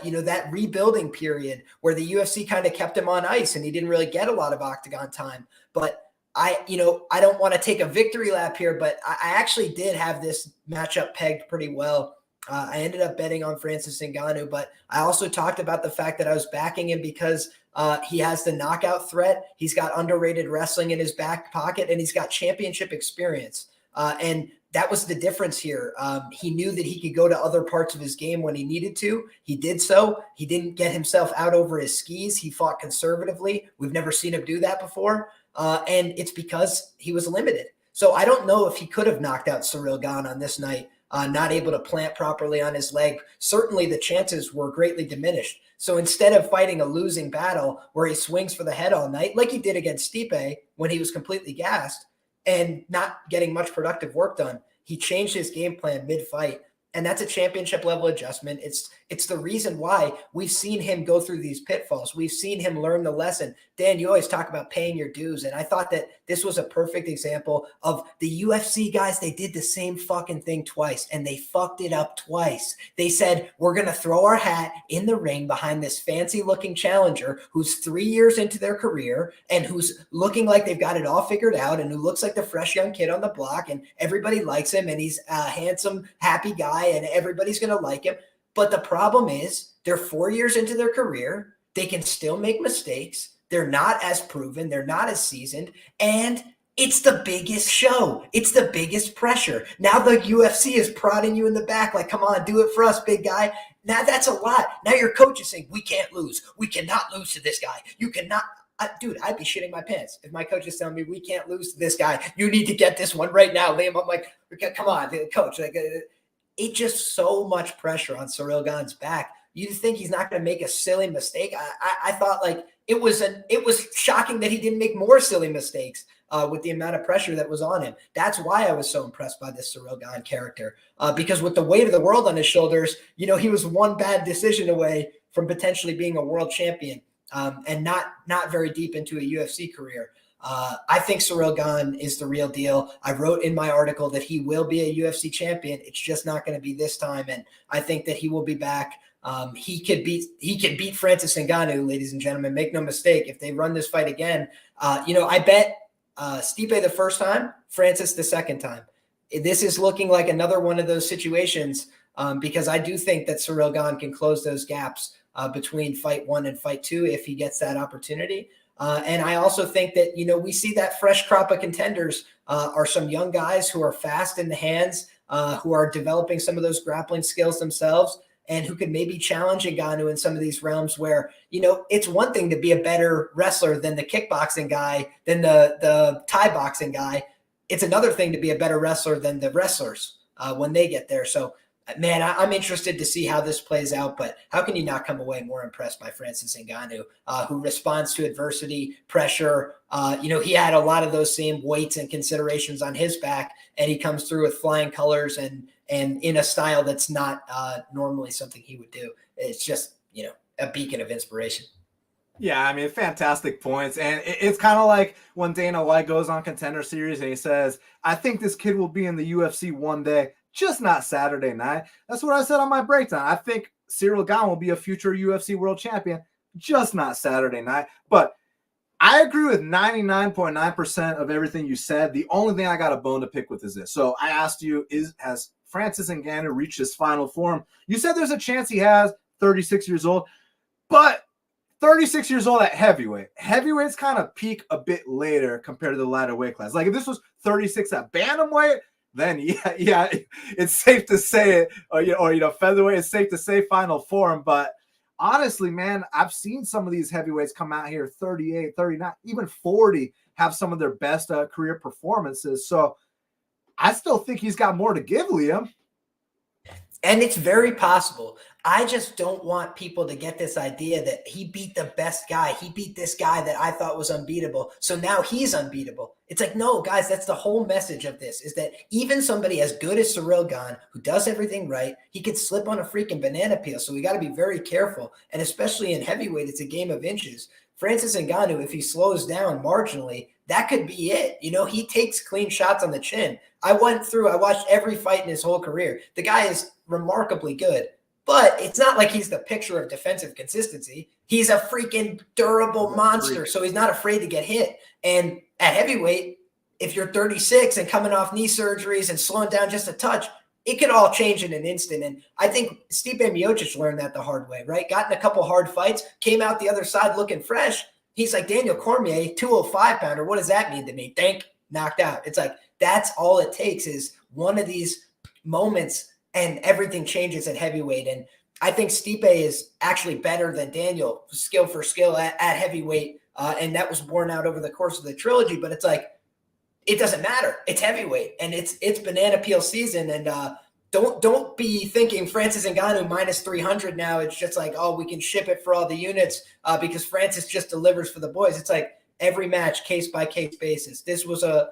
you know, that rebuilding period where the UFC kind of kept him on ice and he didn't really get a lot of octagon time. But I don't want to take a victory lap here, but I actually did have this matchup pegged pretty well. I ended up betting on Francis Ngannou, but I also talked about the fact that I was backing him because he has the knockout threat. He's got underrated wrestling in his back pocket, and he's got championship experience. And that was the difference here. He knew that he could go to other parts of his game when he needed to. He did so. He didn't get himself out over his skis. He fought conservatively. We've never seen him do that before. And it's because he was limited. So I don't know if he could have knocked out Ciryl Gane on this night, not able to plant properly on his leg. Certainly the chances were greatly diminished. So instead of fighting a losing battle where he swings for the head all night, like he did against Stipe when he was completely gassed and not getting much productive work done, he changed his game plan mid-fight. And that's a championship level adjustment. It's the reason why we've seen him go through these pitfalls. We've seen him learn the lesson. Dan, you always talk about paying your dues. And I thought that this was a perfect example of the UFC guys. They did the same fucking thing twice and they fucked it up twice. They said, we're going to throw our hat in the ring behind this fancy looking challenger who's 3 years into their career and who's looking like they've got it all figured out and who looks like the fresh young kid on the block and everybody likes him and he's a handsome, happy guy and everybody's going to like him. But the problem is they're 4 years into their career. They can still make mistakes. They're not as proven. They're not as seasoned. And it's the biggest show. It's the biggest pressure. Now the UFC is prodding you in the back like, come on, do it for us, big guy. Now that's a lot. Now your coach is saying, we can't lose. We cannot lose to this guy. You cannot. Dude, I'd be shitting my pants if my coach is telling me we can't lose to this guy. You need to get this one right now, Liam. I'm like, come on, coach. Like, it's just so much pressure on Ciryl Gane's back. You think he's not going to make a silly mistake? I thought like it was shocking that he didn't make more silly mistakes. with the amount of pressure that was on him. That's why I was so impressed by this Ciryl Gane character, because with the weight of the world on his shoulders, you know, he was one bad decision away from potentially being a world champion, and not very deep into a UFC career. I think Ciryl Gane is the real deal. I wrote in my article that he will be a UFC champion. It's just not going to be this time, and I think that he will be back. He could beat Francis Ngannou, ladies and gentlemen. Make no mistake. If they run this fight again, you know, I bet Stipe the first time, Francis the second time. This is looking like another one of those situations, because I do think that Ciryl Gane can close those gaps between fight 1 and fight 2 if he gets that opportunity. And I also think that, you know, we see that fresh crop of contenders are some young guys who are fast in the hands, who are developing some of those grappling skills themselves, and who could maybe challenge Ngannou in some of these realms where, you know, it's one thing to be a better wrestler than the kickboxing guy, than the Thai boxing guy. It's another thing to be a better wrestler than the wrestlers when they get there. So, man, I'm interested to see how this plays out, but how can you not come away more impressed by Francis Ngannou, who responds to adversity, pressure? You know, he had a lot of those same weights and considerations on his back, and he comes through with flying colors and in a style that's not normally something he would do. It's just, you know, a beacon of inspiration. Yeah, I mean, fantastic points. And it's kind of like when Dana White goes on Contender Series and he says, I think this kid will be in the UFC one day, just not Saturday night. That's what I said on my breakdown. I think Ciryl Gane will be a future UFC world champion, just not Saturday night. But I agree with 99.9% of everything you said. The only thing I got a bone to pick with is this. So I asked you, has Francis Ngannou reached his final form? You said there's a chance he has, 36 years old. But 36 years old at heavyweight. Heavyweights kind of peak a bit later compared to the lighter weight class. Like if this was 36 at bantamweight, then yeah, it's safe to say it. Or you know, featherweight, it's safe to say final form. But honestly, man, I've seen some of these heavyweights come out here 38, 39, even 40, have some of their best career performances. So I still think he's got more to give, Liam. And it's very possible. I just don't want people to get this idea that he beat the best guy. He beat this guy that I thought was unbeatable. So now he's unbeatable. It's like, no, guys, that's the whole message of this, is that even somebody as good as Ciryl Gane, who does everything right, he could slip on a freaking banana peel. So we got to be very careful. And especially in heavyweight, it's a game of inches. Francis Ngannou, if he slows down marginally, that could be it. You know, he takes clean shots on the chin. I watched every fight in his whole career. The guy is remarkably good, but it's not like he's the picture of defensive consistency. He's a freaking durable monster, so he's not afraid to get hit. And at heavyweight, if you're 36 and coming off knee surgeries and slowing down just a touch, it could all change in an instant. And I think Stipe Miocic learned that the hard way, right? Got in a couple hard fights, came out the other side looking fresh. He's like, Daniel Cormier, 205-pounder. What does that mean to me? Think, knocked out. It's like, that's all it takes is one of these moments and everything changes at heavyweight. And I think Stipe is actually better than Daniel, skill for skill at heavyweight. And that was borne out over the course of the trilogy. But it's like, it doesn't matter. It's heavyweight and it's banana peel season. And don't be thinking Francis Ngannou minus 300 now. It's just like, oh, we can ship it for all the units because Francis just delivers for the boys. It's like every match, case by case basis. This was a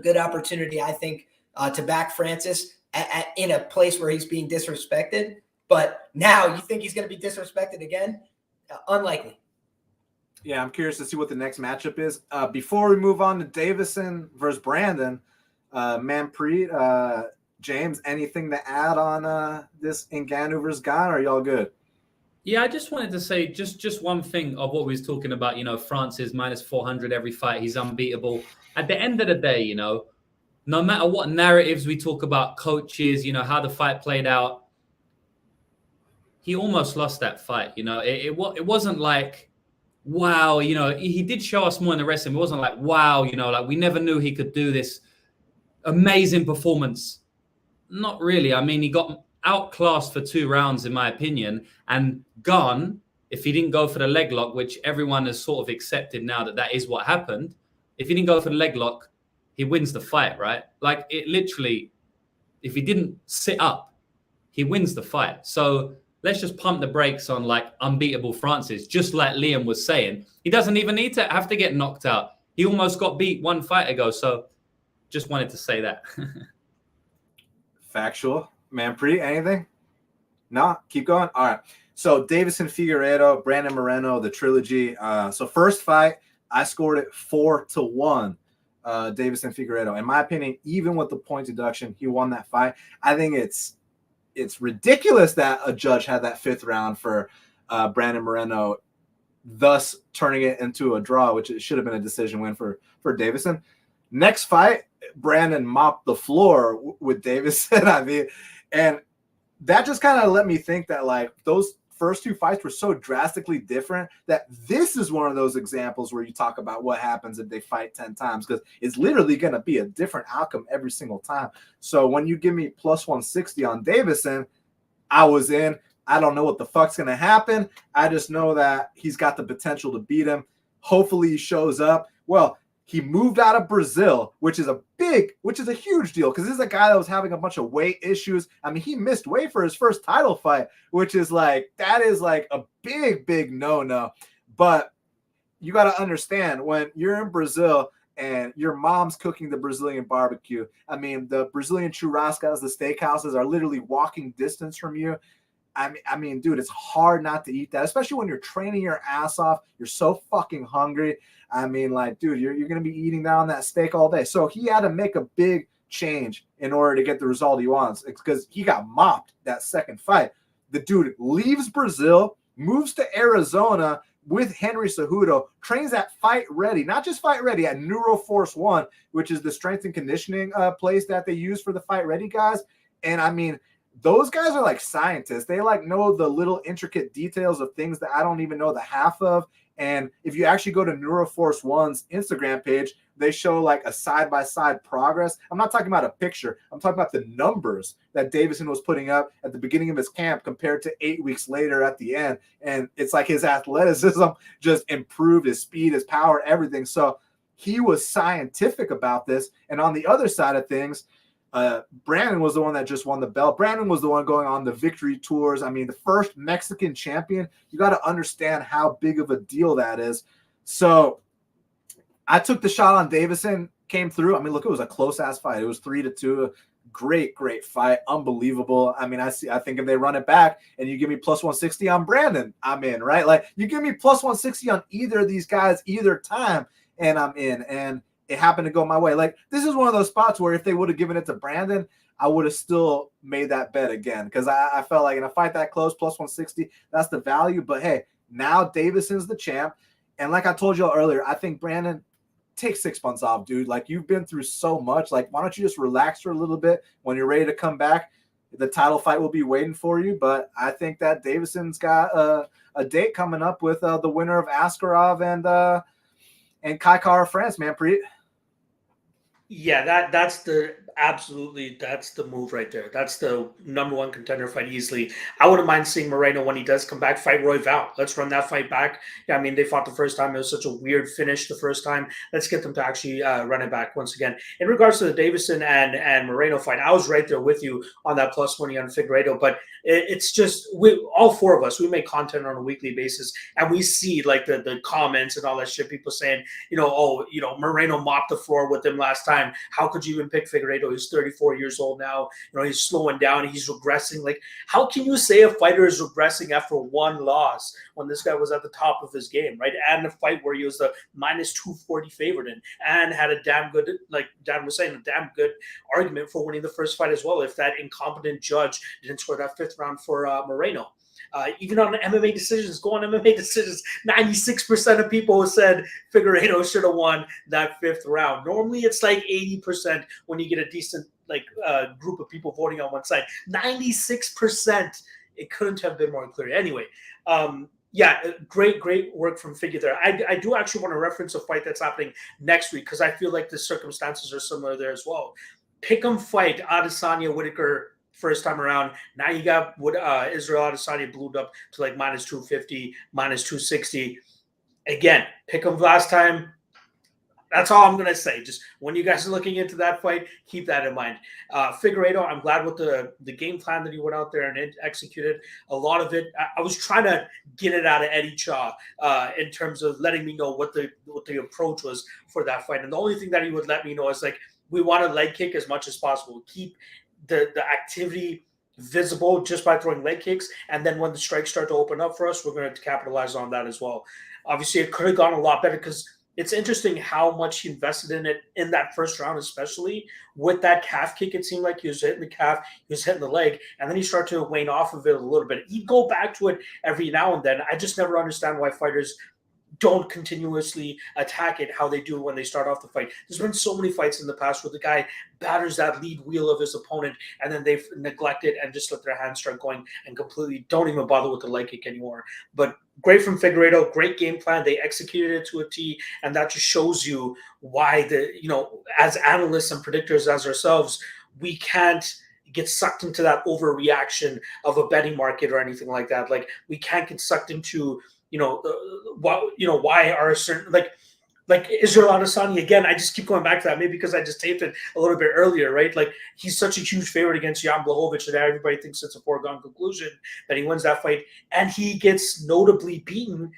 good opportunity, I think, to back Francis in a place where he's being disrespected. But now you think he's going to be disrespected again? Unlikely. Yeah, I'm curious to see what the next matchup is. Before we move on to Davison versus Brandon, Manpreet, James, anything to add on this Ngannou versus Gane? Are y'all good? Yeah, I just wanted to say just one thing of what we was talking about. You know, Francis minus 400 every fight. He's unbeatable. At the end of the day, you know, no matter what narratives we talk about, coaches, you know, how the fight played out, he almost lost that fight. You know, it wasn't like, wow, you know, he did show us more in the wrestling. It wasn't like, wow, you know, like we never knew he could do this amazing performance. Not really. I mean, he got outclassed for 2 rounds, in my opinion. And Gane, if he didn't go for the leg lock, which everyone has sort of accepted now that is what happened, if he didn't go for the leg lock, he wins the fight, right? Like it literally, if he didn't sit up, he wins the fight. So let's just pump the brakes on like unbeatable Francis, just like Liam was saying. He doesn't even need to have to get knocked out. He almost got beat one fight ago. So just wanted to say that. Factual. Manpreet, anything? No? Keep going? All right. So Davison Figueiredo, Brandon Moreno, the trilogy. So first fight, I scored it 4-1. Davison Figueiredo. In my opinion, even with the point deduction, he won that fight. I think it's ridiculous that a judge had that 5th round for Brandon Moreno, thus turning it into a draw, which it should have been a decision win for Davison. Next fight, Brandon mopped the floor with Davison. I mean, and that just kind of let me think that like those first 2 fights were so drastically different that this is one of those examples where you talk about what happens if they fight 10 times, because it's literally going to be a different outcome every single time. So when you give me plus 160 on Davison, I was in. I don't know what the fuck's going to happen. I just know that he's got the potential to beat him. Hopefully he shows up. Well, he moved out of Brazil, which is a huge deal, because this is a guy that was having a bunch of weight issues. I mean, he missed weight for his first title fight, which is like, that is like a big no-no. But you got to understand, when you're in Brazil and your mom's cooking the Brazilian barbecue, I mean, the Brazilian churrascas, the steakhouses are literally walking distance from you. I mean, dude, it's hard not to eat that, especially when you're training your ass off. You're so fucking hungry. I mean, like, dude, you're going to be eating down that steak all day. So he had to make a big change in order to get the result he wants, because he got mopped that second fight. The dude leaves Brazil, moves to Arizona with Henry Cejudo, trains at Fight Ready, not just Fight Ready, at Neuroforce One, which is the strength and conditioning place that they use for the Fight Ready guys. And I mean, those guys are like scientists. They like know the little intricate details of things that I don't even know the half of. And if you actually go to Neuroforce One's Instagram page, they show like a side-by-side progress. I'm not talking about a picture. I'm talking about the numbers that Davison was putting up at the beginning of his camp compared to 8 weeks later at the end. And it's like his athleticism just improved, his speed, his power, everything. So he was scientific about this. And on the other side of things, Brandon was the one that just won the belt. Brandon was the one going on the victory tours. I mean, the first Mexican champion. You got to understand how big of a deal that is. So I took the shot on Davison, came through. I mean, look, it was a close-ass fight. It was 3-2. Great fight. Unbelievable. I mean, I think if they run it back and you give me plus 160 on Brandon, I'm in, right? Like, you give me plus 160 on either of these guys either time, and I'm in. And it happened to go my way. Like, this is one of those spots where if they would have given it to Brandon, I would have still made that bet again, because I felt like in a fight that close, plus 160, that's the value. But hey, now Davison's the champ. And like I told you all earlier, I think Brandon, take 6 months off, dude. Like, you've been through so much. Like, why don't you just relax for a little bit? When you're ready to come back, the title fight will be waiting for you. But I think that Davison's got a date coming up with the winner of Askarov and Kai Kara France, Manpreet. Yeah, that's the move right there. That's the number one contender fight easily. I wouldn't mind seeing Moreno when he does come back fight Royval. Let's run that fight back. Yeah, I mean, they fought the first time. It was such a weird finish the first time. Let's get them to actually run it back once again. In regards to the Davison and Moreno fight, I was right there with you on that plus money on Figueiredo, but it's just all four of us, we make content on a weekly basis, and we see like the comments and all that shit, people saying, Moreno mopped the floor with him last time. How could you even pick Figueiredo? He's 34 years old now. He's slowing down. He's regressing. Like, how can you say a fighter is regressing after one loss when this guy was at the top of his game, right? And a fight where he was the minus 240 favorite and had a damn good, like Dan was saying, a damn good argument for winning the first fight as well, if that incompetent judge didn't score that fifth round for Moreno. Even on MMA decisions, 96% of people said Figueiredo should have won that fifth round. Normally, it's like 80% when you get a decent group of people voting on one side. 96%. It couldn't have been more clear. Anyway, great work from Figure there. I do actually want to reference a fight that's happening next week, because I feel like the circumstances are similar there as well. Pick'em fight, Adesanya Whittaker. First time around. Now you got Israel Adesanya ballooned up to like minus 250, minus 260. Again, pick them last time. That's all I'm going to say. Just when you guys are looking into that fight, keep that in mind. Figueiredo, I'm glad with the game plan that he went out there and executed. A lot of it, I was trying to get it out of Eddie Cha in terms of letting me know what the approach was for that fight. And the only thing that he would let me know is like, we want to leg kick as much as possible. Keep the activity visible just by throwing leg kicks. And then when the strikes start to open up for us, we're going to capitalize on that as well. Obviously, it could have gone a lot better because it's interesting how much he invested in it in that first round, especially with that calf kick. It seemed like he was hitting the calf, he was hitting the leg, and then he started to wane off of it a little bit. He'd go back to it every now and then. I just never understand why fighters don't continuously attack it how they do when they start off the fight. There's been so many fights in the past where the guy batters that lead wheel of his opponent and then they neglect it and just let their hands start going and completely don't even bother with the leg kick anymore. But great from Figueiredo, great game plan. They executed it to a T, and that just shows you why as analysts and predictors as ourselves, we can't get sucked into that overreaction of a betting market or anything like that. Like, we can't get sucked into why are certain like Israel Adesanya, again, I just keep going back to that, maybe because I just taped it a little bit earlier, right? Like, he's such a huge favorite against Jan Blachowicz that everybody thinks it's a foregone conclusion that he wins that fight, and he gets notably beaten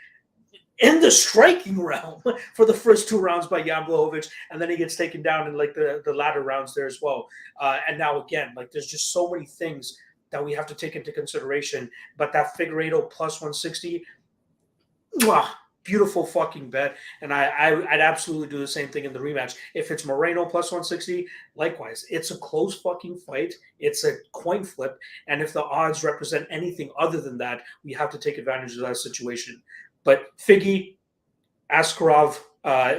in the striking realm for the first 2 rounds by Jan Blachowicz, and then he gets taken down in like the latter rounds there as well. And now again, like, there's just so many things that we have to take into consideration. But that Figueiredo plus 160, beautiful fucking bet. And I'd absolutely do the same thing in the rematch. If it's Moreno plus 160, likewise. It's a close fucking fight. It's a coin flip. And if the odds represent anything other than that, we have to take advantage of that situation. But Figgy, Askarov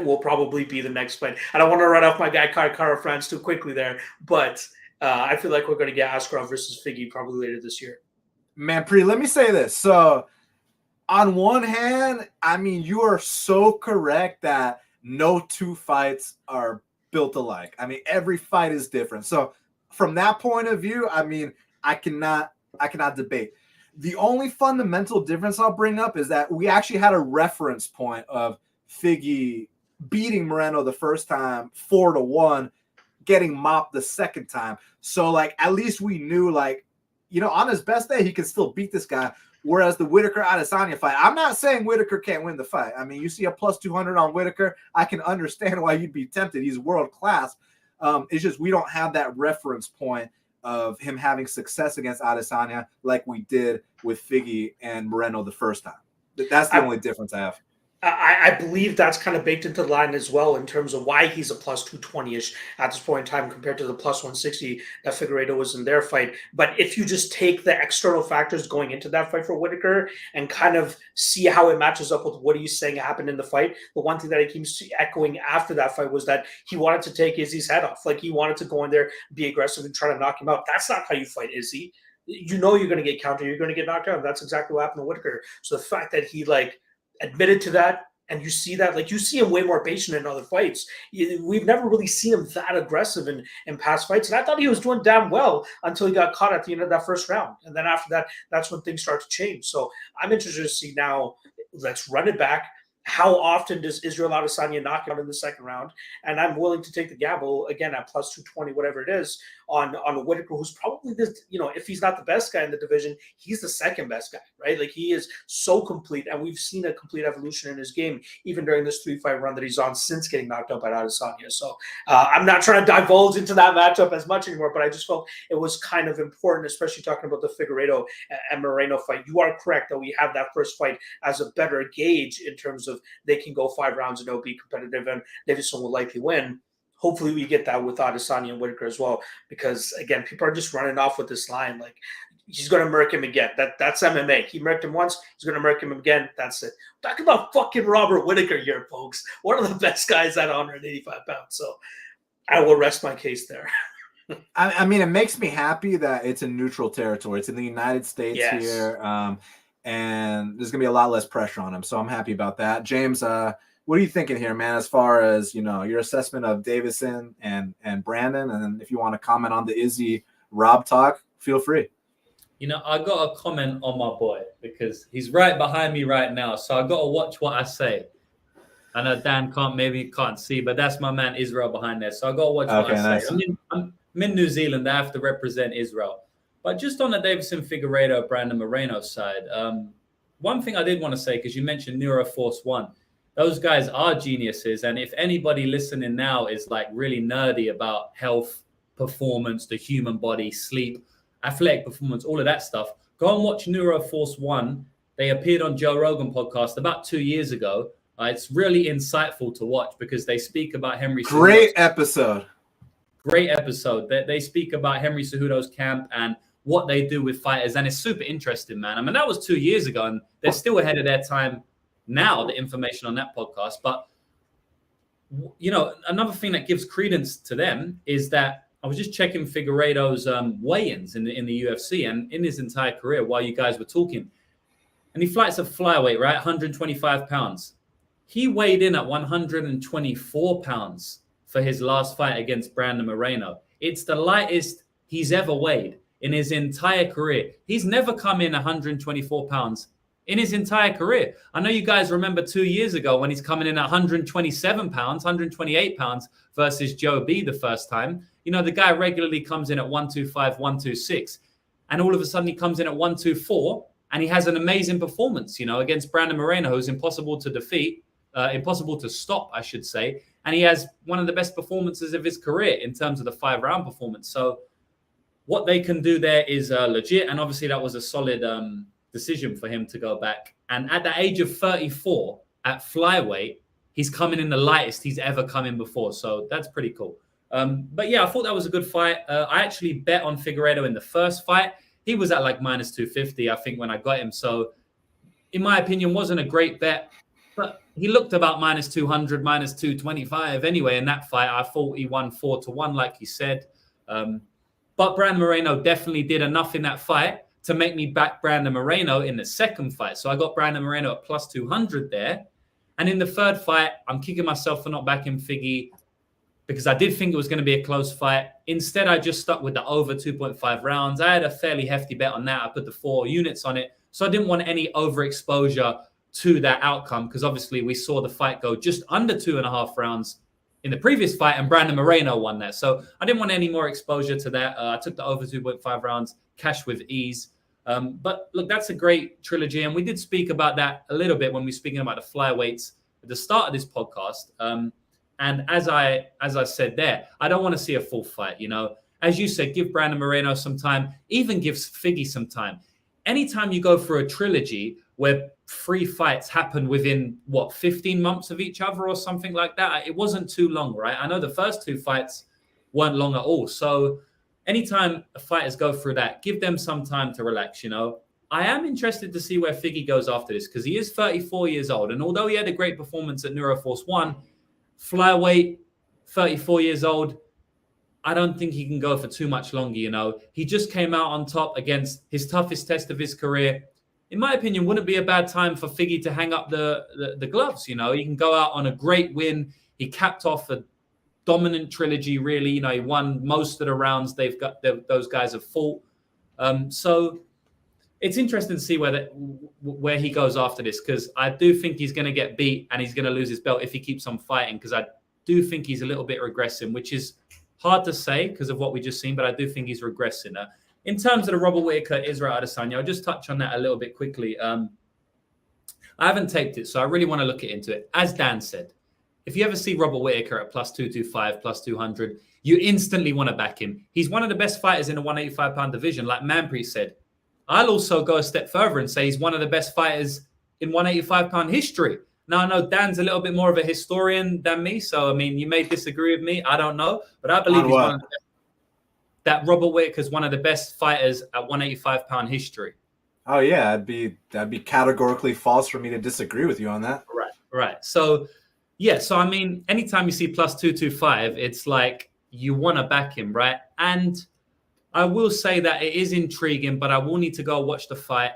will probably be the next fight. I don't want to run off my guy Kara France too quickly there, but I feel like we're going to get Askarov versus Figgy probably later this year. Manpreet, let me say this. So, on one hand, I mean, you are so correct that no 2 fights are built alike. I mean, every fight is different. So from that point of view, I mean, I cannot debate. The only fundamental difference I'll bring up is that we actually had a reference point of Figgy beating Moreno the first time 4-1, getting mopped the second time. So like, at least we knew, like, on his best day, he can still beat this guy. Whereas the Whittaker Adesanya fight, I'm not saying Whittaker can't win the fight. I mean, you see a plus 200 on Whittaker, I can understand why you'd be tempted. He's world class. It's just we don't have that reference point of him having success against Adesanya like we did with Figgy and Moreno the first time. That's the only difference I have. I believe that's kind of baked into the line as well in terms of why he's a plus 220-ish at this point in time compared to the plus 160 that Figueiredo was in their fight. But if you just take the external factors going into that fight for Whittaker and kind of see how it matches up with what he's saying happened in the fight, the one thing that he keeps echoing after that fight was that he wanted to take Izzy's head off. Like, he wanted to go in there, be aggressive, and try to knock him out. That's not how you fight Izzy. You're going to get countered. You're going to get knocked out. That's exactly what happened to Whittaker. So the fact that he, like, admitted to that, and you see that, like, you see him way more patient in other fights. We've never really seen him that aggressive in past fights. And I thought he was doing damn well until he got caught at the end of that first round. And then after that, that's when things start to change. So I'm interested to see now, let's run it back. How often does Israel Adesanya knock out in the second round? And I'm willing to take the gamble, again, at plus 220, whatever it is, on Whittaker, who's probably this, if he's not the best guy in the division, he's the second best guy, right? Like, he is so complete, and we've seen a complete evolution in his game, even during this 3-fight run that he's on since getting knocked out by Adesanya. So I'm not trying to divulge into that matchup as much anymore, but I just felt it was kind of important, especially talking about the Figueiredo and Moreno fight. You are correct that we have that first fight as a better gauge in terms of they can go 5 rounds and it'll be competitive, and Davidson will likely win. Hopefully we get that with Adesanya and Whittaker as well, because, again, people are just running off with this line. Like, he's going to murk him again. That's MMA. He murked him once. He's going to murk him again. That's it. Talking about fucking Robert Whittaker here, folks. One of the best guys at 185 pounds. So I will rest my case there. I mean, it makes me happy that it's in neutral territory. It's in the United States here, and there's going to be a lot less pressure on him. So I'm happy about that. James, what are you thinking here, man, as far as, your assessment of Davison and Brandon? And then if you want to comment on the Izzy Rob talk, feel free. I got a comment on my boy because he's right behind me right now. So I got to watch what I say. I know Dan can't see, but that's my man Israel behind there. So I got to watch what I say. I'm in New Zealand. I have to represent Israel. But just on the Davison Figueiredo, Brandon Moreno side, one thing I did want to say, because you mentioned Neuroforce One, those guys are geniuses. And if anybody listening now is like really nerdy about health, performance, the human body, sleep, athletic performance, all of that stuff, go and watch Neuroforce One. They appeared on Joe Rogan podcast about 2 years ago. It's really insightful to watch because they speak about Henry. Great episode. Great episode. They speak about Henry Cejudo's camp and what they do with fighters. And it's super interesting, man. I mean, that was 2 years ago and they're still ahead of their time now, the information on that podcast. But, you know, another thing that gives credence to them is that I was just checking Figueiredo's weigh-ins in the UFC and in his entire career while you guys were talking. And he fights a flyweight, right? 125 pounds. He weighed in at 124 pounds for his last fight against Brandon Moreno. It's the lightest he's ever weighed in his entire career. He's never come in 124 pounds in his entire career. I know you guys remember 2 years ago when he's coming in at 127 pounds, 128 pounds versus Joe B the first time. You know, the guy regularly comes in at 125, 126. And all of a sudden he comes in at 124 and he has an amazing performance, you know, against Brandon Moreno, who's impossible to defeat, impossible to stop, I should say. And he has one of the best performances of his career in terms of the 5-round performance. So what they can do there is legit. And obviously that was a solid decision for him to go back. And at the age of 34 at flyweight, he's coming in the lightest he's ever come in before. So that's pretty cool. But yeah, I thought that was a good fight. I actually bet on Figueiredo in the first fight. He was at like minus 250, I think, when I got him. So in my opinion, wasn't a great bet. But he looked about minus 200, minus 225 anyway in that fight. I thought he won 4-1, like you said. But Brandon Moreno definitely did enough in that fight to make me back Brandon Moreno in the second fight. So I got Brandon Moreno at plus 200 there. And in the third fight, I'm kicking myself for not backing Figgy because I did think it was going to be a close fight. Instead, I just stuck with the over 2.5 rounds. I had a fairly hefty bet on that. I put the 4 units on it. So I didn't want any overexposure to that outcome because obviously we saw the fight go just under 2.5 rounds in the previous fight and Brandon Moreno won that. So I didn't want any more exposure to that. I took the over 2.5 rounds, cash with ease. But look, that's a great trilogy. And we did speak about that a little bit when we were speaking about the flyweights at the start of this podcast. And as I said there, I don't want to see a full fight. You know, as you said, give Brandon Moreno some time, even give Figgy some time. Anytime you go for a trilogy where 3 fights happen within 15 months of each other or something like that, it wasn't too long, right? I know the first 2 fights weren't long at all. So anytime fighters go through that, give them some time to relax, you know. I am interested to see where Figgy goes after this because he is 34 years old. And although he had a great performance at Neuroforce 1, flyweight, 34 years old, I don't think he can go for too much longer, you know. He just came out on top against his toughest test of his career. In my opinion, wouldn't be a bad time for Figgy to hang up the gloves, you know. He can go out on a great win. He capped off a dominant trilogy, really. You know, he won most of the rounds those guys have fought. So it's interesting to see where he goes after this because I do think he's going to get beat and he's going to lose his belt if he keeps on fighting because I do think he's a little bit regressing, which is hard to say because of what we just seen, but I do think he's regressing. In terms of the Robert Whittaker, Israel Adesanya, I'll just touch on that a little bit quickly. I haven't taped it, so I really want to look into it. As Dan said, if you ever see Robert Whittaker at plus 225, plus 200, you instantly want to back him. He's one of the best fighters in the 185-pound division, like Manpreet said. I'll also go a step further and say he's one of the best fighters in 185-pound history. Now, I know Dan's a little bit more of a historian than me, so, I mean, you may disagree with me. I don't know. But I believe that Robert Whittaker is one of the best fighters at 185-pound history. Oh, yeah. That'd be categorically false for me to disagree with you on that. Right. So, yeah. So, I mean, anytime you see plus 225, it's like you want to back him, right? And I will say that it is intriguing, but I will need to go watch the fight.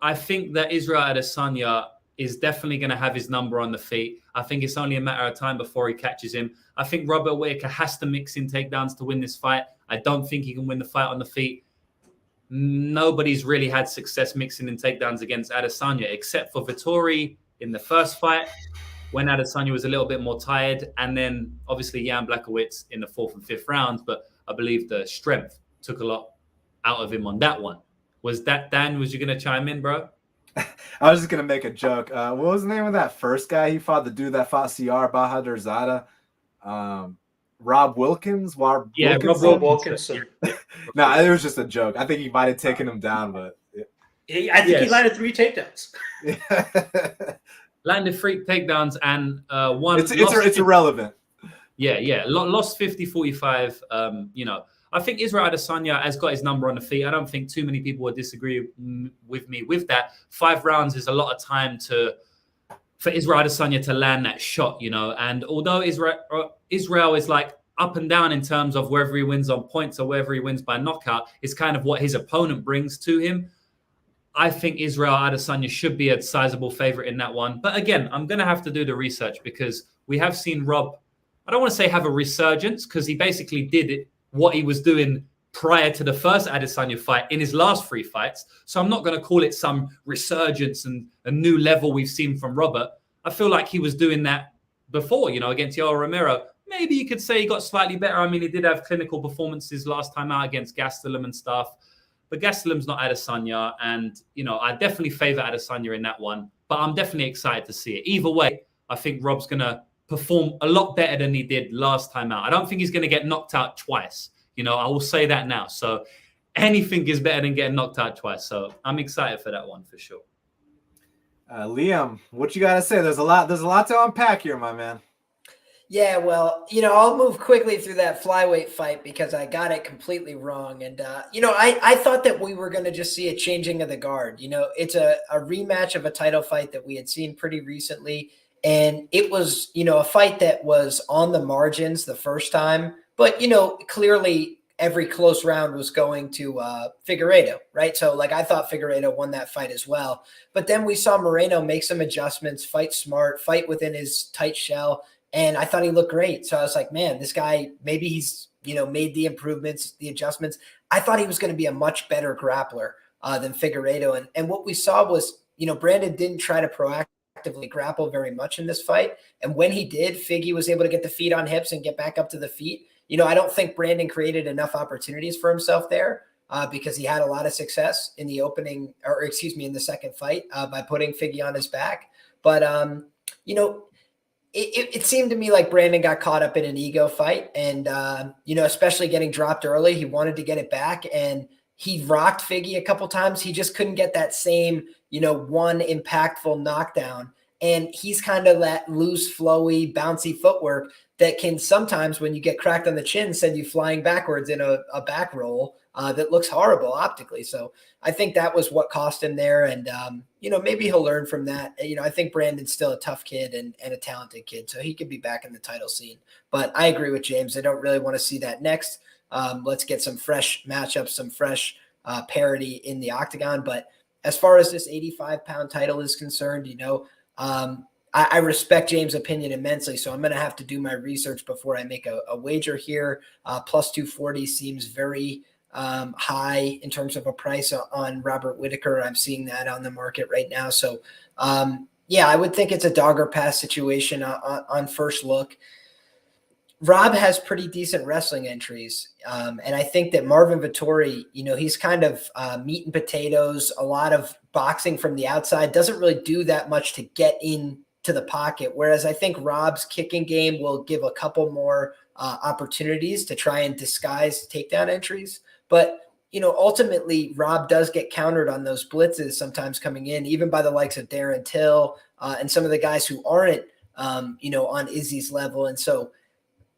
I think that Israel Adesanya is definitely going to have his number on the feet. I think it's only a matter of time before he catches him. I think Robert Whittaker has to mix in takedowns to win this fight. I don't think he can win the fight on the feet. Nobody's really had success mixing in takedowns against Adesanya, except for Vettori in the first fight when Adesanya was a little bit more tired. And then obviously Jan Blachowicz in the 4th and 5th rounds. But I believe the strength took a lot out of him on that one. Was that, Dan, was you going to chime in, bro? I was just gonna make a joke. What was the name of that first guy he fought? The dude that fought CR Bahadurzada? Rob Wilkins? Rob Yeah, Wilkinson? Rob Wilkinson. No, it was just a joke. I think he might have taken him down, but I think he landed 3 takedowns. yeah. Landed 3 takedowns and one. It's irrelevant. Yeah. Lost 50-45. You know, I think Israel Adesanya has got his number on the feet. I don't think too many people would disagree with me with that. 5 rounds is a lot of time for Israel Adesanya to land that shot, you know. And although Israel is like up and down in terms of whether he wins on points or whether he wins by knockout, is kind of what his opponent brings to him. I think Israel Adesanya should be a sizable favorite in that one. But again, I'm going to have to do the research because we have seen Rob, I don't want to say have a resurgence because he basically did what he was doing prior to the first Adesanya fight in his last 3 fights. So I'm not going to call it some resurgence and a new level we've seen from Robert. I feel like he was doing that before, you know, against Yoel Romero. Maybe you could say he got slightly better. I mean, he did have clinical performances last time out against Gastelum and stuff. But Gastelum's not Adesanya. And, you know, I definitely favor Adesanya in that one. But I'm definitely excited to see it. Either way, I think Rob's going to perform a lot better than he did last time out. I don't think he's going to get knocked out twice. You know, I will say that now. So anything is better than getting knocked out twice. So I'm excited for that one for sure. Liam, what you got to say? There's a lot to unpack here, my man. Yeah, well, you know, I'll move quickly through that flyweight fight because I got it completely wrong. And, you know, I thought that we were going to just see a changing of the guard. You know, it's a rematch of a title fight that we had seen pretty recently. And it was, you know, a fight that was on the margins the first time. But, you know, clearly every close round was going to Figueiredo, right? So, like, I thought Figueiredo won that fight as well. But then we saw Moreno make some adjustments, fight smart, fight within his tight shell. And I thought he looked great. So I was like, man, this guy, maybe he's, you know, made the improvements, the adjustments. I thought he was going to be a much better grappler than Figueiredo. And what we saw was, you know, Brandon didn't try to proactively grapple very much in this fight. And when he did, Figgy was able to get the feet on hips and get back up to the feet. You know, I don't think Brandon created enough opportunities for himself there because he had a lot of success in the opening, or excuse me, in the second fight by putting Figgy on his back. But, you know, it seemed to me like Brandon got caught up in an ego fight and, you know, especially getting dropped early, he wanted to get it back and he rocked Figgy a couple times. He just couldn't get that same, you know, one impactful knockdown. And he's kind of that loose, flowy, bouncy footwork that can sometimes, when you get cracked on the chin, send you flying backwards in a back roll that looks horrible optically. So I think that was what cost him there. And, you know, maybe he'll learn from that. You know, I think Brandon's still a tough kid and a talented kid, so he could be back in the title scene. But I agree with James. I don't really want to see that next. Let's get some fresh matchups, some fresh parity in the octagon. But as far as this 85-pound title is concerned, you know, I respect James' opinion immensely, so I'm going to have to do my research before I make a wager here. Plus 240 seems very high in terms of a price on Robert Whittaker. I'm seeing that on the market right now. So, yeah, I would think it's a dog or pass situation on first look. Rob has pretty decent wrestling entries. And I think that Marvin Vettori, you know, he's kind of meat and potatoes, a lot of boxing from the outside, doesn't really do that much to get into the pocket. Whereas I think Rob's kicking game will give a couple more opportunities to try and disguise takedown entries. But, you know, ultimately Rob does get countered on those blitzes sometimes coming in, even by the likes of Darren Till and some of the guys who aren't, you know, on Izzy's level. And so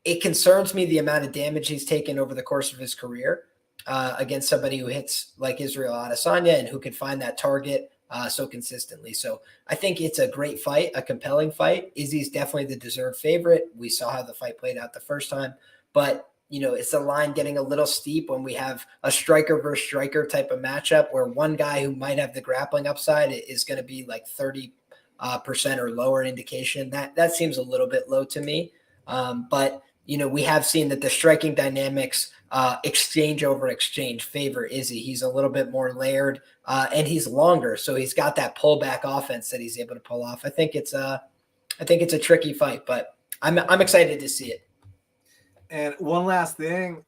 it concerns me the amount of damage he's taken over the course of his career against somebody who hits like Israel Adesanya and who can find that target so consistently. So I think it's a great fight, a compelling fight. Izzy's definitely the deserved favorite. We saw how the fight played out the first time, but you know, it's the line getting a little steep when we have a striker versus striker type of matchup where one guy who might have the grappling upside is going to be like 30% or lower indication. That seems a little bit low to me. But you know, we have seen that the striking dynamics exchange over exchange favor Izzy. He's a little bit more layered and he's longer. So he's got that pullback offense that he's able to pull off. I think it's a tricky fight, but I'm excited to see it. And one last thing,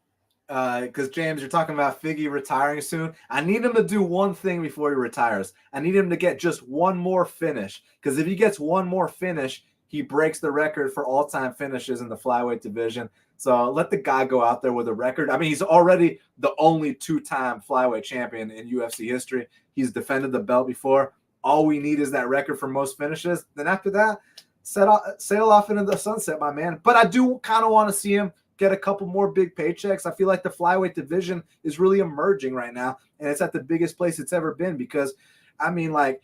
because James, you're talking about Figgy retiring soon. I need him to do one thing before he retires. I need him to get just one more finish, because if he gets one more finish, he breaks the record for all-time finishes in the flyweight division. So let the guy go out there with a record. I mean, he's already the only two-time flyweight champion in UFC history. He's defended the belt before. All we need is that record for most finishes. Then after that, sail off into the sunset, my man. But I do kind of want to see him get a couple more big paychecks. I feel like the flyweight division is really emerging right now, and it's at the biggest place it's ever been because, I mean, like,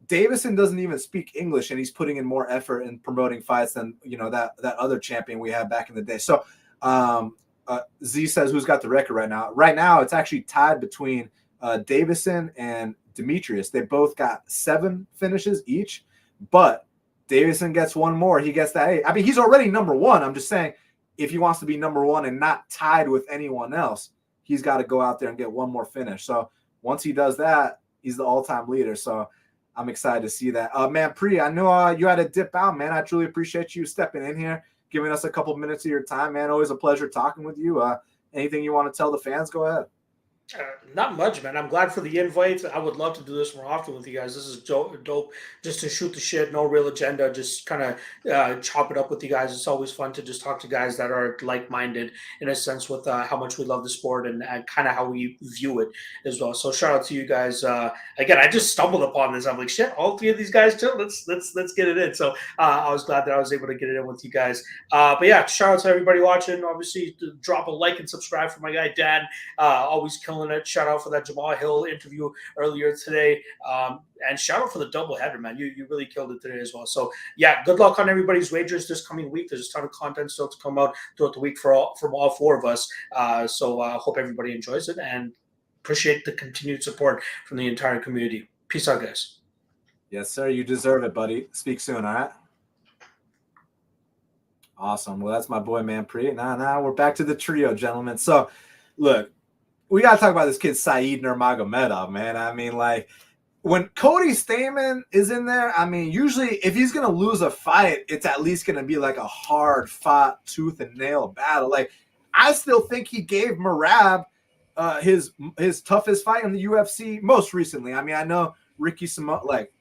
Davison doesn't even speak English, and he's putting in more effort in promoting fights than, you know, that other champion we had back in the day. So Z says, who's got the record right now? Right now, it's actually tied between Davison and Demetrius. They both got 7 finishes each, but Davison gets one more. He gets that 8. I mean, he's already number 1. I'm just saying, if he wants to be number 1 and not tied with anyone else, he's got to go out there and get one more finish. So once he does that, he's the all-time leader. So I'm excited to see that. Manpreet, I know you had to dip out, man. I truly appreciate you stepping in here, giving us a couple minutes of your time, man. Always a pleasure talking with you. Anything you want to tell the fans, go ahead. Not much, man. I'm glad for the invite. I would love to do this more often with you guys. This is dope. Just to shoot the shit, no real agenda. Just kind of chop it up with you guys. It's always fun to just talk to guys that are like-minded in a sense with how much we love the sport and kind of how we view it as well. So shout out to you guys. Again, I just stumbled upon this. I'm like, shit, all 3 of these guys too. Let's get it in. So I was glad that I was able to get it in with you guys. But yeah, shout out to everybody watching. Obviously, drop a like and subscribe for my guy Dan. Always killing it. Shout out for that Jamal Hill interview earlier today. And shout out for the doubleheader, man. You really killed it today as well. So yeah, good luck on everybody's wagers this coming week. There's a ton of content still to come out throughout the week from all 4 of us. So hope everybody enjoys it and appreciate the continued support from the entire community. Peace out, guys. Yes, sir. You deserve it, buddy. Speak soon, all right? Awesome. Well, that's my boy, Manpreet. Now we're back to the trio, gentlemen. So, look, we got to talk about this kid, Said Nurmagomedov, man. I mean, like, when Cody Stamann is in there, I mean, usually if he's going to lose a fight, it's at least going to be like a hard-fought, tooth-and-nail battle. Like, I still think he gave Merab his toughest fight in the UFC most recently. I mean, I know Ricky Simone, like,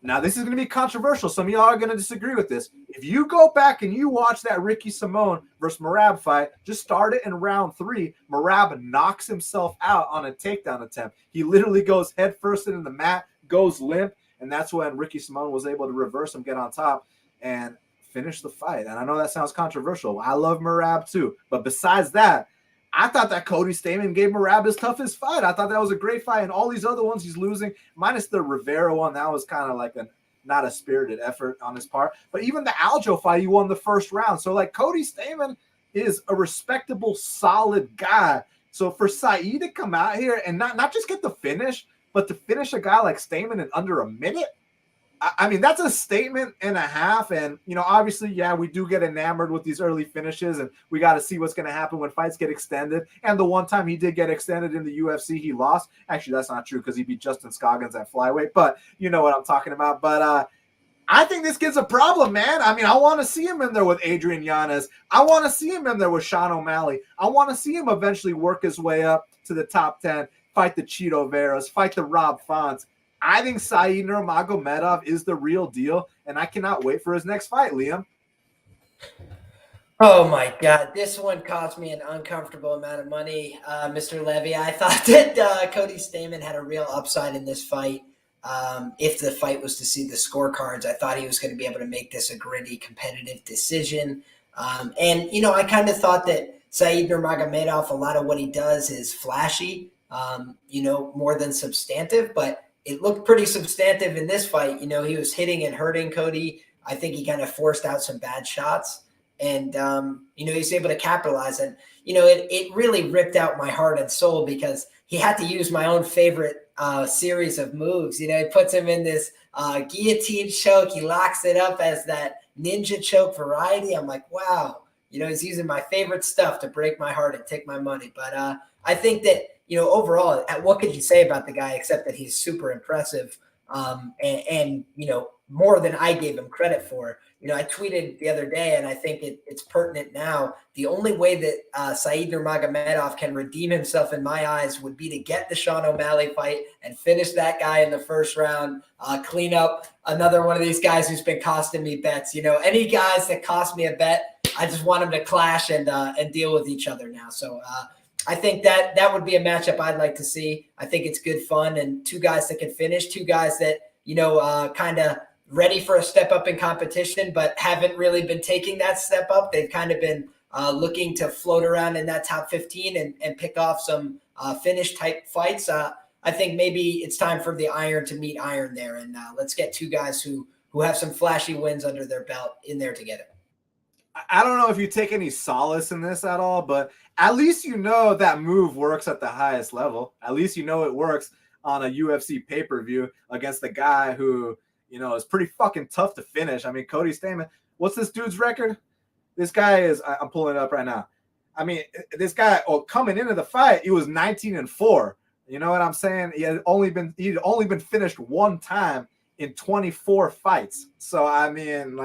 now this is going to be controversial. Some of y'all are going to disagree with this. If you go back and you watch that Ricky Simone versus Merab fight, just start it in round 3. Merab knocks himself out on a takedown attempt. He literally goes head first into the mat, goes limp, and that's when Ricky Simone was able to reverse him, get on top, and finish the fight. And I know that sounds controversial. I love Merab too. But besides that, I thought that Cody Stamann gave Merab his toughest fight. I thought that was a great fight. And all these other ones he's losing, minus the Rivera one, that was kind of like not a spirited effort on his part. But even the Aljo fight, he won the first round. So, like, Cody Stamann is a respectable, solid guy. So for Said to come out here and not just get the finish, but to finish a guy like Stamann in under a minute, I mean, that's a statement and a half. And, you know, obviously, yeah, we do get enamored with these early finishes, and we got to see what's going to happen when fights get extended. And the one time he did get extended in the UFC, he lost. Actually, that's not true because he beat Justin Scoggins at flyweight, but you know what I'm talking about. But I think this kid's a problem, man. I mean, I want to see him in there with Adrian Yanez. I want to see him in there with Sean O'Malley. I want to see him eventually work his way up to the top 10, fight the Cheeto Veras, fight the Rob Fonts. I think Said Nurmagomedov is the real deal, and I cannot wait for his next fight, Liam. Oh, my God. This one cost me an uncomfortable amount of money, Mr. Levy. I thought that Cody Stamann had a real upside in this fight. If the fight was to see the scorecards, I thought he was going to be able to make this a gritty, competitive decision. And, you know, I kind of thought that Said Nurmagomedov, a lot of what he does is flashy, you know, more than substantive, but it looked pretty substantive in this fight. You know, he was hitting and hurting Cody. I think he kind of forced out some bad shots. And, you know, he's able to capitalize. And, you know, it really ripped out my heart and soul because he had to use my own favorite series of moves. You know, he puts him in this guillotine choke. He locks it up as that ninja choke variety. I'm like, wow. You know, he's using my favorite stuff to break my heart and take my money. But I think that, you know, overall, what could you say about the guy except that he's super impressive? and more than I gave him credit for. I tweeted the other day, and I think it's pertinent now. The only way that Said Nurmagomedov can redeem himself in my eyes would be to get the Sean O'Malley fight and finish that guy in the first round, clean up another one of these guys who's been costing me bets. Any guys that cost me a bet, I just want them to clash and deal with each other now. So I think that would be a matchup I'd like to see. I think it's good fun, and two guys that can finish, two guys that, kind of ready for a step up in competition, but haven't really been taking that step up. They've kind of been looking to float around in that top 15 and pick off some finish type fights. I think maybe it's time for the iron to meet iron there. And let's get two guys who have some flashy wins under their belt in there together. I don't know if you take any solace in this at all, but at least that move works at the highest level. At least it works on a UFC pay-per-view against the guy who, is pretty fucking tough to finish. I mean, Cody Stamann, what's this dude's record? This guy is, I'm pulling it up right now. I mean, this guy, coming into the fight, he was 19-4. You know what I'm saying? He'd only been finished one time in 24 fights. So, I mean,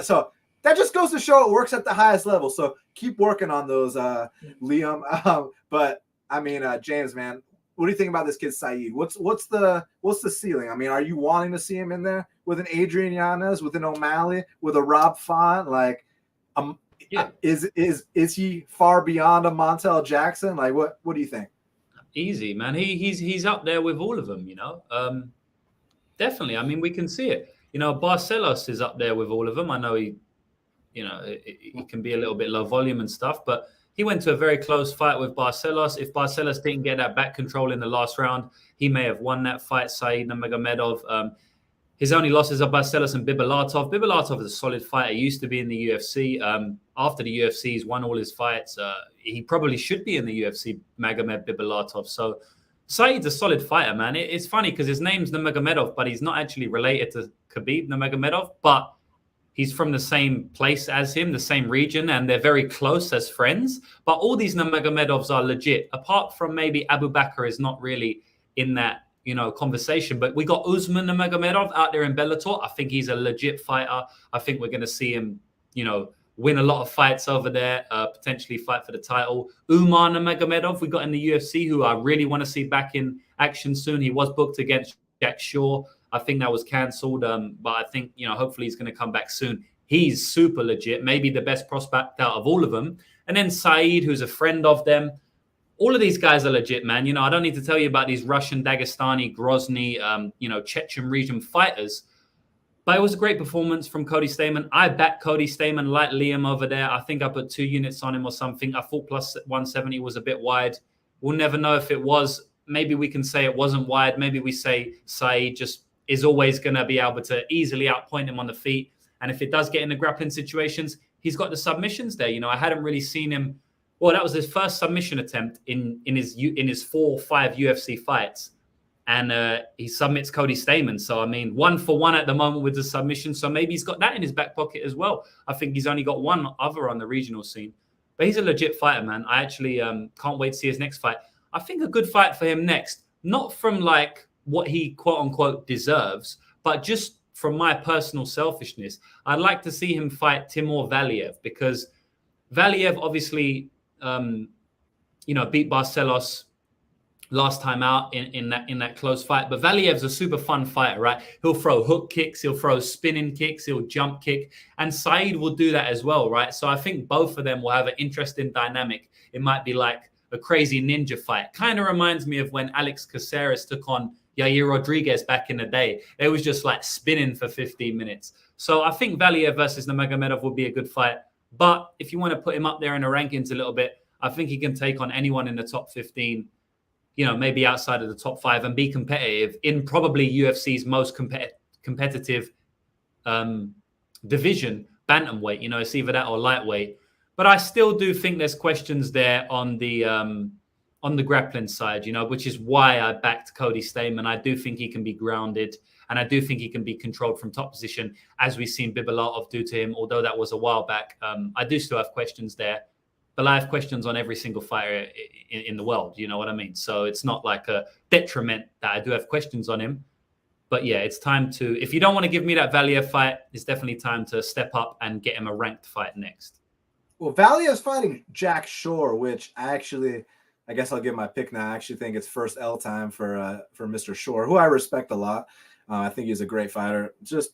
so that just goes to show it works at the highest level. So keep working on those, Liam. But I mean, James, man, what do you think about this kid Said? What's the ceiling? I mean, are you wanting to see him in there with an Adrian Yanez, with an O'Malley, with a Rob Font? Is he far beyond a Montel Jackson? What do you think? Easy, man. He's up there with all of them. Definitely. I mean, we can see it. Barcelos is up there with all of them. I know he can be a little bit low volume and stuff, but he went to a very close fight with Barcelos. If Barcelos didn't get that back control in the last round, he may have won that fight, Said Nurmagomedov. His only losses are Barcelos and Bibulatov. Bibulatov is a solid fighter. He used to be in the UFC. After the UFC, he's won all his fights. He probably should be in the UFC, Magomed Bibulatov. So Said's a solid fighter, man. It's funny because his name's Nurmagomedov, but he's not actually related to Khabib Nurmagomedov, but he's from the same place as him, the same region, and they're very close as friends. But all these Nurmagomedovs are legit. Apart from maybe Abu Bakr is not really in that, conversation. But we got Usman Nurmagomedov out there in Bellator. I think he's a legit fighter. I think we're going to see him, win a lot of fights over there, potentially fight for the title. Umar Nurmagomedov, we got in the UFC, who I really want to see back in action soon. He was booked against Jack Shaw. I think that was cancelled, but I think, hopefully he's going to come back soon. He's super legit, maybe the best prospect out of all of them. And then Said, who's a friend of them. All of these guys are legit, man. I don't need to tell you about these Russian, Dagestani, Grozny, Chechen region fighters. But it was a great performance from Cody Stamann. I backed Cody Stamann like Liam over there. I think I put 2 units on him or something. I thought plus 170 was a bit wide. We'll never know if it was. Maybe we can say it wasn't wide. Maybe we say Said just is always going to be able to easily outpoint him on the feet. And if it does get into grappling situations, he's got the submissions there. I hadn't really seen him. Well, that was his first submission attempt in his 4 or 5 UFC fights. And he submits Cody Stamann. So, I mean, 1 for 1 at the moment with the submission. So maybe he's got that in his back pocket as well. I think he's only got one other on the regional scene. But he's a legit fighter, man. I actually can't wait to see his next fight. I think a good fight for him next, not from what he quote unquote deserves, but just from my personal selfishness, I'd like to see him fight Timur Valiev, because Valiev obviously, beat Barcelos last time out in that close fight. But Valiev's a super fun fighter, right? He'll throw hook kicks, he'll throw spinning kicks, he'll jump kick, and Said will do that as well, right? So I think both of them will have an interesting dynamic. It might be like a crazy ninja fight. Kind of reminds me of when Alex Caceres took on Yair Rodriguez back in the day. It was just like spinning for 15 minutes. So I think Valiev versus Nurmagomedov would be a good fight. But if you want to put him up there in the rankings a little bit, I think he can take on anyone in the top 15, maybe outside of the top 5, and be competitive in probably UFC's most competitive division, bantamweight. It's either that or lightweight. But I still do think there's questions there on the grappling side, which is why I backed Cody Stamann. I do think he can be grounded, and I do think he can be controlled from top position, as we've seen Bibulatov do to him, although that was a while back. I do still have questions there, but I have questions on every single fighter in the world. You know what I mean? So it's not like a detriment that I do have questions on him. But yeah, it's time to, if you don't want to give me that Valiev fight, it's definitely time to step up and get him a ranked fight next. Well, Valiev's fighting Jack Shore, which I guess I'll give my pick now. I actually think it's first L time for Mr. Shore, who I respect a lot. I think he's a great fighter. Just,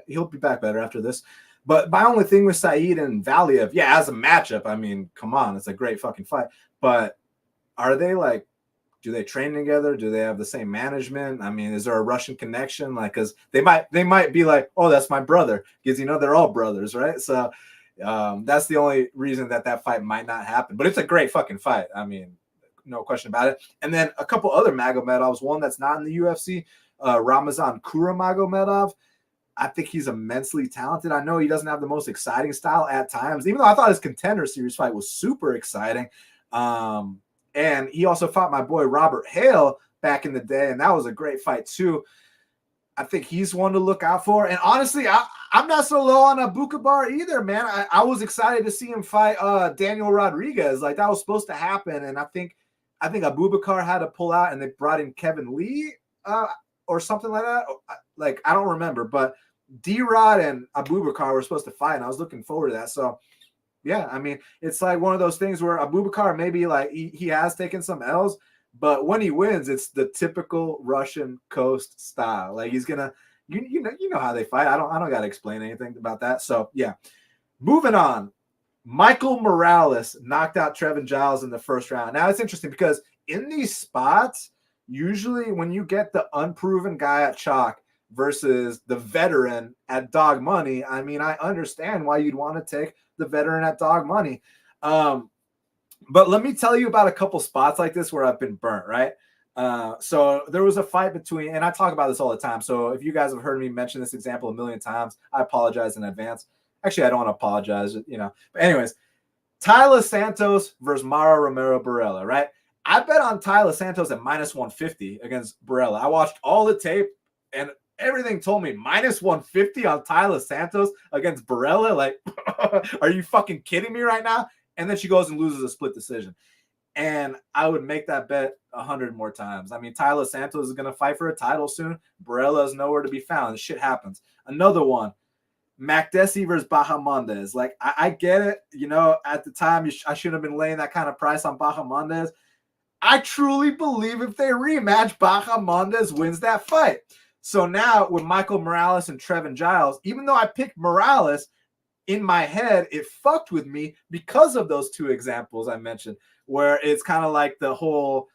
he'll be back better after this. But my only thing with Saeed and Valiev, yeah, as a matchup, I mean, come on, it's a great fucking fight. But are they like, do they train together? Do they have the same management? I mean, is there a Russian connection? Like, because they might be like, oh, that's my brother, because they're all brothers, right? So that's the only reason that fight might not happen. But it's a great fucking fight. I mean, no question about it. And then a couple other Magomedovs, one that's not in the UFC, Ramazan Kuramagomedov. I think he's immensely talented. I know he doesn't have the most exciting style at times, even though I thought his Contender Series fight was super exciting. And he also fought my boy Robert Hale back in the day, and that was a great fight too. I think he's one to look out for. And honestly, I'm not so low on Abubacar either, man. I was excited to see him fight Daniel Rodriguez. Like, that was supposed to happen. And I think Abubacar had to pull out, and they brought in Kevin Lee or something like that. Like, I don't remember, but D-Rod and Abubacar were supposed to fight, and I was looking forward to that. So, yeah, I mean, it's like one of those things where Abubacar maybe like he has taken some L's, but when he wins, it's the typical Russian coast style. Like, he's gonna, you know how they fight. I don't gotta explain anything about that. So yeah, moving on. Michael Morales knocked out Trevin Giles in the first round. Now it's interesting because in these spots, usually when you get the unproven guy at chalk versus the veteran at dog money, I mean, I understand why you'd want to take the veteran at dog money. But let me tell you about a couple spots like this where I've been burnt, right? So there was a fight between, and I talk about this all the time. So if you guys have heard me mention this example a million times, I apologize in advance. Actually, I don't want to apologize, But anyways, Tyler Santos versus Mara Romero Barella, right? I bet on Tyler Santos at minus 150 against Barella. I watched all the tape, and everything told me minus 150 on Tyler Santos against Barella. Like, are you fucking kidding me right now? And then she goes and loses a split decision. And I would make that bet 100 more times. I mean, Tyler Santos is going to fight for a title soon. Barella is nowhere to be found. This shit happens. Another one, Makdessi versus Bahamondes. Like, I get it. At the time, I shouldn't have been laying that kind of price on Bahamondes. I truly believe if they rematch, Bahamondes wins that fight. So now with Michael Morales and Trevin Giles, even though I picked Morales, in my head, it fucked with me because of those two examples I mentioned, where it's kind of like the whole,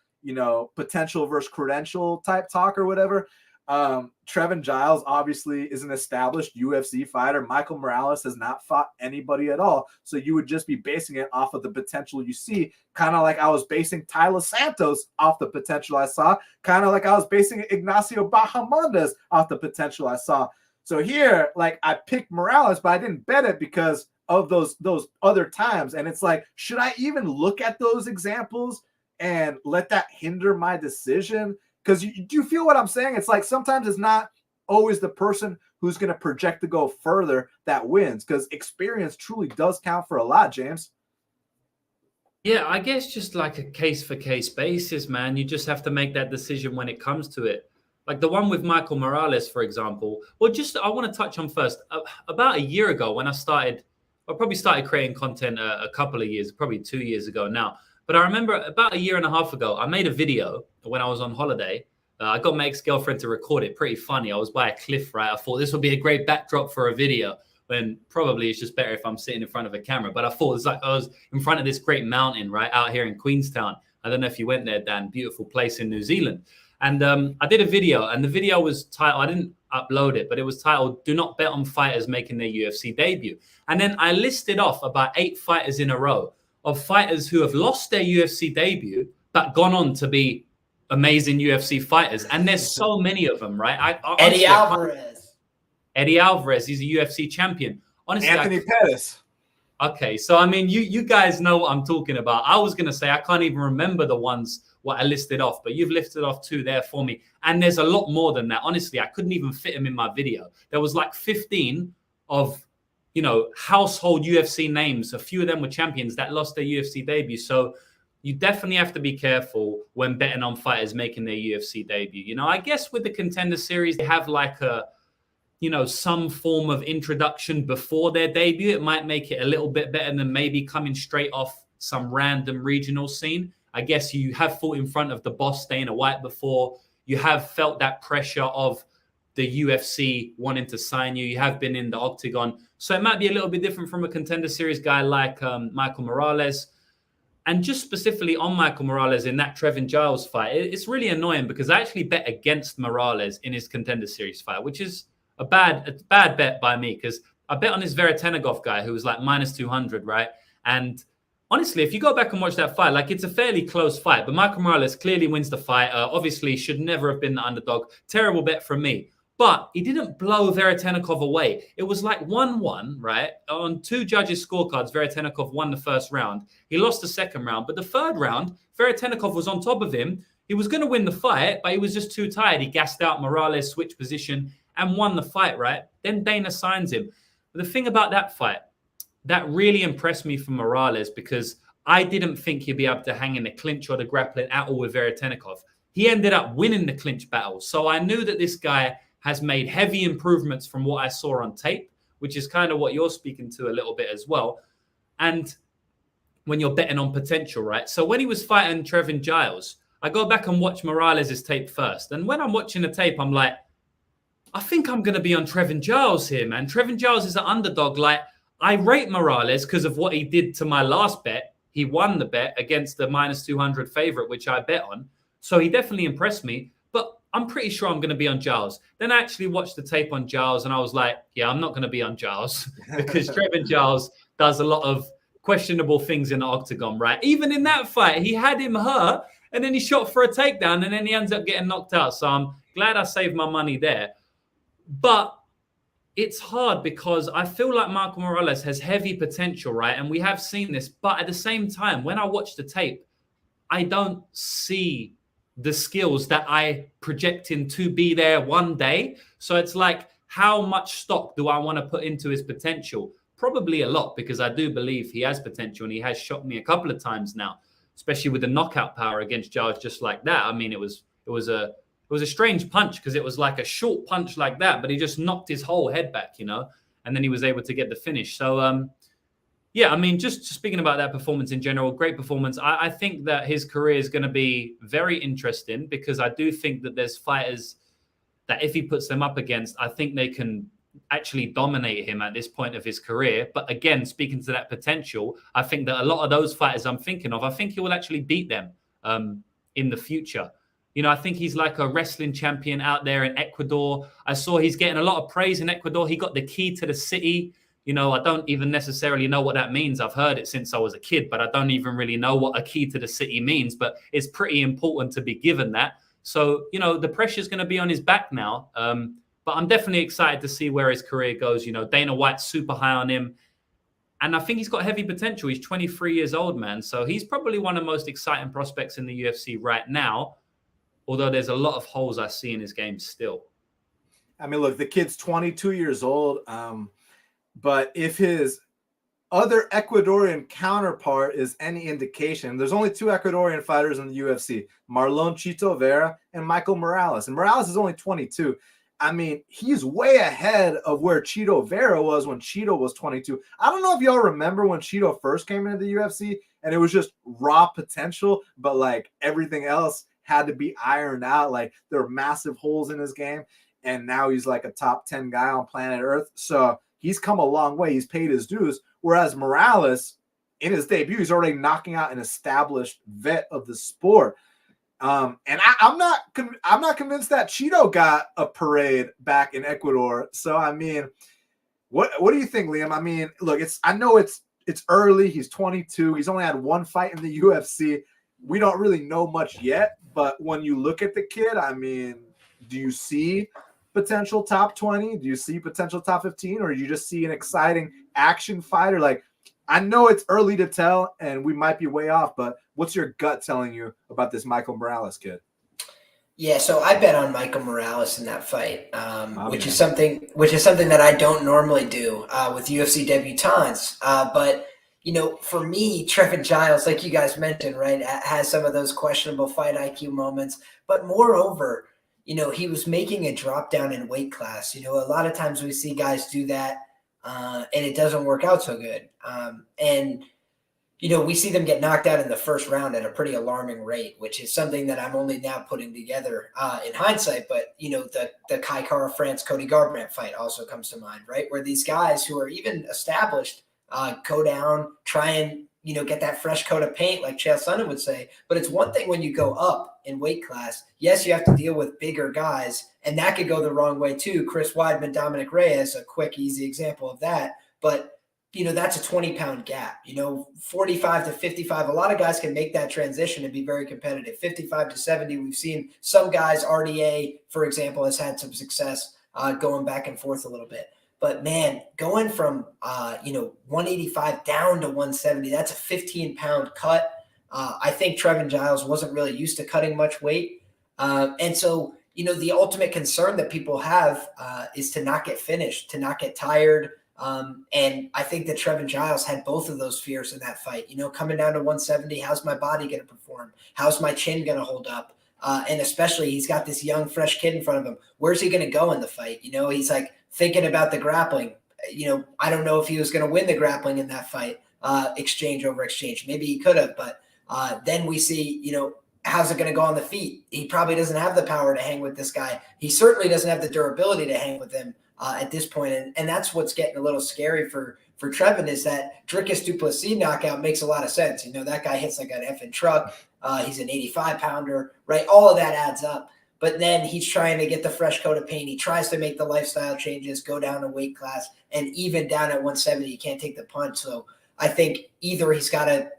potential versus credential type talk or whatever. Trevin Giles obviously is an established UFC fighter. Michael Morales has not fought anybody at all. So you would just be basing it off of the potential you see, kind of like I was basing Tyler Santos off the potential I saw, kind of like I was basing Ignacio Bahamondes off the potential I saw. So here, like, I picked Morales, but I didn't bet it because of those other times. And it's like, should I even look at those examples and let that hinder my decision? Because do you feel what I'm saying? It's like sometimes it's not always the person who's going to project to go further that wins, because experience truly does count for a lot, James. Yeah, I guess just like a case-for-case basis, man. You just have to make that decision when it comes to it. Like the one with Michael Morales, for example. Well, I want to touch on first. About a year ago when I probably started creating content a couple of years, probably 2 years ago now. But I remember about a year and a half ago, I made a video when I was on holiday. I got my ex-girlfriend to record it. Pretty funny. I was by a cliff, right? I thought this would be a great backdrop for a video, when probably it's just better if I'm sitting in front of a camera. But I thought it was like I was in front of this great mountain, right, out here in Queenstown. I don't know if you went there, Dan. Beautiful place in New Zealand. And I did a video, and the video was titled, I didn't upload it, but it was titled, "Do Not Bet on Fighters Making Their UFC Debut." And then I listed off about 8 fighters in a row of fighters who have lost their UFC debut, but gone on to be amazing UFC fighters. And there's so many of them, right? Eddie Alvarez. Eddie Alvarez, he's a UFC champion. Honestly, Anthony Pettis. Okay, so I mean, you guys know what I'm talking about. I was going to say I can't even remember the ones what I listed off, but you've listed off 2 there for me. And there's a lot more than that. Honestly, I couldn't even fit them in my video. There was like 15 of, household UFC names. A few of them were champions that lost their UFC debut. So you definitely have to be careful when betting on fighters making their UFC debut. You know, I guess with the Contender Series, they have like a, you know, some form of introduction before their debut. It might make it a little bit better than maybe coming straight off some random regional scene. I guess you have fought in front of the boss, Dana White, before. You have felt that pressure of the UFC wanting to sign you. You have been in the octagon. So it might be a little bit different from a Contender Series guy like Michael Morales. And just specifically on Michael Morales in that Trevin Giles fight, it's really annoying because I actually bet against Morales in his Contender Series fight, which is a bad bet by me because I bet on this Veretennikov guy who was like minus 200, right? And honestly, if you go back and watch that fight, like it's a fairly close fight, but Michael Morales clearly wins the fight. Obviously, should never have been the underdog. Terrible bet from me. But he didn't blow Veretennikov away. It was like 1-1, right? On 2 judges' scorecards, Veretennikov won the first round. He lost the second round. But the third round, Veretennikov was on top of him. He was going to win the fight, but he was just too tired. He gassed out Morales, switched position, and won the fight, right? Then Dana signs him. But the thing about that fight, that really impressed me for Morales because I didn't think he'd be able to hang in the clinch or the grappling at all with Veretennikov. He ended up winning the clinch battle. So I knew that this guy has made heavy improvements from what I saw on tape, which is kind of what you're speaking to a little bit as well. And when you're betting on potential, right? So when he was fighting Trevin Giles, I go back and watch Morales' tape first. And when I'm watching the tape, I'm like, I think I'm going to be on Trevin Giles here, man. Trevin Giles is an underdog. Like, I rate Morales because of what he did to my last bet. He won the bet against the minus 200 favorite, which I bet on. So he definitely impressed me. But I'm pretty sure I'm going to be on Giles. Then I actually watched the tape on Giles and I was like, yeah, I'm not going to be on Giles because Trevin Giles does a lot of questionable things in the octagon, right? Even in that fight, he had him hurt and then he shot for a takedown and then he ends up getting knocked out. So I'm glad I saved my money there. But it's hard because I feel like Michael Morales has heavy potential, right? And we have seen this. But at the same time, when I watch the tape, I don't see the skills that I project him to be there one day. So it's like, how much stock do I want to put into his potential? Probably a lot, because I do believe he has potential and he has shocked me a couple of times now, especially with the knockout power against Giles just like that. I mean, it was a strange punch because it was like a short punch like that, but he just knocked his whole head back, you know, and then he was able to get the finish. So, yeah, I mean, just speaking about that performance in general, great performance. I think that his career is going to be very interesting because I do think that there's fighters that if he puts them up against, I think they can actually dominate him at this point of his career. But again, speaking to that potential, I think that a lot of those fighters I'm thinking of, I think he will actually beat them in the future. You know, I think he's like a wrestling champion out there in Ecuador. I saw he's getting a lot of praise in Ecuador. He got the key to the city. You know, I don't even necessarily know what that means. I've heard it since I was a kid, but I don't even really know what a key to the city means. But it's pretty important to be given that. So, you know, the pressure's going to be on his back now. But I'm definitely excited to see where his career goes. You know, Dana White's super high on him. And I think he's got heavy potential. He's 23 years old, man. So he's probably one of the most exciting prospects in the UFC right now. Although there's a lot of holes I see in his game still. I mean, look, the kid's 22 years old. But if his other Ecuadorian counterpart is any indication, there's only 2 Ecuadorian fighters in the UFC, Marlon Chito Vera and Michael Morales. And Morales is only 22. I mean, he's way ahead of where Chito Vera was when Chito was 22. I don't know if y'all remember when Chito first came into the UFC and it was just raw potential, but like everything else had to be ironed out. Like there were massive holes in his game. And now he's like a top 10 guy on planet Earth. So he's come a long way. He's paid his dues. Whereas Morales, in his debut, he's already knocking out an established vet of the sport. And I'm not convinced that Chito got a parade back in Ecuador. So I mean, what do you think, Liam? I mean, look, I know it's early. He's 22. He's only had 1 fight in the UFC. We don't really know much yet. But when you look at the kid, I mean, do you see potential top 20? Do you see potential top 15? Or do you just see an exciting action fighter? Like, I know it's early to tell and we might be way off, but what's your gut telling you about this Michael Morales kid? Yeah, so I bet on Michael Morales in that fight, which is something that I don't normally do with UFC debutants. But For me, Trevin Giles, like you guys mentioned, right, has some of those questionable fight IQ moments. But moreover, he was making a drop down in weight class. A lot of times we see guys do that and it doesn't work out so good. And we see them get knocked out in the first round at a pretty alarming rate, which is something that I'm only now putting together in hindsight. But, the Kai Kara France Cody Garbrandt fight also comes to mind, right? Where these guys who are even established go down, try and, get that fresh coat of paint, like Chael Sonnen would say. But it's one thing when you go up in weight class. Yes, you have to deal with bigger guys, and that could go the wrong way too. Chris Weidman, Dominic Reyes, a quick, easy example of that. But that's a 20-pound gap, 45 to 55. A lot of guys can make that transition and be very competitive. 55 to 70, we've seen some guys, RDA, for example, has had some success going back and forth a little bit. But, man, going from, 185 down to 170, that's a 15-pound cut. I think Trevin Giles wasn't really used to cutting much weight. And so, the ultimate concern that people have is to not get finished, to not get tired. And I think that Trevin Giles had both of those fears in that fight. Coming down to 170, how's my body going to perform? How's my chin going to hold up? And especially, he's got this young, fresh kid in front of him. Where's he going to go in the fight? He's like thinking about the grappling. I don't know if he was going to win the grappling in that fight, exchange over exchange. Maybe he could have, but then we see, how's it going to go on the feet? He probably doesn't have the power to hang with this guy. He certainly doesn't have the durability to hang with him at this point. And that's what's getting a little scary for Trevin, is that Dricus du Plessis knockout makes a lot of sense. That guy hits like an effing truck. He's an 85-pounder, right? All of that adds up. But then he's trying to get the fresh coat of paint. He tries to make the lifestyle changes, go down a weight class, and even down at 170, he can't take the punch. So I think either he's got to,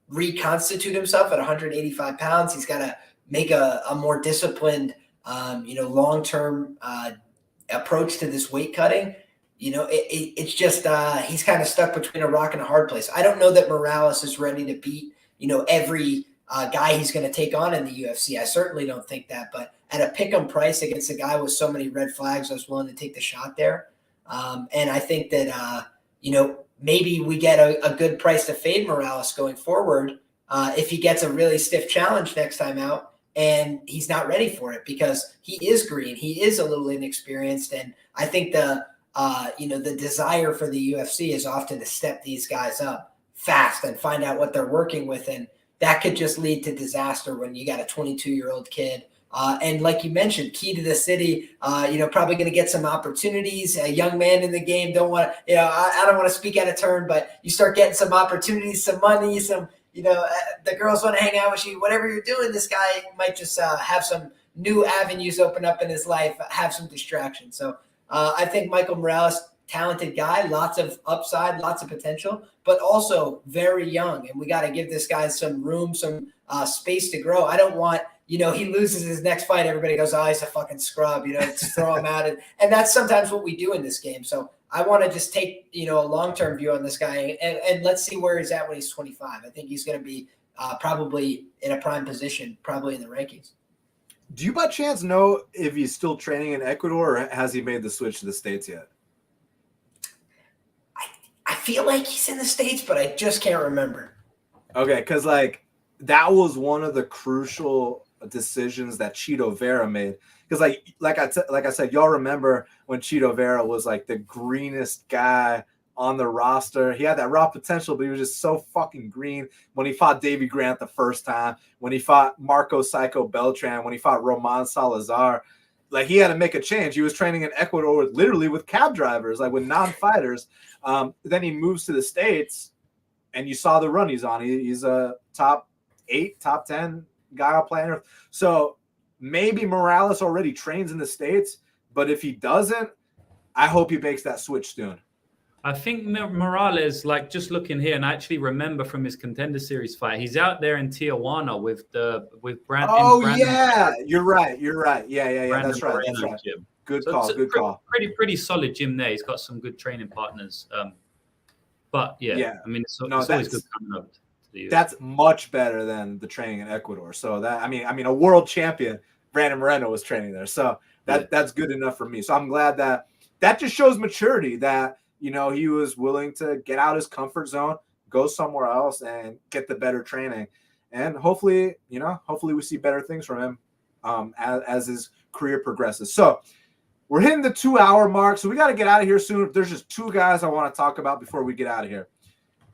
reconstitute himself at 185 pounds. He's got to make a more disciplined, long-term approach to this weight cutting. It's just he's kind of stuck between a rock and a hard place. I don't know that Morales is ready to beat, every guy he's going to take on in the UFC. I certainly don't think that. But at a pick'em price against a guy with so many red flags, I was willing to take the shot there. And I think that, maybe we get a good price to fade Morales going forward if he gets a really stiff challenge next time out and he's not ready for it, because he is green. He is a little inexperienced. And I think the desire for the UFC is often to step these guys up fast and find out what they're working with. And that could just lead to disaster when you got a 22-year-old kid. And like you mentioned, key to the city, probably going to get some opportunities. A young man in the game, I don't want to speak out of turn, but you start getting some opportunities, some money, some, the girls want to hang out with you. Whatever you're doing, this guy might just have some new avenues open up in his life, have some distractions. So I think Michael Morales, talented guy, lots of upside, lots of potential, but also very young. And we got to give this guy some room, some space to grow. I don't want, he loses his next fight, everybody goes, oh, he's a fucking scrub, just throw him out. And that's sometimes what we do in this game. So I want to just take, a long-term view on this guy, and let's see where he's at when he's 25. I think he's going to be probably in a prime position, probably in the rankings. Do you by chance know if he's still training in Ecuador, or has he made the switch to the States yet? I feel like he's in the States, but I just can't remember. Okay, because that was one of the crucial decisions that Chito Vera made. Because like I said, y'all remember when Chito Vera was like the greenest guy on the roster. He had that raw potential, but he was just so fucking green. When he fought Davey Grant the first time, when he fought Marco Psycho Beltran, when he fought Roman Salazar, he had to make a change. He was training in Ecuador literally with cab drivers, with non-fighters. Then he moves to the States, and you saw the run he's on. He's a top 8, top 10 guy on planet Earth. So maybe Morales already trains in the States, but if he doesn't, I hope he makes that switch soon. I think Morales, just looking here, and I actually remember from his Contender Series fight, he's out there in Tijuana with Brandon. Oh, yeah. You're right. Yeah. Brandon That's right. Gym. Good call. Pretty solid gym there. He's got some good training partners. But yeah. I mean, it's always good coming up to the US. That's much better than the training in Ecuador. So that, I mean, a world champion, Brandon Moreno, was training there. So that's good enough for me. So I'm glad that just shows maturity that, you know, he was willing to get out his comfort zone, go somewhere else, and get the better training. And hopefully, you know, hopefully we see better things from him as his career progresses. So we're hitting the 2-hour mark, so we got to get out of here soon. There's just two guys I want to talk about before we get out of here.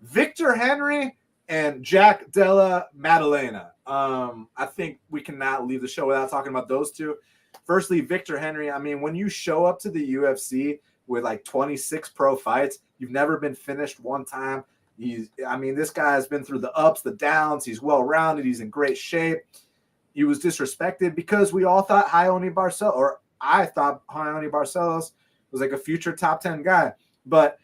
Victor Henry and Jack Della Maddalena. I think we cannot leave the show without talking about those two. Firstly, Victor Henry. I mean, when you show up to the UFC with like 26 pro fights, you've never been finished one time. This guy has been through the ups, the downs. He's well-rounded. He's in great shape. He was disrespected because we all thought I thought Ione Barcelos was like a future top 10 guy. But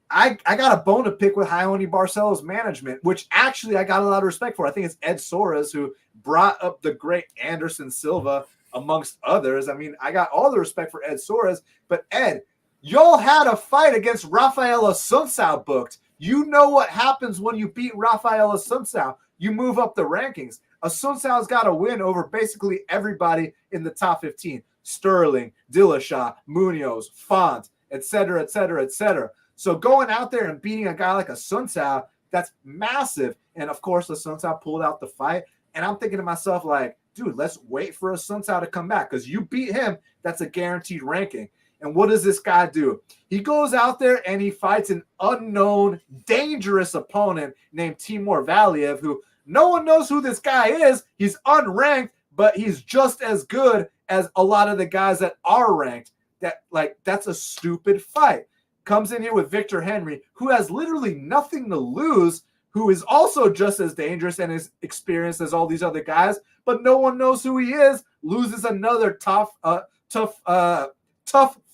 I got a bone to pick with Ione Barcelos management, which actually I got a lot of respect for. I think it's Ed Soares who brought up the great Anderson Silva, amongst others. I mean, I got all the respect for Ed Soares. But Ed, y'all had a fight against Rafael Assunção booked. You know what happens when you beat Rafael Assunção. You move up the rankings. Assunção's got a win over basically everybody in the top 15. Sterling, Dillashaw, Munoz, Font, etc., etc., etc. So going out there and beating a guy like Assunção, that's massive. And, of course, Assunção pulled out the fight. And I'm thinking to myself, like, dude, let's wait for Assunção to come back because you beat him. That's a guaranteed ranking. And what does this guy do? He goes out there and he fights an unknown, dangerous opponent named Timur Valiev, who no one knows who this guy is. He's unranked, but he's just as good as a lot of the guys that are ranked. That's a stupid fight. Comes in here with Victor Henry, who has literally nothing to lose, who is also just as dangerous and as experienced as all these other guys, but no one knows who he is, loses another tough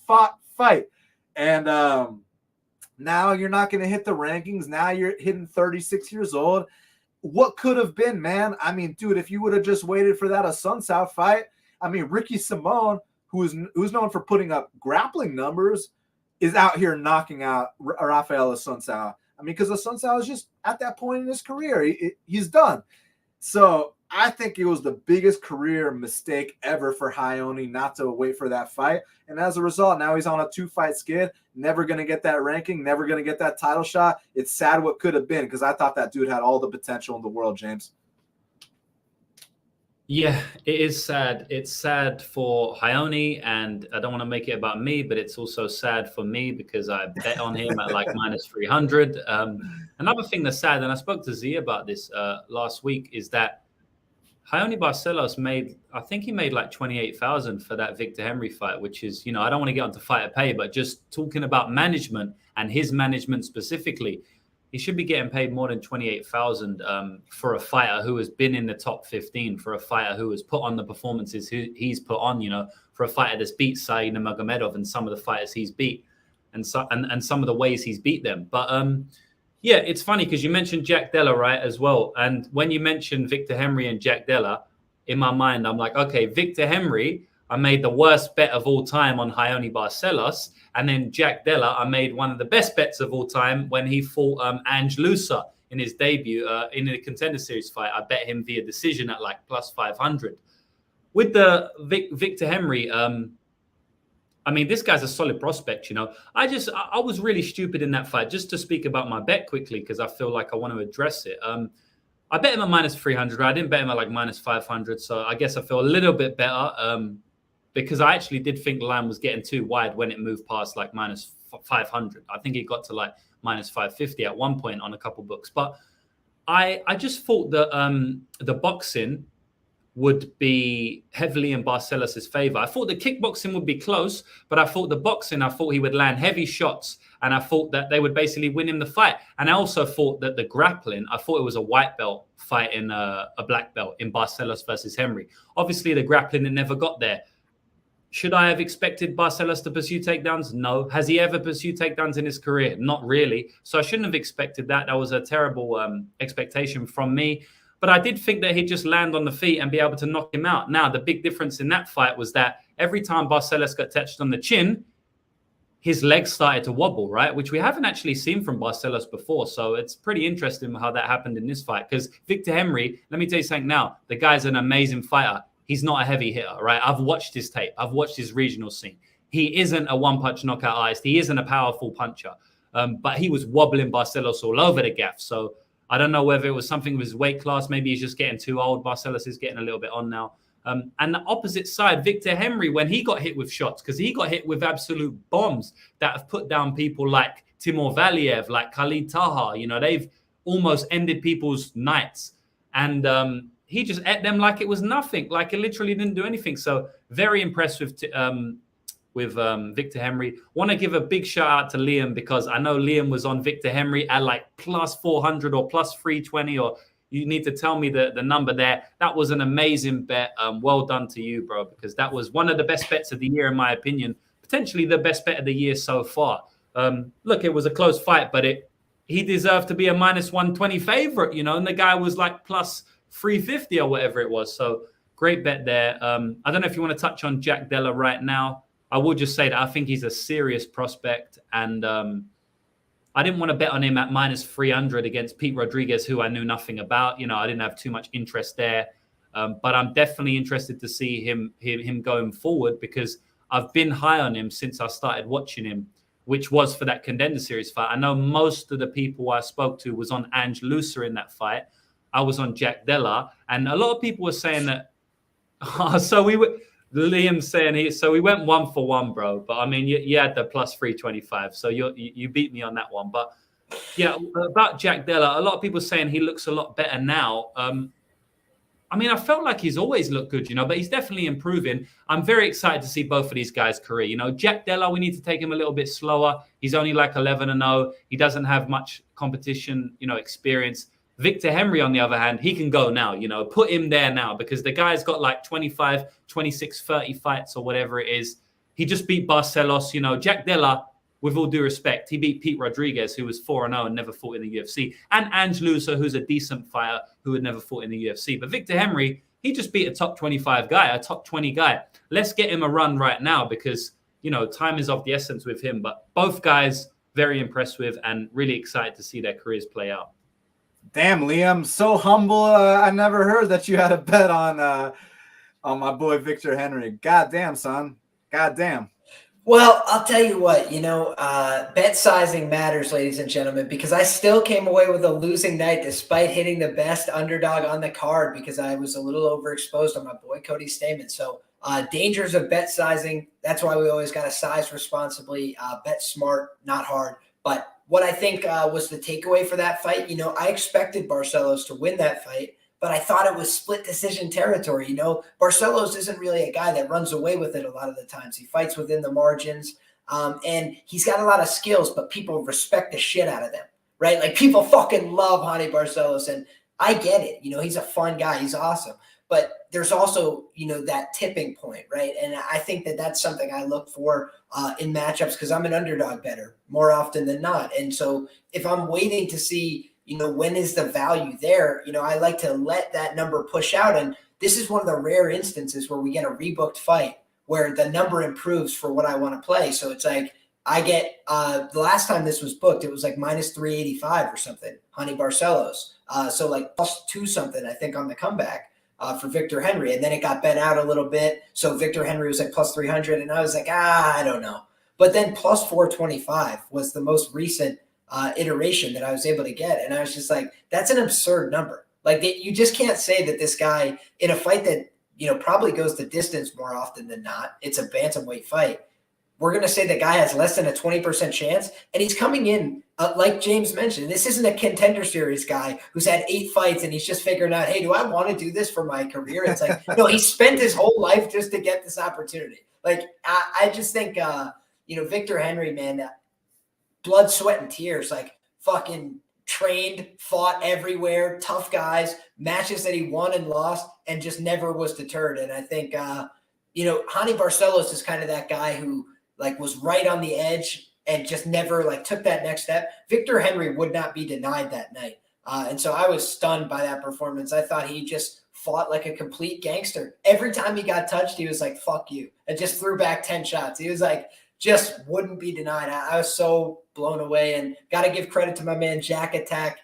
fought fight. And now you're not going to hit the rankings. Now you're hitting 36 years old. What could have been, man? I mean, dude, if you would have just waited for that Assunção fight, I mean, Ricky Simon, who's known for putting up grappling numbers, is out here knocking out Rafael Assunção. I mean, because Assunção is just at that point in his career. He's done. So I think it was the biggest career mistake ever for Ione not to wait for that fight. And as a result, now he's on a 2-fight skid, never going to get that ranking, never going to get that title shot. It's sad what could have been because I thought that dude had all the potential in the world, James. Yeah, it is sad. It's sad for Ione, and I don't want to make it about me, but it's also sad for me because I bet on him at like minus 300. Another thing that's sad, and I spoke to Z about this last week, is that Ione Barcelos made like 28,000 for that Victor Henry fight, which is, I don't want to get onto fighter pay, but just talking about management and his management specifically, he should be getting paid more than 28,000 for a fighter who has been in the top 15, for a fighter who has put on the performances he's put on, for a fighter that's beat Said Nurmagomedov and some of the fighters he's beat and some of the ways he's beat them. But yeah, it's funny because you mentioned Jack Della, right, as well. And when you mentioned Victor Henry and Jack Della, in my mind, I'm like, okay, Victor Henry, I made the worst bet of all time on Ione Barcelos. And then Jack Della, I made one of the best bets of all time when he fought Ange Lusa in his debut in the Contender Series fight. I bet him via decision at like plus 500. With the Victor Henry, I mean, this guy's a solid prospect, I was really stupid in that fight. Just to speak about my bet quickly, because I feel like I want to address it. I bet him at minus 300. I didn't bet him at like minus 500. So I guess I feel a little bit better because I actually did think the line was getting too wide when it moved past like minus 500. I think it got to like minus 550 at one point on a couple books. But I just thought that the boxing would be heavily in Barcelos' favor. I thought the kickboxing would be close, but I thought he would land heavy shots, and I thought that they would basically win him the fight. And I also thought that the grappling, I thought it was a white belt fight in a black belt in Barcelos versus Henry. Obviously, the grappling, it never got there. Should I have expected Barcelos to pursue takedowns? No. Has he ever pursued takedowns in his career? Not really. So I shouldn't have expected that. That was a terrible expectation from me. But I did think that he'd just land on the feet and be able to knock him out. Now, the big difference in that fight was that every time Barcelos got touched on the chin, his legs started to wobble, right? Which we haven't actually seen from Barcelos before. So it's pretty interesting how that happened in this fight. Because Victor Henry, let me tell you something now, the guy's an amazing fighter. He's not a heavy hitter, right? I've watched his tape. I've watched his regional scene. He isn't a one-punch knockout artist. He isn't a powerful puncher. But he was wobbling Barcelos all over the gaff. So I don't know whether it was something with his weight class. Maybe he's just getting too old. Barcelos is getting a little bit on now. And the opposite side, Victor Henry, when he got hit with shots, because he got hit with absolute bombs that have put down people like Timur Valiev, like Khalid Taha. You know, they've almost ended people's nights. And he just ate them like it was nothing. Like it literally didn't do anything. So very impressed with Victor Henry. Want to give a big shout out to Liam, because I know Liam was on Victor Henry at like plus 400 or plus 320, or you need to tell me the number there. That was an amazing bet. Well done to you, bro, because that was one of the best bets of the year, in my opinion. Potentially the best bet of the year so far. Look, it was a close fight, but he deserved to be a minus 120 favorite, you know, and the guy was like plus 350 or whatever it was. So great bet there. I don't know if you want to touch on Jack Della right now. I will just say that I think he's a serious prospect, and I didn't want to bet on him at minus 300 against Pete Rodriguez, who I knew nothing about. You know, I didn't have too much interest there, but I'm definitely interested to see him going forward, because I've been high on him since I started watching him, which was for that Contender Series fight. I know most of the people I spoke to was on Ange Looser in that fight. I was on Jack Della, and a lot of people were saying that. Liam's saying so we went 1 for 1, bro. But I mean, you had the plus 325, so you beat me on that one. But yeah, about Jack Della, a lot of people saying he looks a lot better now. I mean, I felt like he's always looked good, you know, but he's definitely improving. I'm very excited to see both of these guys' career. You know, Jack Della, we need to take him a little bit slower. He's only like 11-0. He doesn't have much competition, you know, experience. Victor Henry, on the other hand, he can go now, you know, put him there now, because the guy's got like 25, 26, 30 fights or whatever it is. He just beat Barcelos, you know. Jack Della, with all due respect, he beat Pete Rodriguez, who was 4-0 and never fought in the UFC, and Ange Looser, who's a decent fighter who had never fought in the UFC. But Victor Henry, he just beat a top 25 guy, a top 20 guy. Let's get him a run right now, because, you know, time is of the essence with him. But both guys, very impressed with, and really excited to see their careers play out. Damn, Liam, so humble. I never heard that you had a bet on my boy Victor Henry. God damn, son. God damn. Well, I'll tell you what, you know, bet sizing matters, ladies and gentlemen, because I still came away with a losing night despite hitting the best underdog on the card, because I was a little overexposed on my boy Cody Stamen. So dangers of bet sizing. That's why we always got to size responsibly, bet smart, not hard. But what I think was the takeaway for that fight, you know, I expected Barcelos to win that fight, but I thought it was split decision territory. You know, Barcelos isn't really a guy that runs away with it a lot of the times. He fights within the margins, and he's got a lot of skills, but people respect the shit out of them, right? Like, people fucking love Hani Barcelos, and I get it. You know, he's a fun guy. He's awesome. But there's also, you know, that tipping point, right? And I think that that's something I look for in matchups, because I'm an underdog bettor more often than not. And so if I'm waiting to see, you know, when is the value there, you know, I like to let that number push out. And this is one of the rare instances where we get a rebooked fight where the number improves for what I want to play. So it's like I get the last time this was booked, it was like minus 385 or something, Hani Barcelos. So like plus 2 something, I think, on the comeback. For Victor Henry, and then it got bet out a little bit. So Victor Henry was like plus 300, and I was like, I don't know. But then plus 425 was the most recent iteration that I was able to get, and I was just like, that's an absurd number. Like, you just can't say that this guy in a fight that, you know, probably goes the distance more often than not. It's a bantamweight fight. We're going to say the guy has less than a 20% chance, and he's coming in, like James mentioned, this isn't a Contender Series guy who's had 8 fights and he's just figuring out, hey, do I want to do this for my career? It's like, no, he spent his whole life just to get this opportunity. Like, I just think, you know, Victor Henry, man, blood, sweat, and tears, like, fucking trained, fought everywhere, tough guys, matches that he won and lost, and just never was deterred. And I think, you know, Hani Barcelos is kind of that guy who, like, was right on the edge and just never, like, took that next step. Victor Henry would not be denied that night. And so I was stunned by that performance. I thought he just fought like a complete gangster. Every time he got touched, he was like, fuck you, and just threw back 10 shots. He was like, just wouldn't be denied. I was so blown away, and got to give credit to my man Jack Attack,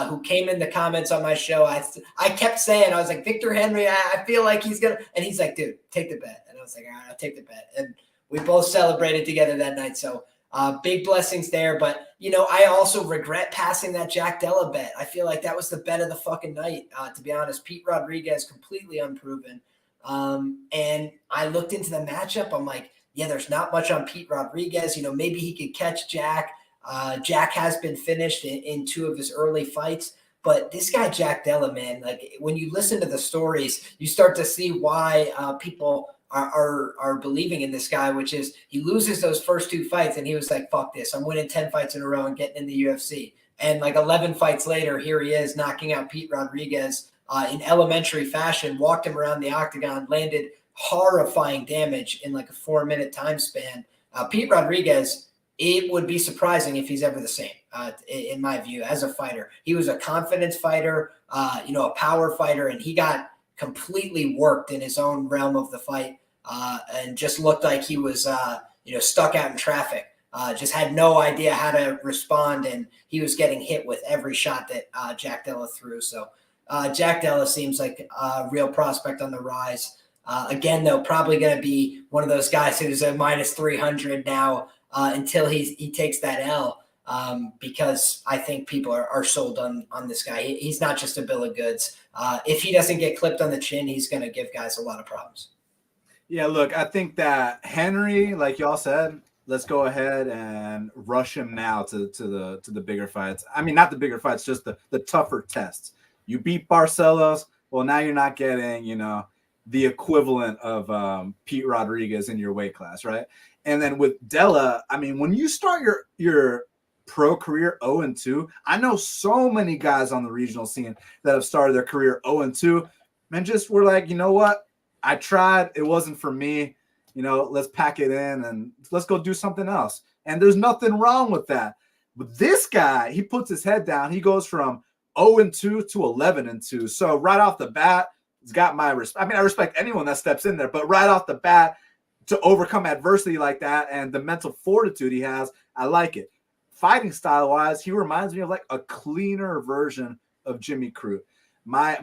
who came in the comments on my show. I kept saying, I was like, Victor Henry, I feel like he's going to, and he's like, dude, take the bet. And I was like, all right, I'll take the bet. And we both celebrated together that night. So Big blessings there. But, you know, I also regret passing that Jack Della bet. I feel like that was the bet of the fucking night, to be honest. Pete Rodriguez, completely unproven. And I looked into the matchup. I'm like, yeah, there's not much on Pete Rodriguez. You know, maybe he could catch Jack. Jack has been finished in 2 of his early fights. But this guy, Jack Della, man, like when you listen to the stories, you start to see why people are believing in this guy, which is he loses those first 2 fights and he was like, fuck this. I'm winning 10 fights in a row and getting in the UFC. And like 11 fights later, here he is knocking out Pete Rodriguez in elementary fashion, walked him around the octagon, landed horrifying damage in like a 4-minute time span. Pete Rodriguez, it would be surprising if he's ever the same, in my view, as a fighter. He was a confidence fighter, you know, a power fighter, and he got completely worked in his own realm of the fight and just looked like he was, you know, stuck out in traffic. Just had no idea how to respond, and he was getting hit with every shot that Jack Della threw. So Jack Della seems like a real prospect on the rise. Again, though, probably going to be one of those guys who's a minus 300 now until he takes that L, because I think people are sold on this guy. He's not just a bill of goods. If he doesn't get clipped on the chin, he's going to give guys a lot of problems. Yeah, look, I think that Henry, like y'all said, let's go ahead and rush him now to the bigger fights. I mean, not the bigger fights, just the tougher tests. You beat Barcelos, well, now you're not getting, you know, the equivalent of Pete Rodriguez in your weight class, right? And then with Della, I mean, when you start your pro career 0-2, I know so many guys on the regional scene that have started their career 0-2, and just were like, you know what? I tried. It wasn't for me. You know, let's pack it in and let's go do something else. And there's nothing wrong with that. But this guy, he puts his head down. He goes from 0-2 to 11-2. So right off the bat, he's got my respect. I mean, I respect anyone that steps in there, but right off the bat, to overcome adversity like that and the mental fortitude he has, I like it. Fighting style-wise, he reminds me of like a cleaner version of Jimmy Crute. My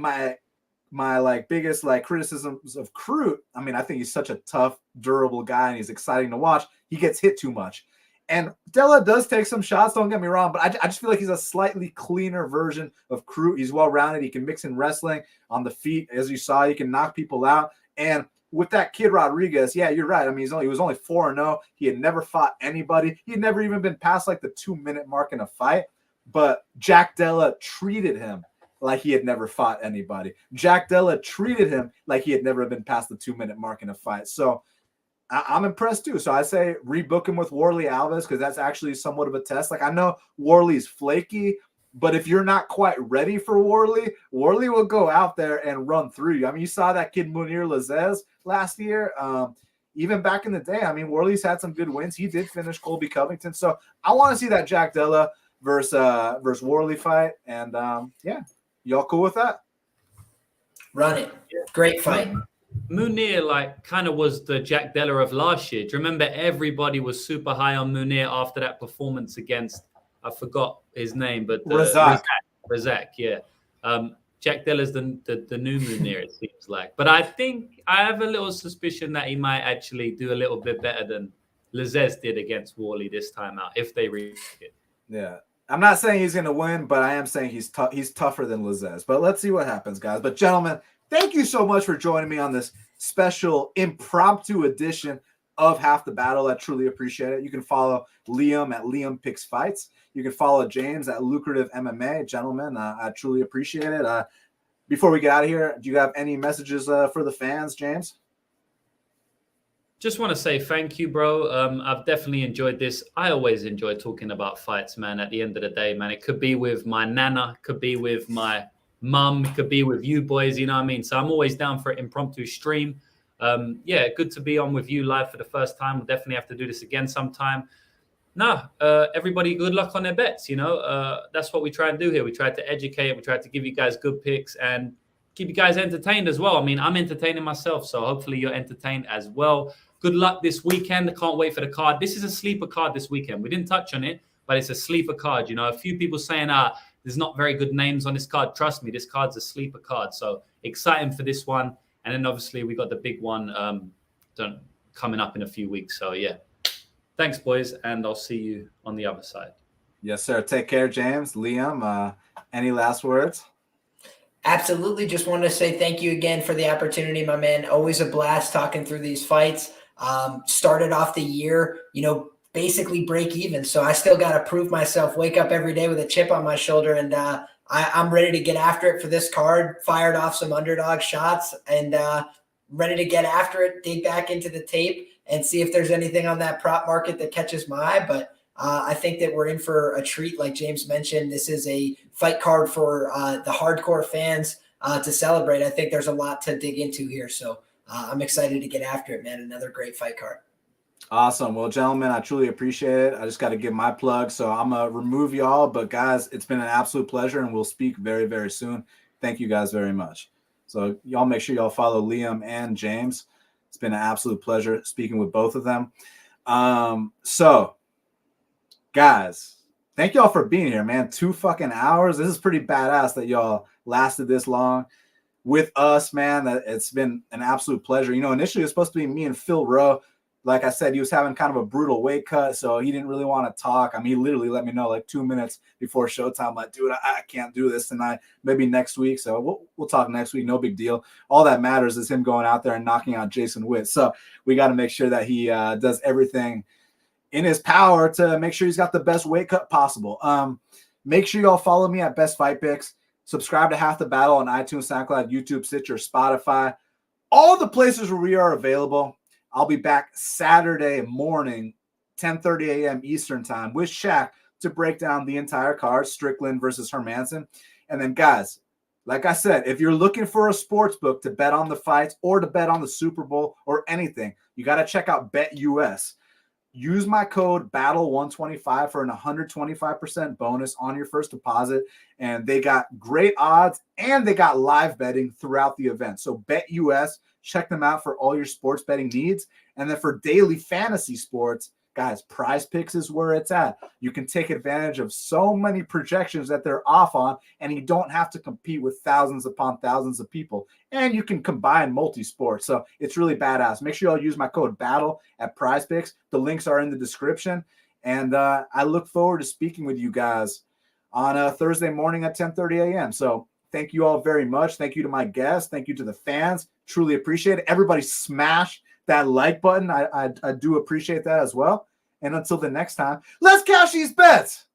like biggest like criticisms of Crute, I mean, I think he's such a tough, durable guy and he's exciting to watch. He gets hit too much. And Della does take some shots, don't get me wrong, but I just feel like he's a slightly cleaner version of Crute. He's well-rounded. He can mix in wrestling on the feet. As you saw, he can knock people out. And with that kid Rodriguez, yeah, you're right. I mean, he was only 4-0. He had never fought anybody. He had never even been past like the 2-minute mark in a fight. But Jack Della treated him like he had never fought anybody. Jack Della treated him like he had never been past the 2-minute mark in a fight. So I'm impressed too. So I say rebook him with Warley Alves because that's actually somewhat of a test. Like I know Warley's flaky, but if you're not quite ready for Warley will go out there and run through you. I mean, you saw that kid Munir Lazez last year. Even back in the day, I mean, Warley's had some good wins. He did finish Colby Covington. So I want to see that Jack Della versus Warley fight. And yeah, y'all cool with that? Run it. Great fight. Munir like kind of was the Jack Della of last year. Do you remember everybody was super high on Munir after that performance against, I forgot his name, but Razak, yeah. Jack Della's the new Munir, it seems like. But I think I have a little suspicion that he might actually do a little bit better than Lazez did against Warley this time out, if they reach it. Yeah. I'm not saying he's going to win, but I am saying he's tougher than Lazez. But let's see what happens, guys. But gentlemen, thank you so much for joining me on this special impromptu edition of Half the Battle. I truly appreciate it. You can follow Liam at Liam Picks Fights. You can follow James at Lucrative MMA. Gentlemen, I truly appreciate it. Before we get out of here, do you have any messages for the fans, James? Just want to say thank you, bro. I've definitely enjoyed this. I always enjoy talking about fights, man. At the end of the day, man, it could be with my nana, could be with my mum, it could be with you boys, you know what I mean? So I'm always down for an impromptu stream. Yeah, good to be on with you live for the first time. We'll definitely have to do this again sometime. Everybody good luck on their bets, you know. That's what we try and do here. We try to educate, we try to give you guys good picks and keep you guys entertained as well. I mean, I'm entertaining myself, so hopefully you're entertained as well. Good luck this weekend. I can't wait for the card. This is a sleeper card this weekend. We didn't touch on it, but it's a sleeper card. You know, a few people saying, there's not very good names on this card. Trust me, this card's a sleeper card. So exciting for this one. And then obviously we got the big one coming up in a few weeks. So yeah. Thanks, boys, and I'll see you on the other side. Yes, sir. Take care, James. Liam, any last words? Absolutely. Just wanted to say thank you again for the opportunity, my man. Always a blast talking through these fights. Started off the year, basically break even. So I still got to prove myself, wake up every day with a chip on my shoulder. And I'm ready to get after it for this card, fired off some underdog shots and ready to get after it, dig back into the tape and see if there's anything on that prop market that catches my eye. But I think that we're in for a treat. Like James mentioned, this is a fight card for the hardcore fans to celebrate. I think there's a lot to dig into here. So I'm excited to get after it, man. Another great fight card. Awesome. Well, gentlemen, I truly appreciate it. I just got to give my plug. So I'm going to remove y'all. But guys, it's been an absolute pleasure and we'll speak very, very soon. Thank you guys very much. So y'all make sure y'all follow Liam and James. It's been an absolute pleasure speaking with both of them. So guys, thank y'all for being here, man. 2 fucking hours. This is pretty badass that y'all lasted this long with us, man. It's been an absolute pleasure. Initially it was supposed to be me and Phil Rowe. Like I said, he was having kind of a brutal weight cut, so he didn't really want to talk. I mean, he literally let me know like 2 minutes before showtime, like, dude, I can't do this tonight. Maybe next week. So we'll talk next week. No big deal. All that matters is him going out there and knocking out Jason Witt. So we got to make sure that he does everything in his power to make sure he's got the best weight cut possible. Make sure y'all follow me at BestFightPicks. Subscribe to Half the Battle on iTunes, SoundCloud, YouTube, Stitcher, Spotify, all the places where we are available. I'll be back Saturday morning, 10:30 a.m. Eastern time with Shaq to break down the entire card, Strickland versus Hermanson. And then, guys, like I said, if you're looking for a sports book to bet on the fights or to bet on the Super Bowl or anything, you got to check out BetUS. Use my code BATTLE125 for an 125% bonus on your first deposit. And they got great odds and they got live betting throughout the event. So BetUS, check them out for all your sports betting needs. And then for daily fantasy sports, guys, PrizePicks is where it's at. You can take advantage of so many projections that they're off on, and you don't have to compete with thousands upon thousands of people. And you can combine multi-sports. So it's really badass. Make sure y'all use my code BATTLE at PrizePicks. The links are in the description. And I look forward to speaking with you guys on Thursday morning at 10:30 a.m. So thank you all very much. Thank you to my guests. Thank you to the fans. Truly appreciate it. Everybody smash that like button. I do appreciate that as well. And until the next time, let's cash these bets.